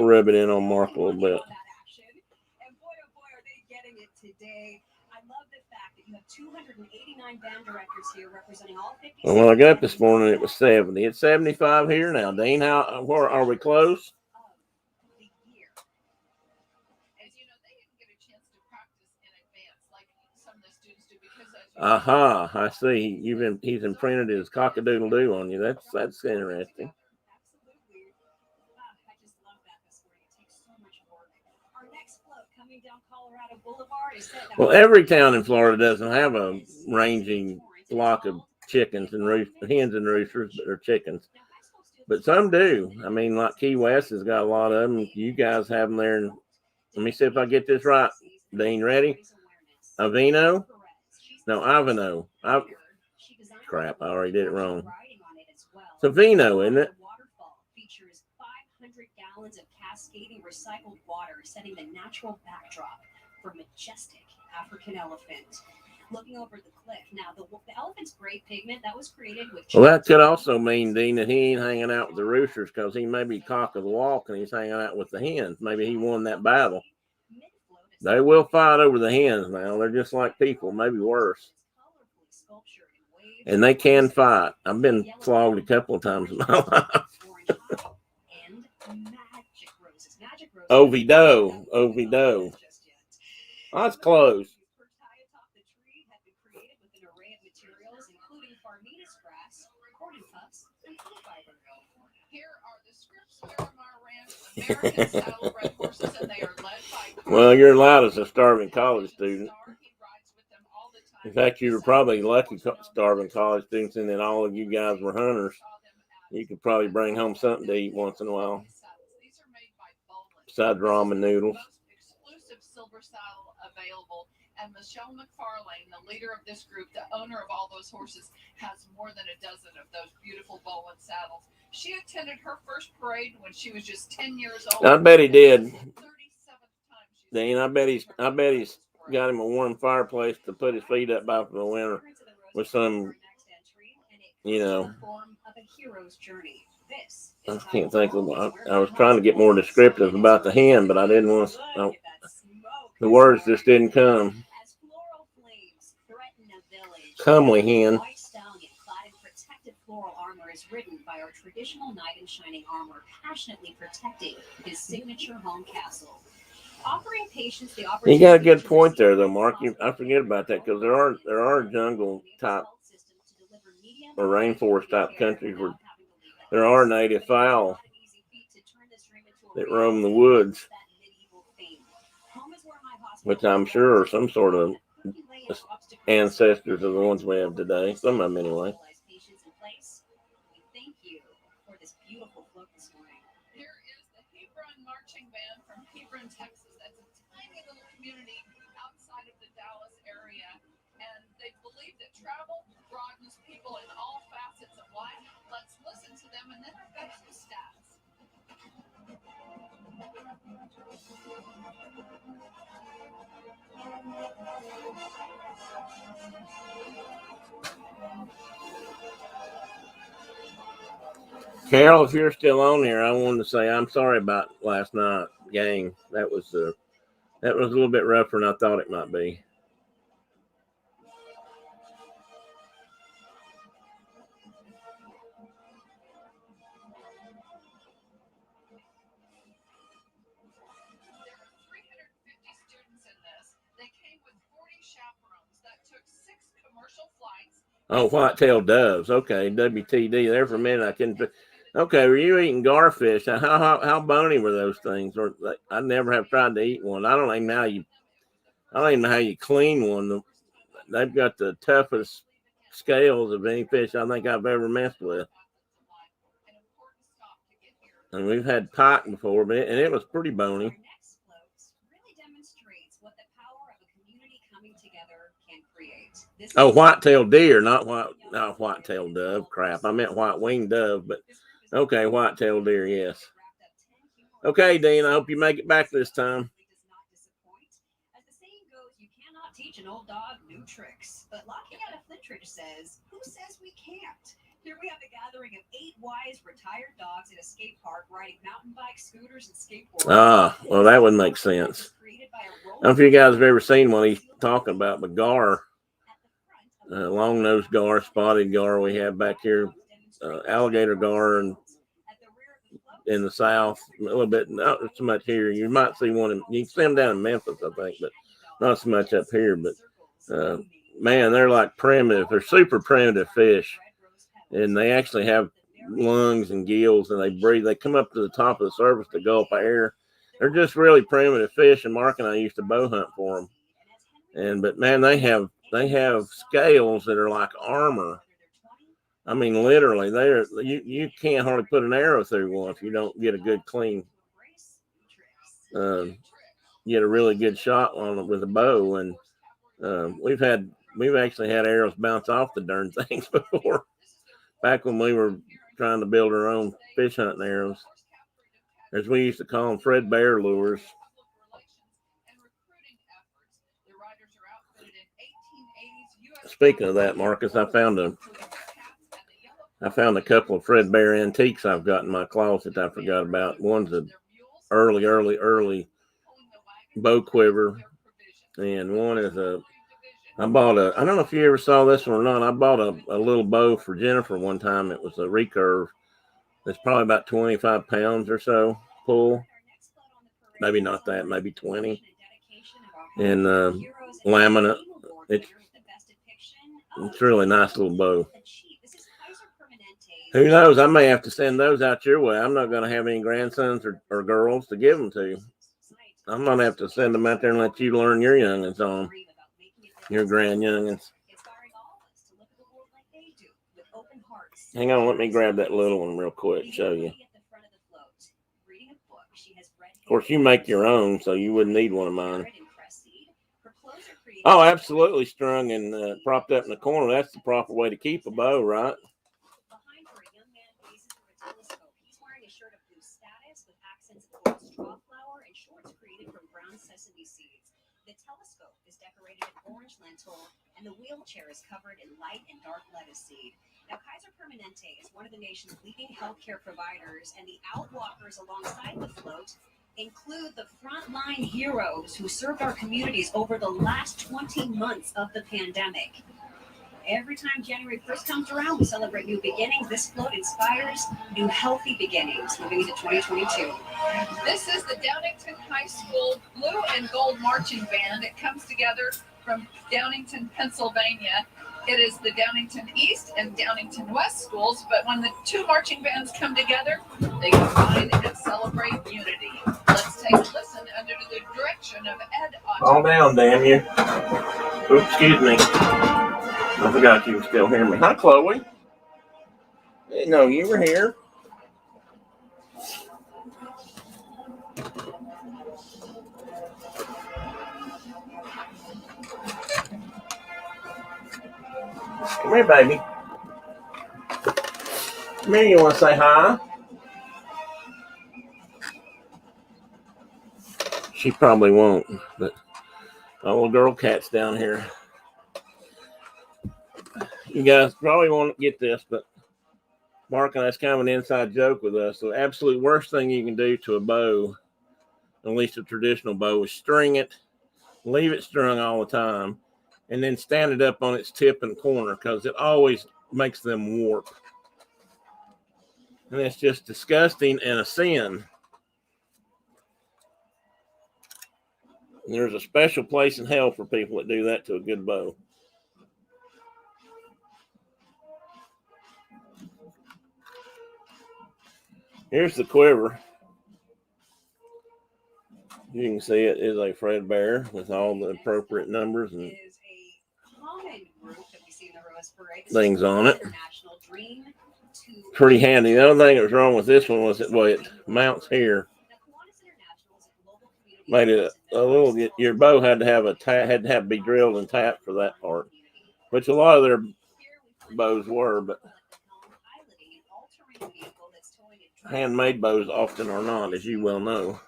rub it in on Mark a little bit. And boy, oh boy, are they getting it today. I love the fact that you have 289 band directors here representing all 50 Well, when I got up this morning, it was 70. It's 75 here now. Dean, where are we close? Aha, I see. He's imprinted his cock-a-doodle-doo on you. That's interesting. Absolutely. I just love that this morning. It takes so much work. Our next float coming down Colorado Boulevard is set. Well, every town in Florida doesn't have a ranging flock of chickens and hens and roosters, but they're chickens. But some do. I mean, like Key West has got a lot of them. You guys have them there. Let me see if I get this right. Dean, ready? Avino? No, Avino. Crap, I already did it wrong. It's Avino, isn't it? The waterfall features 500 gallons of cascading recycled water, setting the natural backdrop for majestic African elephant. Looking over the cliff. Now, the elephant's gray pigment that was created with. Well, that could also mean, Dean, that he ain't hanging out with the roosters because he may be cock of the walk and he's hanging out with the hens. Maybe he won that battle. They will fight over the hens now. They're just like people, maybe worse. And they can fight. I've been flogged a couple of times in my life. Oviedo. That's close. Here are the scripts from our ranch, American saddlebred horses, and they are led by. Well, you're allowed as a starving college student. In fact, you were probably lucky starving college students, and then all of you guys were hunters. You could probably bring home something to eat once in a while, besides ramen noodles. Exclusive silver saddle available, and Michelle McFarlane, the leader of this group, the owner of all those horses, has more than a dozen of those beautiful Bowen saddles. She attended her first parade when she was just 10 years old. I bet he did. Dean, I bet he's got him a warm fireplace to put his feet up by for the winter with some, I can't think of what. I was trying to get more descriptive about the hen, but I didn't want to. The words just didn't come. Comely hen. Floral armor is ridden by our traditional knight in shining armor, passionately protecting his signature home castle. Offering patients the opportunity. You got a good point there, though, Mark. I forget about that because there are jungle type or rainforest type countries where there are native fowl that roam the woods, which I'm sure are some sort of ancestors of the ones we have today. Some of them, anyway. Thank you for this beautiful float this morning. Here is the Hebron marching band from Hebron, Texas. That's a tiny little community outside of the Dallas area, and they believe that travel broadens people in all facets of life. Let's listen to them, and then I've got some stats. Carol, if you're still on here, I wanted to say I'm sorry about last night, gang. That was a little bit rougher than I thought it might be. There are 350 students in this. They came with 40 chaperones that took 6 commercial flights. Oh, white-tailed doves. Okay, WTD. There for a minute, I couldn't. Okay, were you eating garfish? How bony were those things? Or I never have tried to eat one. I don't even know how you clean one. They've got the toughest scales of any fish I think I've ever messed with. And we've had pike before, but it was pretty bony. Our next float really demonstrates what the power of a community coming together can create. This Oh, is white-tailed deer, not white-tailed dove. Crap, I meant white-winged dove, but okay, white-tailed deer, yes. Okay, Dean, I hope you make it back this time. does not disappoint. As the saying goes, you cannot teach an old dog new tricks. But Locking out of Flintridge says, who says we can't? Here we have a gathering of 8 wise retired dogs at a skate park riding mountain bikes, scooters, and skateboards. Ah, well, that would make sense. I don't know if you guys have ever seen what he's talking about, but gar, long-nosed gar, spotted gar we have back here, alligator gar, and in the south, a little bit, not so much here. You might see one, you can see them down in Memphis, I think, but not so much up here. But man, they're like primitive. They're super primitive fish, and they actually have lungs and gills, and they breathe. They come up to the top of the surface to gulp air. They're just really primitive fish, and Mark and I used to bow hunt for them. But man, they have scales that are like armor. I mean, literally, you can't hardly put an arrow through one if you don't get a good clean, get a really good shot on it with a bow. And we've actually had arrows bounce off the darn things before, back when we were trying to build our own fish hunting arrows, as we used to call them, Fred Bear lures. Speaking of that, Marcus, I found a couple of Fred Bear antiques I've got in my closet I forgot about. One's an early bow quiver, and one is I don't know if you ever saw this one or not. I bought a little bow for Jennifer one time. It was a recurve. It's probably about 25 pounds or so pull. Maybe not that, maybe 20. And laminate. It's a really nice little bow. Who knows? I may have to send those out your way. I'm not going to have any grandsons or girls to give them to. I'm going to have to send them out there and let you learn your youngins on. Your grand youngins. Hang on, let me grab that little one real quick, show you. Of course, you make your own, so you wouldn't need one of mine. Oh, absolutely strung and propped up in the corner. That's the proper way to keep a bow, right? Behind her, a young man gazes through a telescope. He's wearing a shirt of blue status with accents of gold straw flower and shorts created from brown sesame seeds. The telescope is decorated in orange lentil, and the wheelchair is covered in light and dark lettuce seed. Now, Kaiser Permanente is one of the nation's leading healthcare providers, and the outwalkers alongside the float include the frontline heroes who served our communities over the last 20 months of the pandemic. Every time January 1st comes around, we celebrate new beginnings. This float inspires new healthy beginnings moving into 2022. This is the Downington High School Blue and Gold Marching Band. It comes together from Downington, Pennsylvania. It is the Downington East and Downington West schools, but when the two marching bands come together, they combine and celebrate unity. Let's take a listen under the direction of Ed Otto. Calm down, damn you. Oops, excuse me. I forgot you can still hear me. Hi, Chloe. Didn't know you were here. Come here, baby. Come here, you want to say hi? She probably won't, but our little girl cat's down here. You guys probably won't get this, but Mark and that's kind of an inside joke with us. The absolute worst thing you can do to a bow, at least a traditional bow, is string it, leave it strung all the time, and then stand it up on its tip and corner, because it always makes them warp. And it's just disgusting and a sin. And there's a special place in hell for people that do that to a good bow. Here's the quiver. You can see it is a Fred Bear with all the appropriate numbers and things on it. pretty handy. The only thing that was wrong with this one was that it mounts here. Made it a little. Your bow had to have be drilled and tapped for that part, which a lot of their bows were, but handmade bows often are not, as you well know.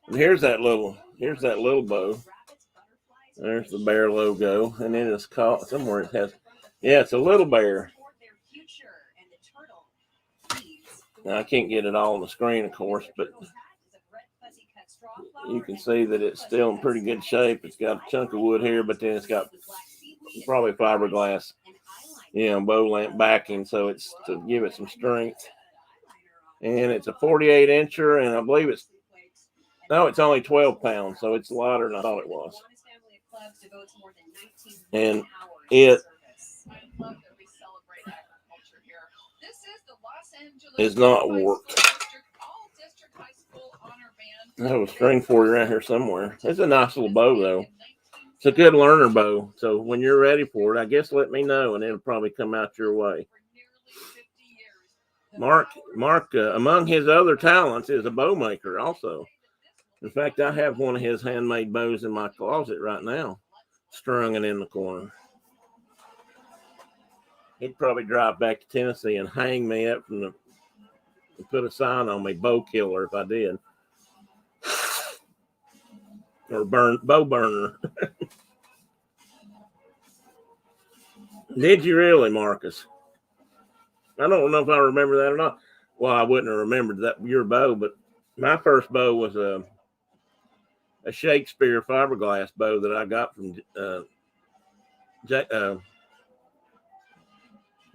And here's that little bow. There's the bear logo, and then it's called somewhere. It has, yeah, it's a little bear. Now, I can't get it all on the screen, of course, but you can see that it's still in pretty good shape. It's got a chunk of wood here, but then it's got probably fiberglass, bow lamp backing, so it's to give it some strength. And it's a 48 incher, and I believe it's only 12 pounds, so it's lighter than I thought it was. And it is not warped. I have a string for you around here somewhere. It's a nice little bow, though. It's a good learner bow. So when you're ready for it, I guess let me know, and it'll probably come out your way. Mark, among his other talents, is a bow maker also. In fact, I have one of his handmade bows in my closet right now, strung and in the corner. He'd probably drive back to Tennessee and hang me up and put a sign on me, bow killer, if I did. Or bow burner. Did you really, Marcus? I don't know if I remember that or not. Well, I wouldn't have remembered that your bow, but my first bow was a Shakespeare fiberglass bow that I got from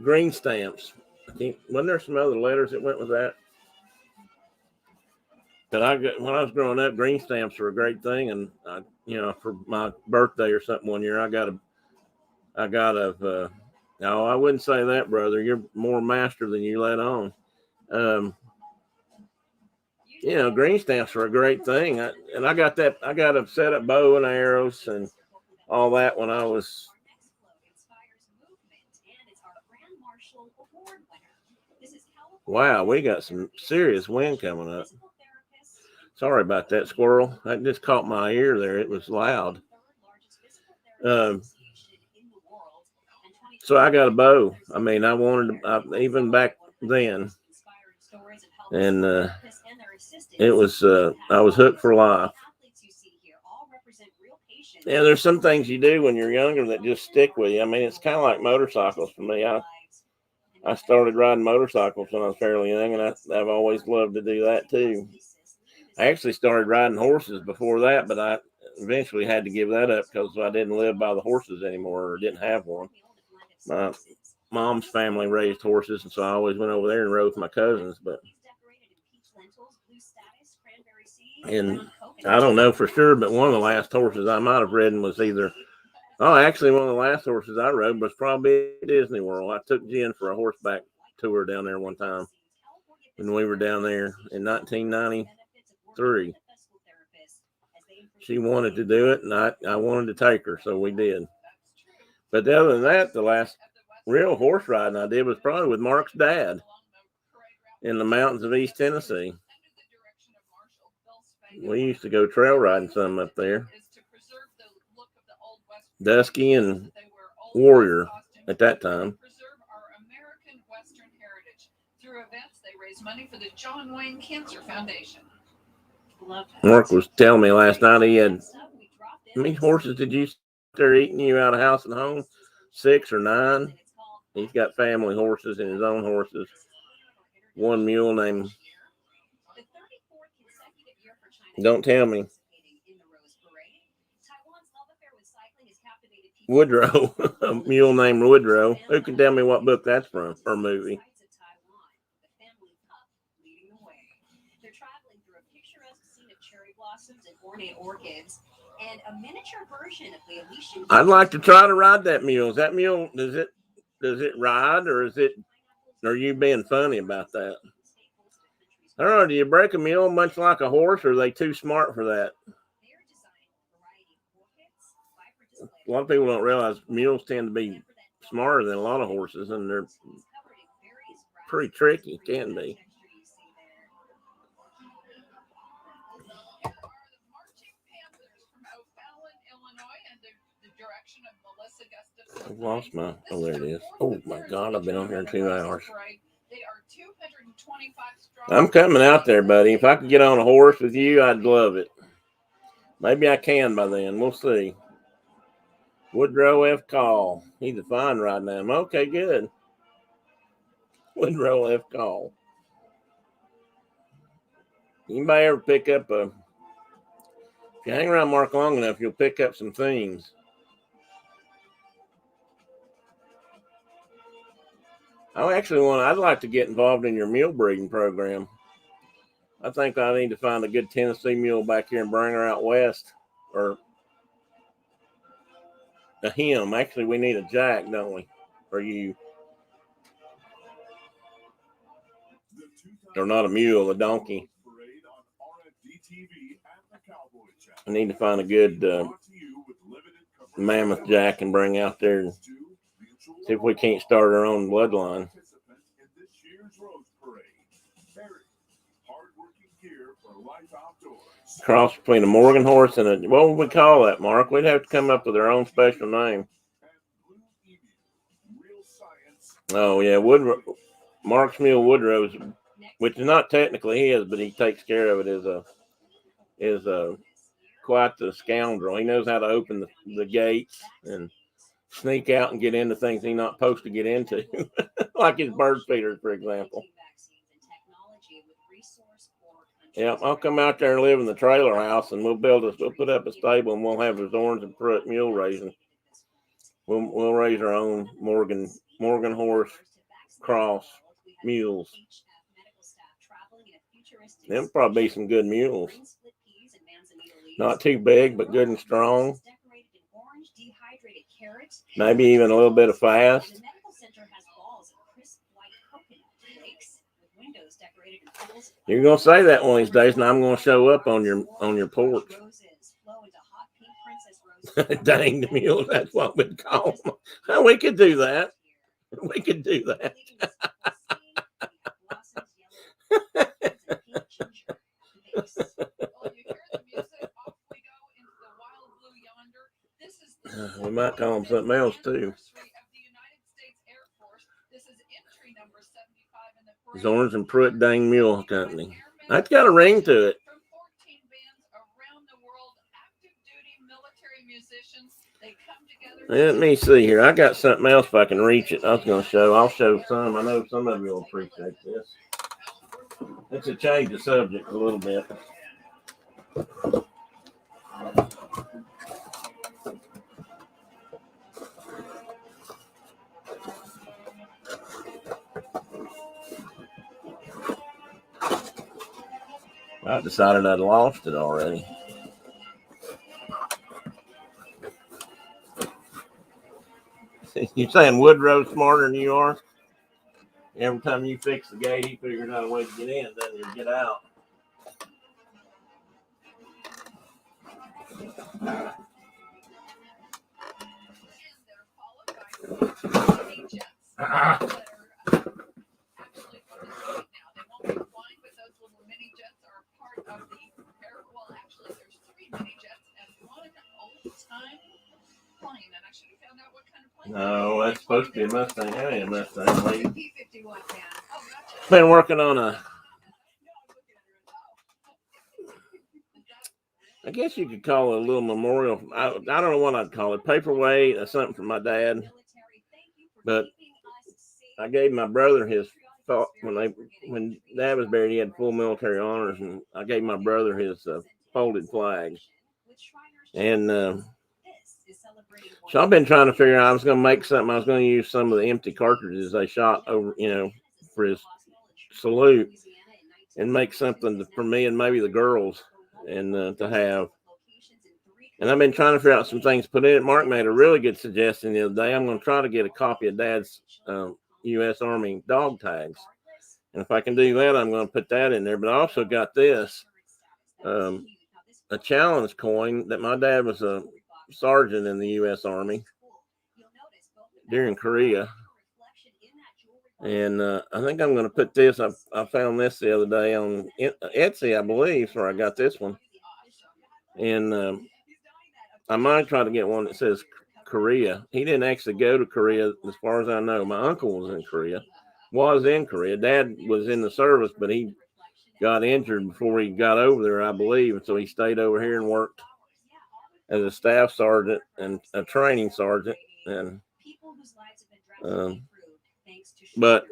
Green Stamps. Wasn't there some other letters that went with that? But when I was growing up, Green Stamps were a great thing, and for my birthday or something one year, I got a. No, I wouldn't say that, brother. You're more master than you let on. Green Stamps were a great thing, I got a set up bow and arrows and all that when I was. Wow, we got some serious wind coming up. Sorry about that, squirrel. That just caught my ear there. It was loud. So I got a bow. I mean, I wanted to, even back then, and it was I was hooked for life. Yeah, there's some things you do when you're younger that just stick with you. I mean, it's kind of like motorcycles for me. I started riding motorcycles when I was fairly young, and I've always loved to do that too. I actually started riding horses before that, but I eventually had to give that up because I didn't live by the horses anymore, or didn't have one. My mom's family raised horses, and so I always went over there and rode with my cousins. And I don't know for sure, but one of the last horses I might have ridden was actually one of the last horses I rode was probably Disney World. I took Jen for a horseback tour down there one time when we were down there in 1993. She wanted to do it, and I wanted to take her, so we did. But other than that, the last real horse riding I did was probably with Mark's dad in the mountains of East Tennessee. We used to go trail riding some up there. Dusky and Warrior at that time. Through events, they raise money for the John Wayne Cancer Foundation. Mark was telling me last night he had, how many horses did you start eating you out of house and home? 6 or 9. He's got family horses and his own horses. One mule named, don't tell me, Woodrow. A mule named Woodrow. Who can tell me what book that's from or movie? I'd like to try to ride that mule. Is that mule, does it ride, or are you being funny about that? I don't know, do you break a mule much like a horse, or are they too smart for that? A lot of people don't realize mules tend to be smarter than a lot of horses, and they're pretty tricky, can be. I've lost my, oh, there it is. Oh my God, I've been on here 2 hours. I'm coming out there, buddy. If I could get on a horse with you, I'd love it. Maybe I can by then. We'll see. Woodrow F. Call. He's a fine ride name. Okay, good. Woodrow F. Call. Anybody ever pick up a... If you hang around Mark long enough, you'll pick up some things. I'd like to get involved in your mule breeding program. I think I need to find a good Tennessee mule back here and bring her out west. Or a him. Actually, we need a jack, don't we? For you. Or not a mule, a donkey. I need to find a good mammoth jack and bring out there and see if we can't start our own bloodline. Cross between a Morgan horse and a, what would we call that, Mark? We'd have to come up with our own special name. Oh yeah, Mark's mule Woodrow's, which is not technically his, but he takes care of it, is quite the scoundrel. He knows how to open the gates and sneak out and get into things he's not supposed to get into, like his bird feeders, for example. Yeah, I'll come out there and live in the trailer house, and we'll put up a stable, and we'll have the Zorns and Pruitt mule raising. We'll raise our own Morgan horse cross mules. There'll probably be some good mules. Not too big, but good and strong. Maybe even a little bit of fast. You're gonna say that one of these days, and I'm gonna show up on your porch. Dang the mule, that's what we'd call them. Oh, we could do that. We could do that. We might call them something else too. Zorns and Pruitt Dang Mule Company. That's got a ring to it. Let me see here. I got something else if I can reach it. I was going to show. I'll show some. I know some of you will appreciate this. It's a change of subject a little bit. I decided I'd lost it already. You're saying Woodrow's smarter than you are? Every time you fix the gate, he figures out a way to get in, doesn't he? Get out. No, that's supposed to be a Mustang. I ain't a Mustang, lady. Been working on I guess you could call it a little memorial. I don't know what I'd call it. Paperweight or something for my dad. But I gave my brother his when Dad was buried, he had full military honors, and I gave my brother his folded flag. And so I've been trying to figure out. I was going to make something. I was going to use some of the empty cartridges they shot over, for his salute, and make something for me and maybe the girls, and to have. And I've been trying to figure out some things to put in it. Mark made a really good suggestion the other day. I'm going to try to get a copy of Dad's U.S. Army dog tags. And if I can do that, I'm going to put that in there. But I also got this, a challenge coin that my dad was a sergeant in the U.S. Army during Korea. And I think I'm going to put this. I found this the other day on Etsy, I believe, where I got this one. And I might try to get one that says Korea. He didn't actually go to Korea, as far as I know. My uncle was in Korea. Dad was in the service, but he got injured before he got over there, I believe. And so he stayed over here and worked as a staff sergeant and a training sergeant. And but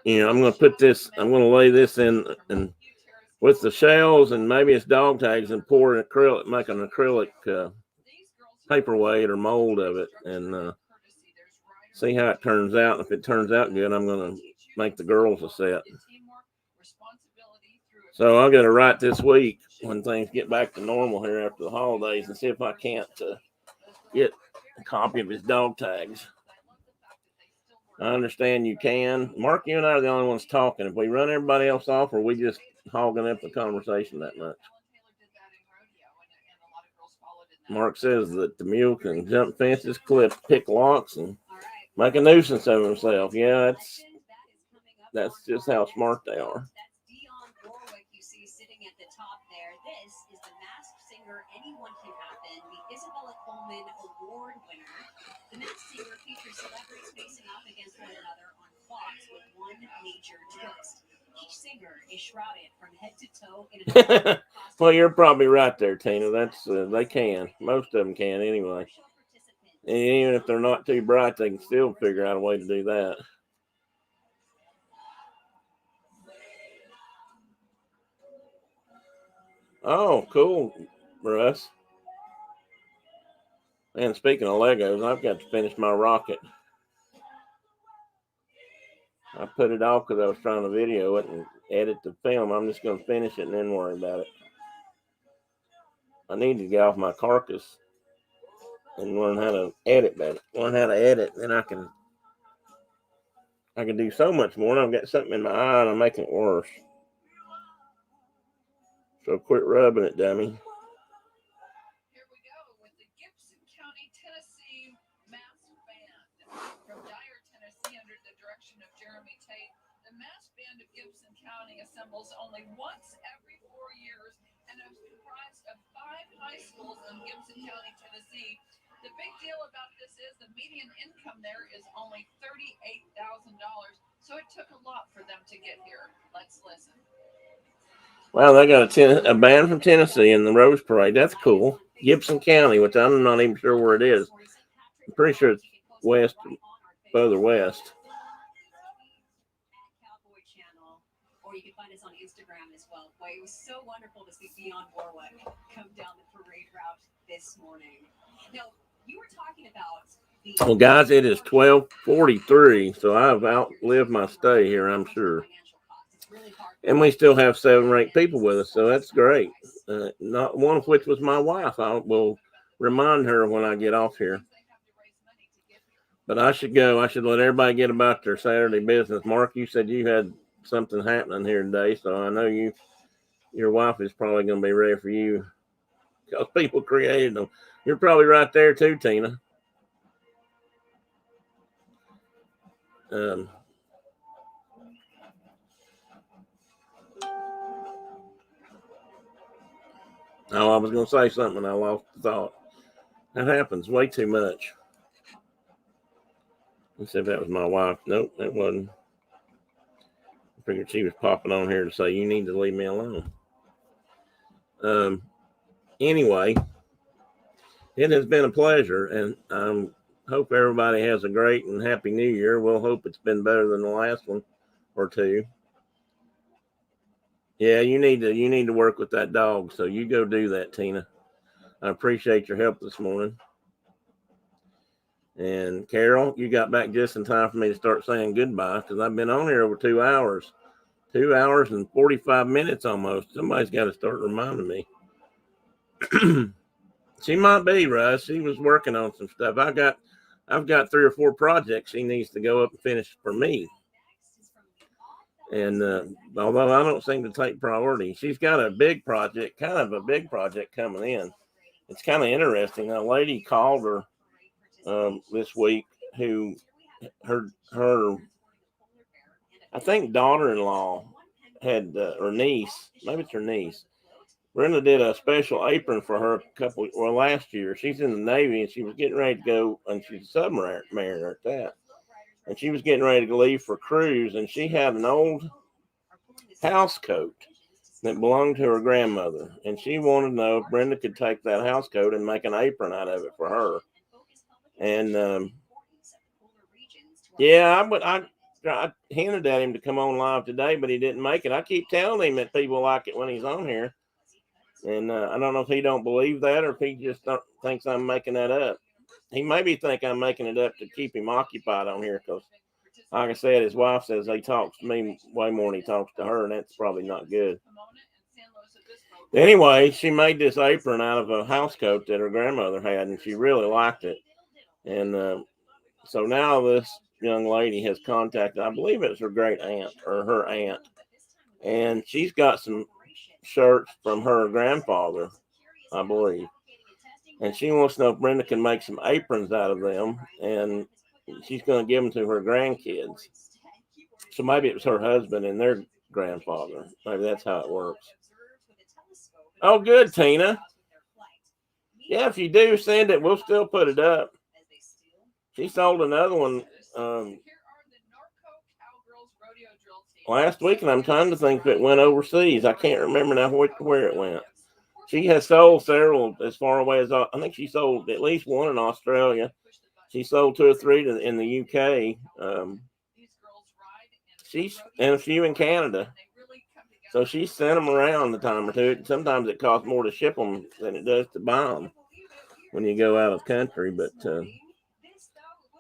I'm going to put this. I'm going to lay this in and with the shells and maybe it's dog tags and pour an acrylic, make an acrylic paperweight or mold of it, and see how it turns out. If it turns out good, I'm going to make the girls a set. So I'll get to write this week when things get back to normal here after the holidays and see if I can't get a copy of his dog tags. I understand you can. Mark, you and I are the only ones talking. If we run everybody else off, or we just hogging up the conversation that much? Mark says that the mule can jump fences, pick locks, and make a nuisance of himself. Yeah, that's just how smart they are. The Masked Singer features celebrities facing off against one another on clocks with one major twist. Each singer is shrouded from head to toe in a Well, you're probably right there, Tina. That's they can. Most of them can anyway. And even if they're not too bright, they can still figure out a way to do that. Oh, cool, Russ. And speaking of Legos, I've got to finish my rocket. I put it off because I was trying to video it and edit the film. I'm just going to finish it and then worry about it. I need to get off my carcass and learn how to edit better. Learn how to edit, then I can do so much more. And I've got something in my eye and I'm making it worse. So quit rubbing it, dummy. Here we go with the Gibson County, Tennessee Mass Band from Dyer, Tennessee, under the direction of Jeremy Tate. The Mass Band of Gibson County assembles only once every 4 years and is comprised of 5 high schools in Gibson County, Tennessee. The big deal about this is the median income there is only $38,000, so it took a lot for them to get here. Let's listen. Wow, they got a band from Tennessee in the Rose Parade. That's cool. Gibson County, which I'm not even sure where it is. I'm pretty sure it's further west. Or you can find us on Instagram as well. Boy, it was so wonderful to see Dion Warwick come down the parade route this morning. Now, you were talking about the... Well, guys, it is 12:43, so I've outlived my stay here, I'm sure. And we still have 7 or 8 people with us, so that's great. Not one of which was my wife. I will remind her when I get off here. But I should go. I should let everybody get about their Saturday business. Mark, you said you had something happening here today, so I know your wife is probably going to be ready for you because people created them. You're probably right there too, Tina. Oh, I was going to say something and I lost the thought. That happens way too much. Let's see if that was my wife. Nope, that wasn't. I figured she was popping on here to say, you need to leave me alone. Anyway, it has been a pleasure, and I hope everybody has a great and happy New Year. We'll hope it's been better than the last one or two. Yeah, you need to work with that dog, so you go do that, Tina. I appreciate your help this morning. And Carol, you got back just in time for me to start saying goodbye because I've been on here over 2 hours. 2 hours and 45 minutes almost. Somebody's got to start reminding me. She might be, Russ. She was working on some stuff. I've got 3 or 4 projects she needs to go up and finish for me. And although I don't seem to take priority, she's got a big project, kind of a big project coming in. It's kind of interesting. A lady called her this week who her I think daughter-in-law had or niece, maybe it's her niece. Brenda did a special apron for her last year. She's in the Navy and she was getting ready to go, and she's a submariner at that. And she was getting ready to leave for cruise, and she had an old house coat that belonged to her grandmother. And she wanted to know if Brenda could take that house coat and make an apron out of it for her. And yeah, I hinted at him to come on live today, but he didn't make it. I keep telling him that people like it when he's on here. And I don't know if he don't believe that or if he just thinks I'm making that up. He maybe think I'm making it up to keep him occupied on here because, like I said, his wife says he talks to me way more than he talks to her, and that's probably not good. Anyway, she made this apron out of a house coat that her grandmother had, and she really liked it. And so now this young lady has contacted, I believe it's her great aunt or her aunt, and she's got some shirts from her grandfather, I believe. And she wants to know if Brenda can make some aprons out of them, and she's going to give them to her grandkids. So maybe it was her husband and their grandfather. Maybe that's how it works. Oh, good, Tina. Yeah, if you do send it, we'll still put it up. She sold another one last week, and I'm trying to think if it went overseas. I can't remember now where it went. She has sold several as far away as, I think she sold at least one in Australia. She sold 2 or 3 in the UK. And a few in Canada. So she sent them around a time or two. Sometimes it costs more to ship them than it does to buy them when you go out of country.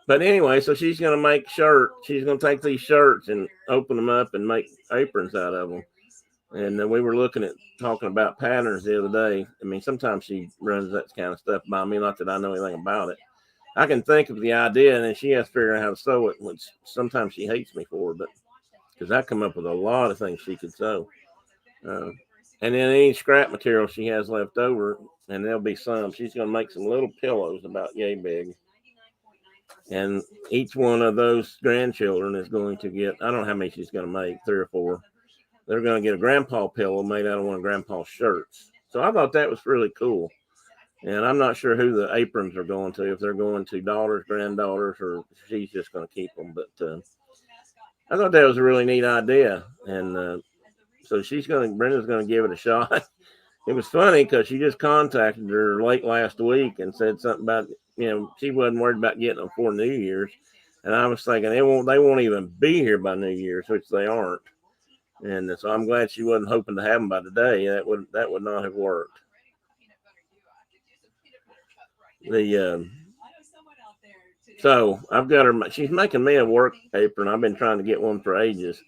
But anyway, so she's going to make shirts. She's going to take these shirts and open them up and make aprons out of them. And we were looking at talking about patterns the other day. I mean, sometimes she runs that kind of stuff by me, not that I know anything about it. I can think of the idea, and then she has to figure out how to sew it, which sometimes she hates me for, but because I come up with a lot of things she could sew. And then any scrap material she has left over, and there'll be some, she's going to make some little pillows about yay big. And each one of those grandchildren is going to get, I don't know how many she's going to make, 3 or 4. They're going to get a grandpa pillow made out of one of grandpa's shirts. So I thought that was really cool. And I'm not sure who the aprons are going to, if they're going to daughters, granddaughters, or she's just going to keep them. But I thought that was a really neat idea. And so Brenda's going to give it a shot. It was funny because she just contacted her late last week and said something about, she wasn't worried about getting them for New Year's. And I was thinking they won't even be here by New Year's, which they aren't. And so I'm glad she wasn't hoping to have them by today. That would not have worked. So I've got her. She's making me a work apron. I've been trying to get one for ages.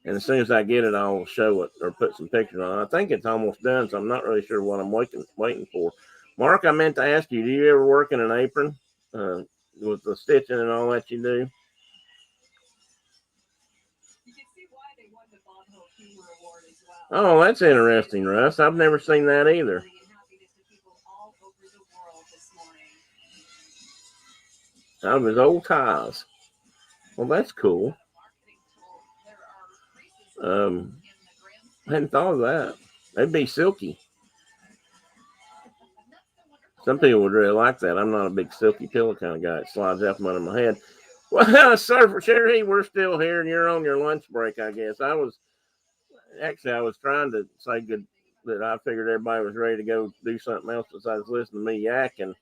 And as soon as I get it, I'll show it or put some pictures on it. I think it's almost done, so I'm not really sure what I'm waiting for. Mark, I meant to ask you, do you ever work in an apron with the stitching and all that you do? Oh, that's interesting, Russ. I've never seen that either. Out of his old ties. Well, that's cool. I hadn't thought of that. They'd be silky. Some people would really like that. I'm not a big silky pillow kind of guy. It slides out from under my head. Well, Surfer Sherry, we're still here, and you're on your lunch break, I guess. I was trying to say good that I figured everybody was ready to go do something else besides listen to me yak, and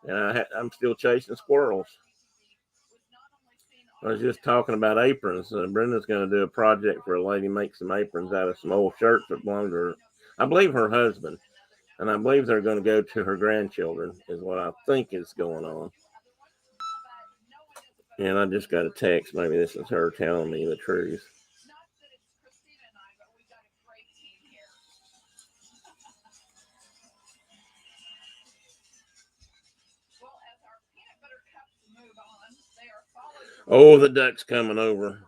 I'm still chasing squirrels. I was just talking about aprons. Brenda's going to do a project for a lady, make some aprons out of some old shirts that belong to her, I believe her husband. And I believe they're going to go to her grandchildren is what I think is going on. And I just got a text. Maybe this is her telling me the truth. Oh, the duck's coming over.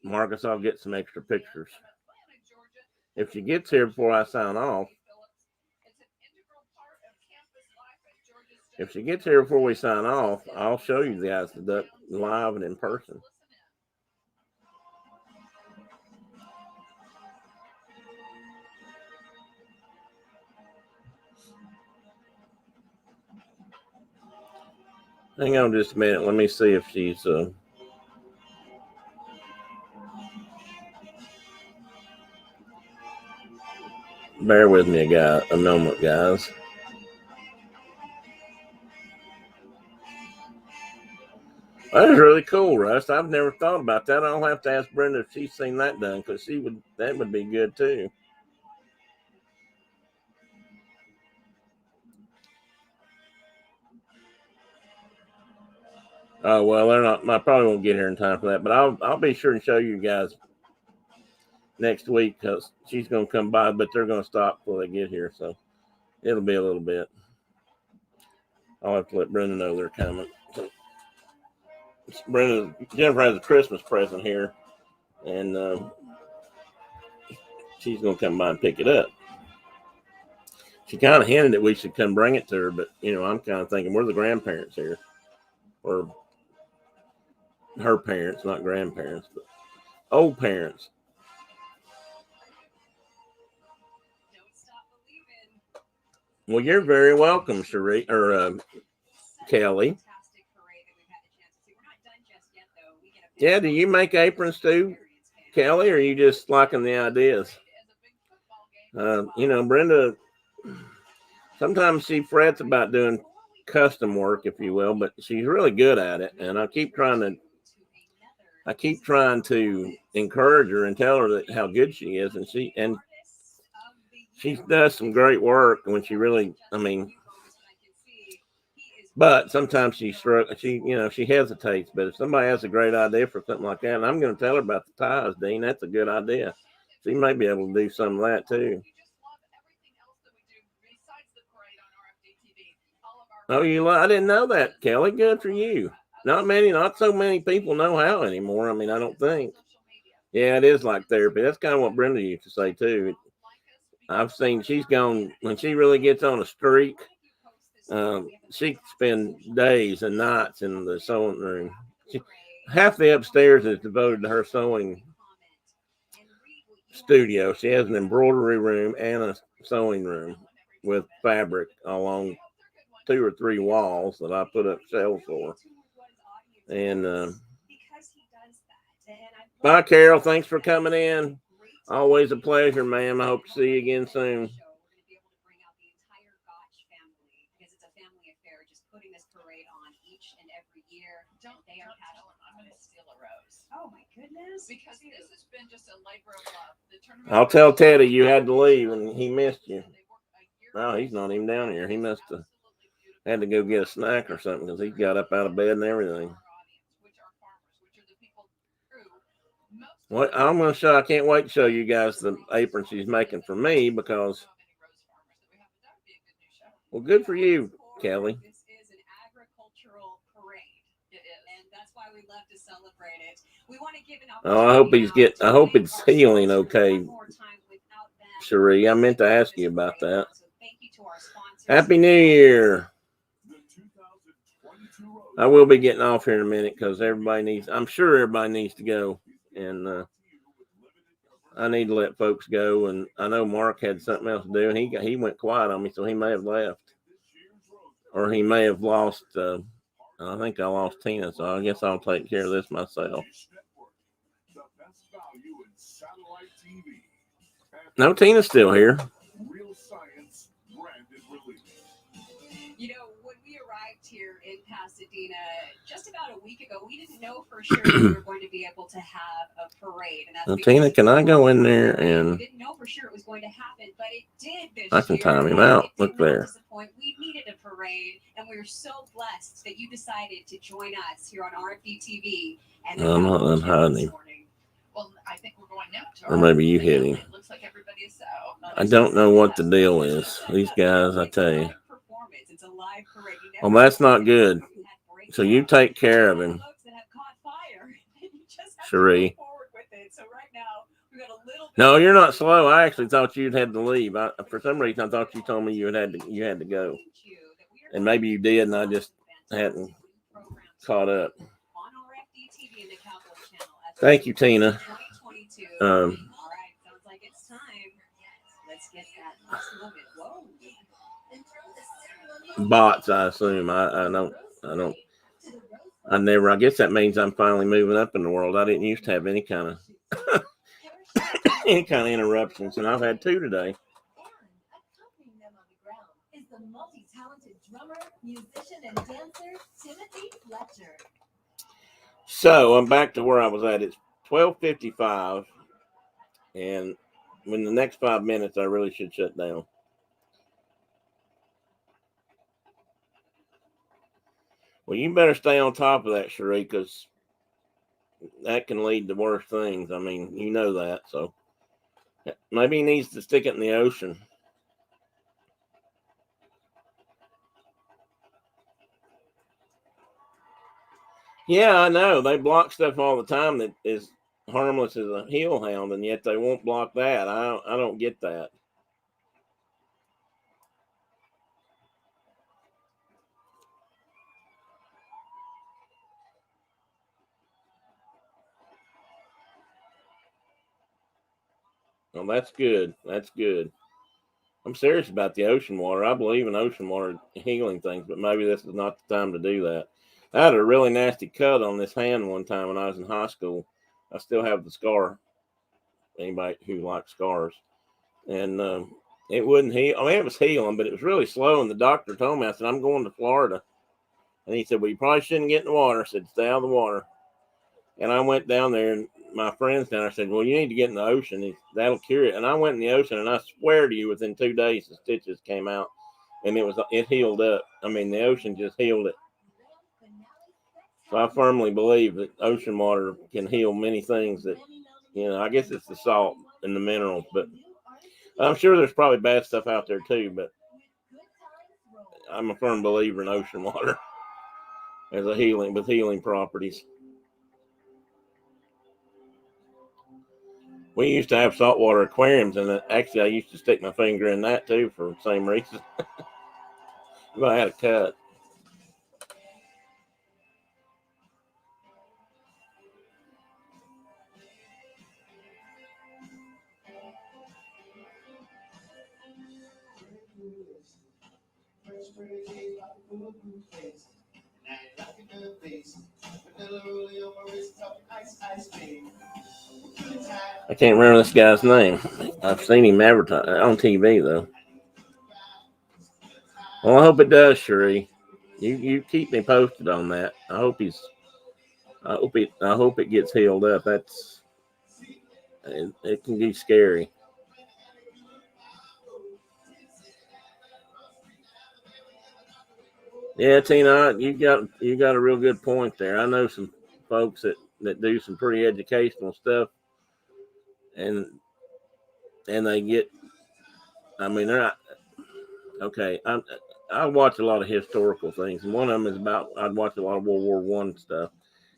Marcus, I'll get some extra pictures. If she gets here before I sign off. If she gets here before we sign off, I'll show you guys the duck live and in person. Hang on just a minute. Let me see if she's... Bear with me a moment, guys. That is really cool, Russ. I've never thought about that. I'll have to ask Brenda if she's seen that done, because that would be good too. Oh well, they're not. I probably won't get here in time for that, but I'll be sure and show you guys next week, because she's going to come by, but they're going to stop before they get here, so it'll be a little bit. I'll have to let Brenda know they're coming. So, Jennifer has a Christmas present here, and she's going to come by and pick it up. She kind of hinted that we should come bring it to her, but I'm kind of thinking we're the grandparents here, or her parents, not grandparents, but old parents. Well, you're very welcome, Cherie, or Kelly. Yeah, do you make aprons too, Kelly, or are you just liking the ideas? Brenda, sometimes she frets about doing custom work, if you will, but she's really good at it, and I keep trying to encourage her and tell her that how good she is, and she does some great work when she really, but sometimes she hesitates. But if somebody has a great idea for something like that, and I'm going to tell her about the ties, Dean, that's a good idea. She may be able to do some of that too. Oh, I didn't know that, Kelly. Good for you. Not so many people know how anymore. I don't think. Yeah, it is like therapy. That's kind of what Brenda used to say too. I've seen she's gone, when she really gets on a streak, she spend days and nights in the sewing room. Half the upstairs is devoted to her sewing studio. She has an embroidery room and a sewing room with fabric along 2 or 3 walls that I put up shelves for. And bye, Carol. Thanks for coming in. Always a pleasure, ma'am. I hope to see you again soon. Oh my goodness! Because this has been just a labor of love. I'll tell Teddy you had to leave and he missed you. No, he's not even down here. He must have had to go get a snack or something, because he got up out of bed and everything. Well, I can't wait to show you guys the apron she's making for me, because, well, good for you, Kelly. This is an agricultural parade, and that's why we love to celebrate it. We want to give an opportunity. I hope it's healing okay, Cherie. I meant to ask you about that. Happy New Year. I will be getting off here in a minute, because I'm sure everybody needs to go, and I need to let folks go. And I know Mark had something else to do, and he went quiet on me, so he may have left, or he may have lost. I think I lost Tina, so I guess I'll take care of this myself. No, Tina's still here. When we arrived here in Pasadena just about a week ago, we didn't know for sure that we were going to be able to have a parade. And that's Tina, can I go in there and? We didn't know for sure it was going to happen, but it did this I can time him out. Look there. We needed a parade, and we were so blessed that you decided to join us here on RFD TV. And I'm not unhiding him. Well, I think we're going now. Or maybe you hit him. It looks like everybody is out. I don't know what the deal is. These guys, I tell you. It's a live parade. Well, that's not good. So you take care of him, Cherie. No, you're not slow. I actually thought you'd had to leave. For some reason, I thought you told me you had to go. And maybe you did, and I just hadn't caught up. Thank you, Tina. All right, sounds like it's time. Let's get that moment. Bots, I assume. I guess that means I'm finally moving up in the world. I didn't used to have any kind of interruptions, and I've had 2 today. Accompanying them on the ground is the multi-talented drummer, musician, and dancer, Timothy Fletcher. So I'm back to where I was at. It's 12:55, and in the next 5 minutes, I really should shut down. Well, you better stay on top of that, Cherie, because that can lead to worse things. I mean, you know that. So maybe he needs to stick it in the ocean. Yeah, I know. They block stuff all the time that is harmless as a heel hound, and yet they won't block that. I don't get that. Well, that's good. That's good. I'm serious about the ocean water. I believe in ocean water healing things, but maybe this is not the time to do that. I had a really nasty cut on this hand one time when I was in high school. I still have the scar. Anybody who likes scars. And it wouldn't heal. I mean, it was healing, but it was really slow. And the doctor told me, I said, I'm going to Florida. And he said, well, you probably shouldn't get in the water. I said, stay out of the water. And I went down there, and my friends down there said, well, you need to get in the ocean. That'll cure it. And I went in the ocean, and I swear to you, within 2 days, the stitches came out. And it healed up. I mean, the ocean just healed it. So I firmly believe that ocean water can heal many things that, I guess it's the salt and the minerals, but I'm sure there's probably bad stuff out there too, but I'm a firm believer in ocean water as with healing properties. We used to have saltwater aquariums, and actually I used to stick my finger in that too for the same reason. If I had a cut. I can't remember this guy's name. I've seen him advertise on TV though. Well, I hope it does, Cherie. You keep me posted on that. I hope it gets healed up. It can be scary. Yeah, Tina, you got a real good point there. I know some folks that do some pretty educational stuff, and they get. I mean, they're not okay. I watch a lot of historical things, and one of them is I'd watch a lot of World War I stuff,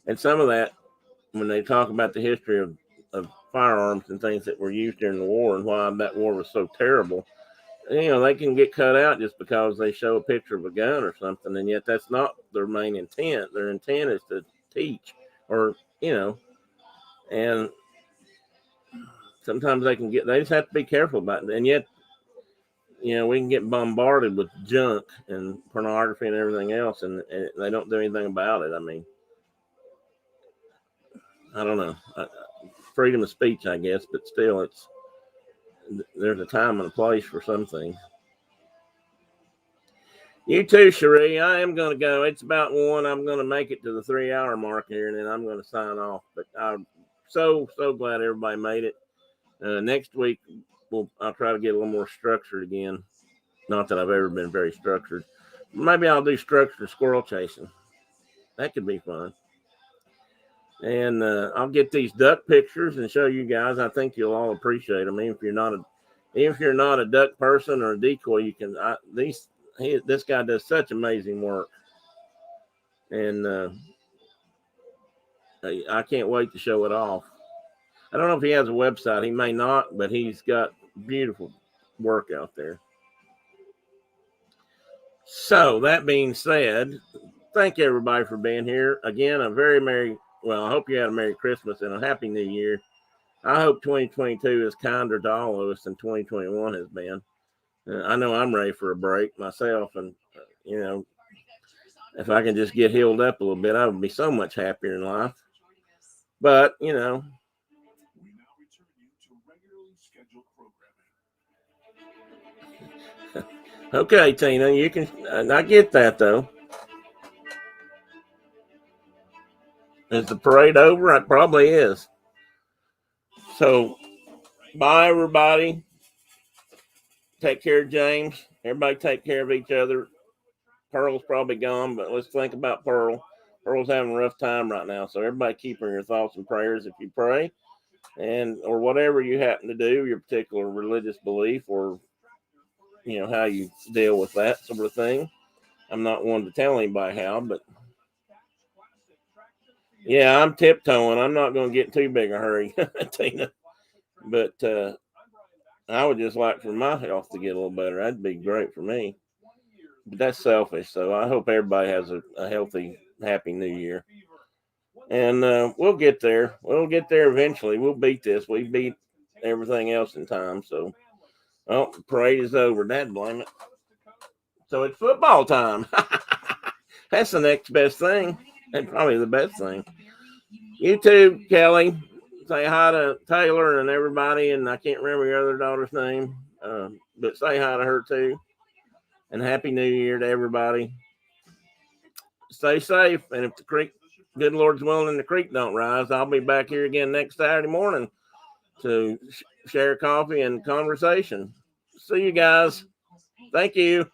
and some of that when they talk about the history of firearms and things that were used during the war and why that war was so terrible. They can get cut out just because they show a picture of a gun or something, and yet that's not their main intent. Their intent is to teach, or and sometimes they just have to be careful about it. And yet, we can get bombarded with junk and pornography and everything else, and they don't do anything about it. I mean, I don't know. Freedom of speech, I guess, but still, there's a time and a place for some things. You too, Cherie. I am going to go. It's about 1. I'm going to make it to the 3-hour mark here, and then I'm going to sign off. But I'm so glad everybody made it. Next week, I'll try to get a little more structured again. Not that I've ever been very structured. Maybe I'll do structured squirrel chasing. That could be fun. And I'll get these duck pictures and show you guys. I think you'll all appreciate them. Even if you're not a duck person or a decoy, you can. This guy does such amazing work, and I can't wait to show it off. I don't know if he has a website. He may not, but he's got beautiful work out there. So that being said, thank everybody for being here. Again, a very merry, well, I hope you had a Merry Christmas and a Happy New Year. I hope 2022 is kinder to all of us than 2021 has been. I know I'm ready for a break myself, and you know, if I can just get healed up a little bit, I would be so much happier in life. But you know, We now return you to regularly scheduled programming. okay, Tina, you can. I get that though. Is the parade over? It probably is. So, bye everybody. Take care of James. Everybody take care of each other. Pearl's probably gone, but let's think about Pearl. Pearl's having a rough time right now, so everybody keep her in your thoughts and prayers if you pray, and or whatever you happen to do, your particular religious belief, or you know how you deal with that sort of thing. I'm not one to tell anybody how, but yeah, I'm tiptoeing. I'm not going to get in too big a hurry, Tina. But I would just like for my health to get a little better. That'd be great for me. But that's selfish. So I hope everybody has a healthy, happy New Year. And we'll get there. We'll get there eventually. We'll beat this. We beat everything else in time. So, oh, the parade is over. Dad blame it. So it's football time. That's the next best thing. And probably the best thing. You too, Kelly. Say hi to Taylor and everybody. And I can't remember your other daughter's name. But say hi to her too. And Happy New Year to everybody. Stay safe. And if the creek, good Lord's willing, and the creek don't rise, I'll be back here again next Saturday morning to share coffee and conversation. See you guys. Thank you.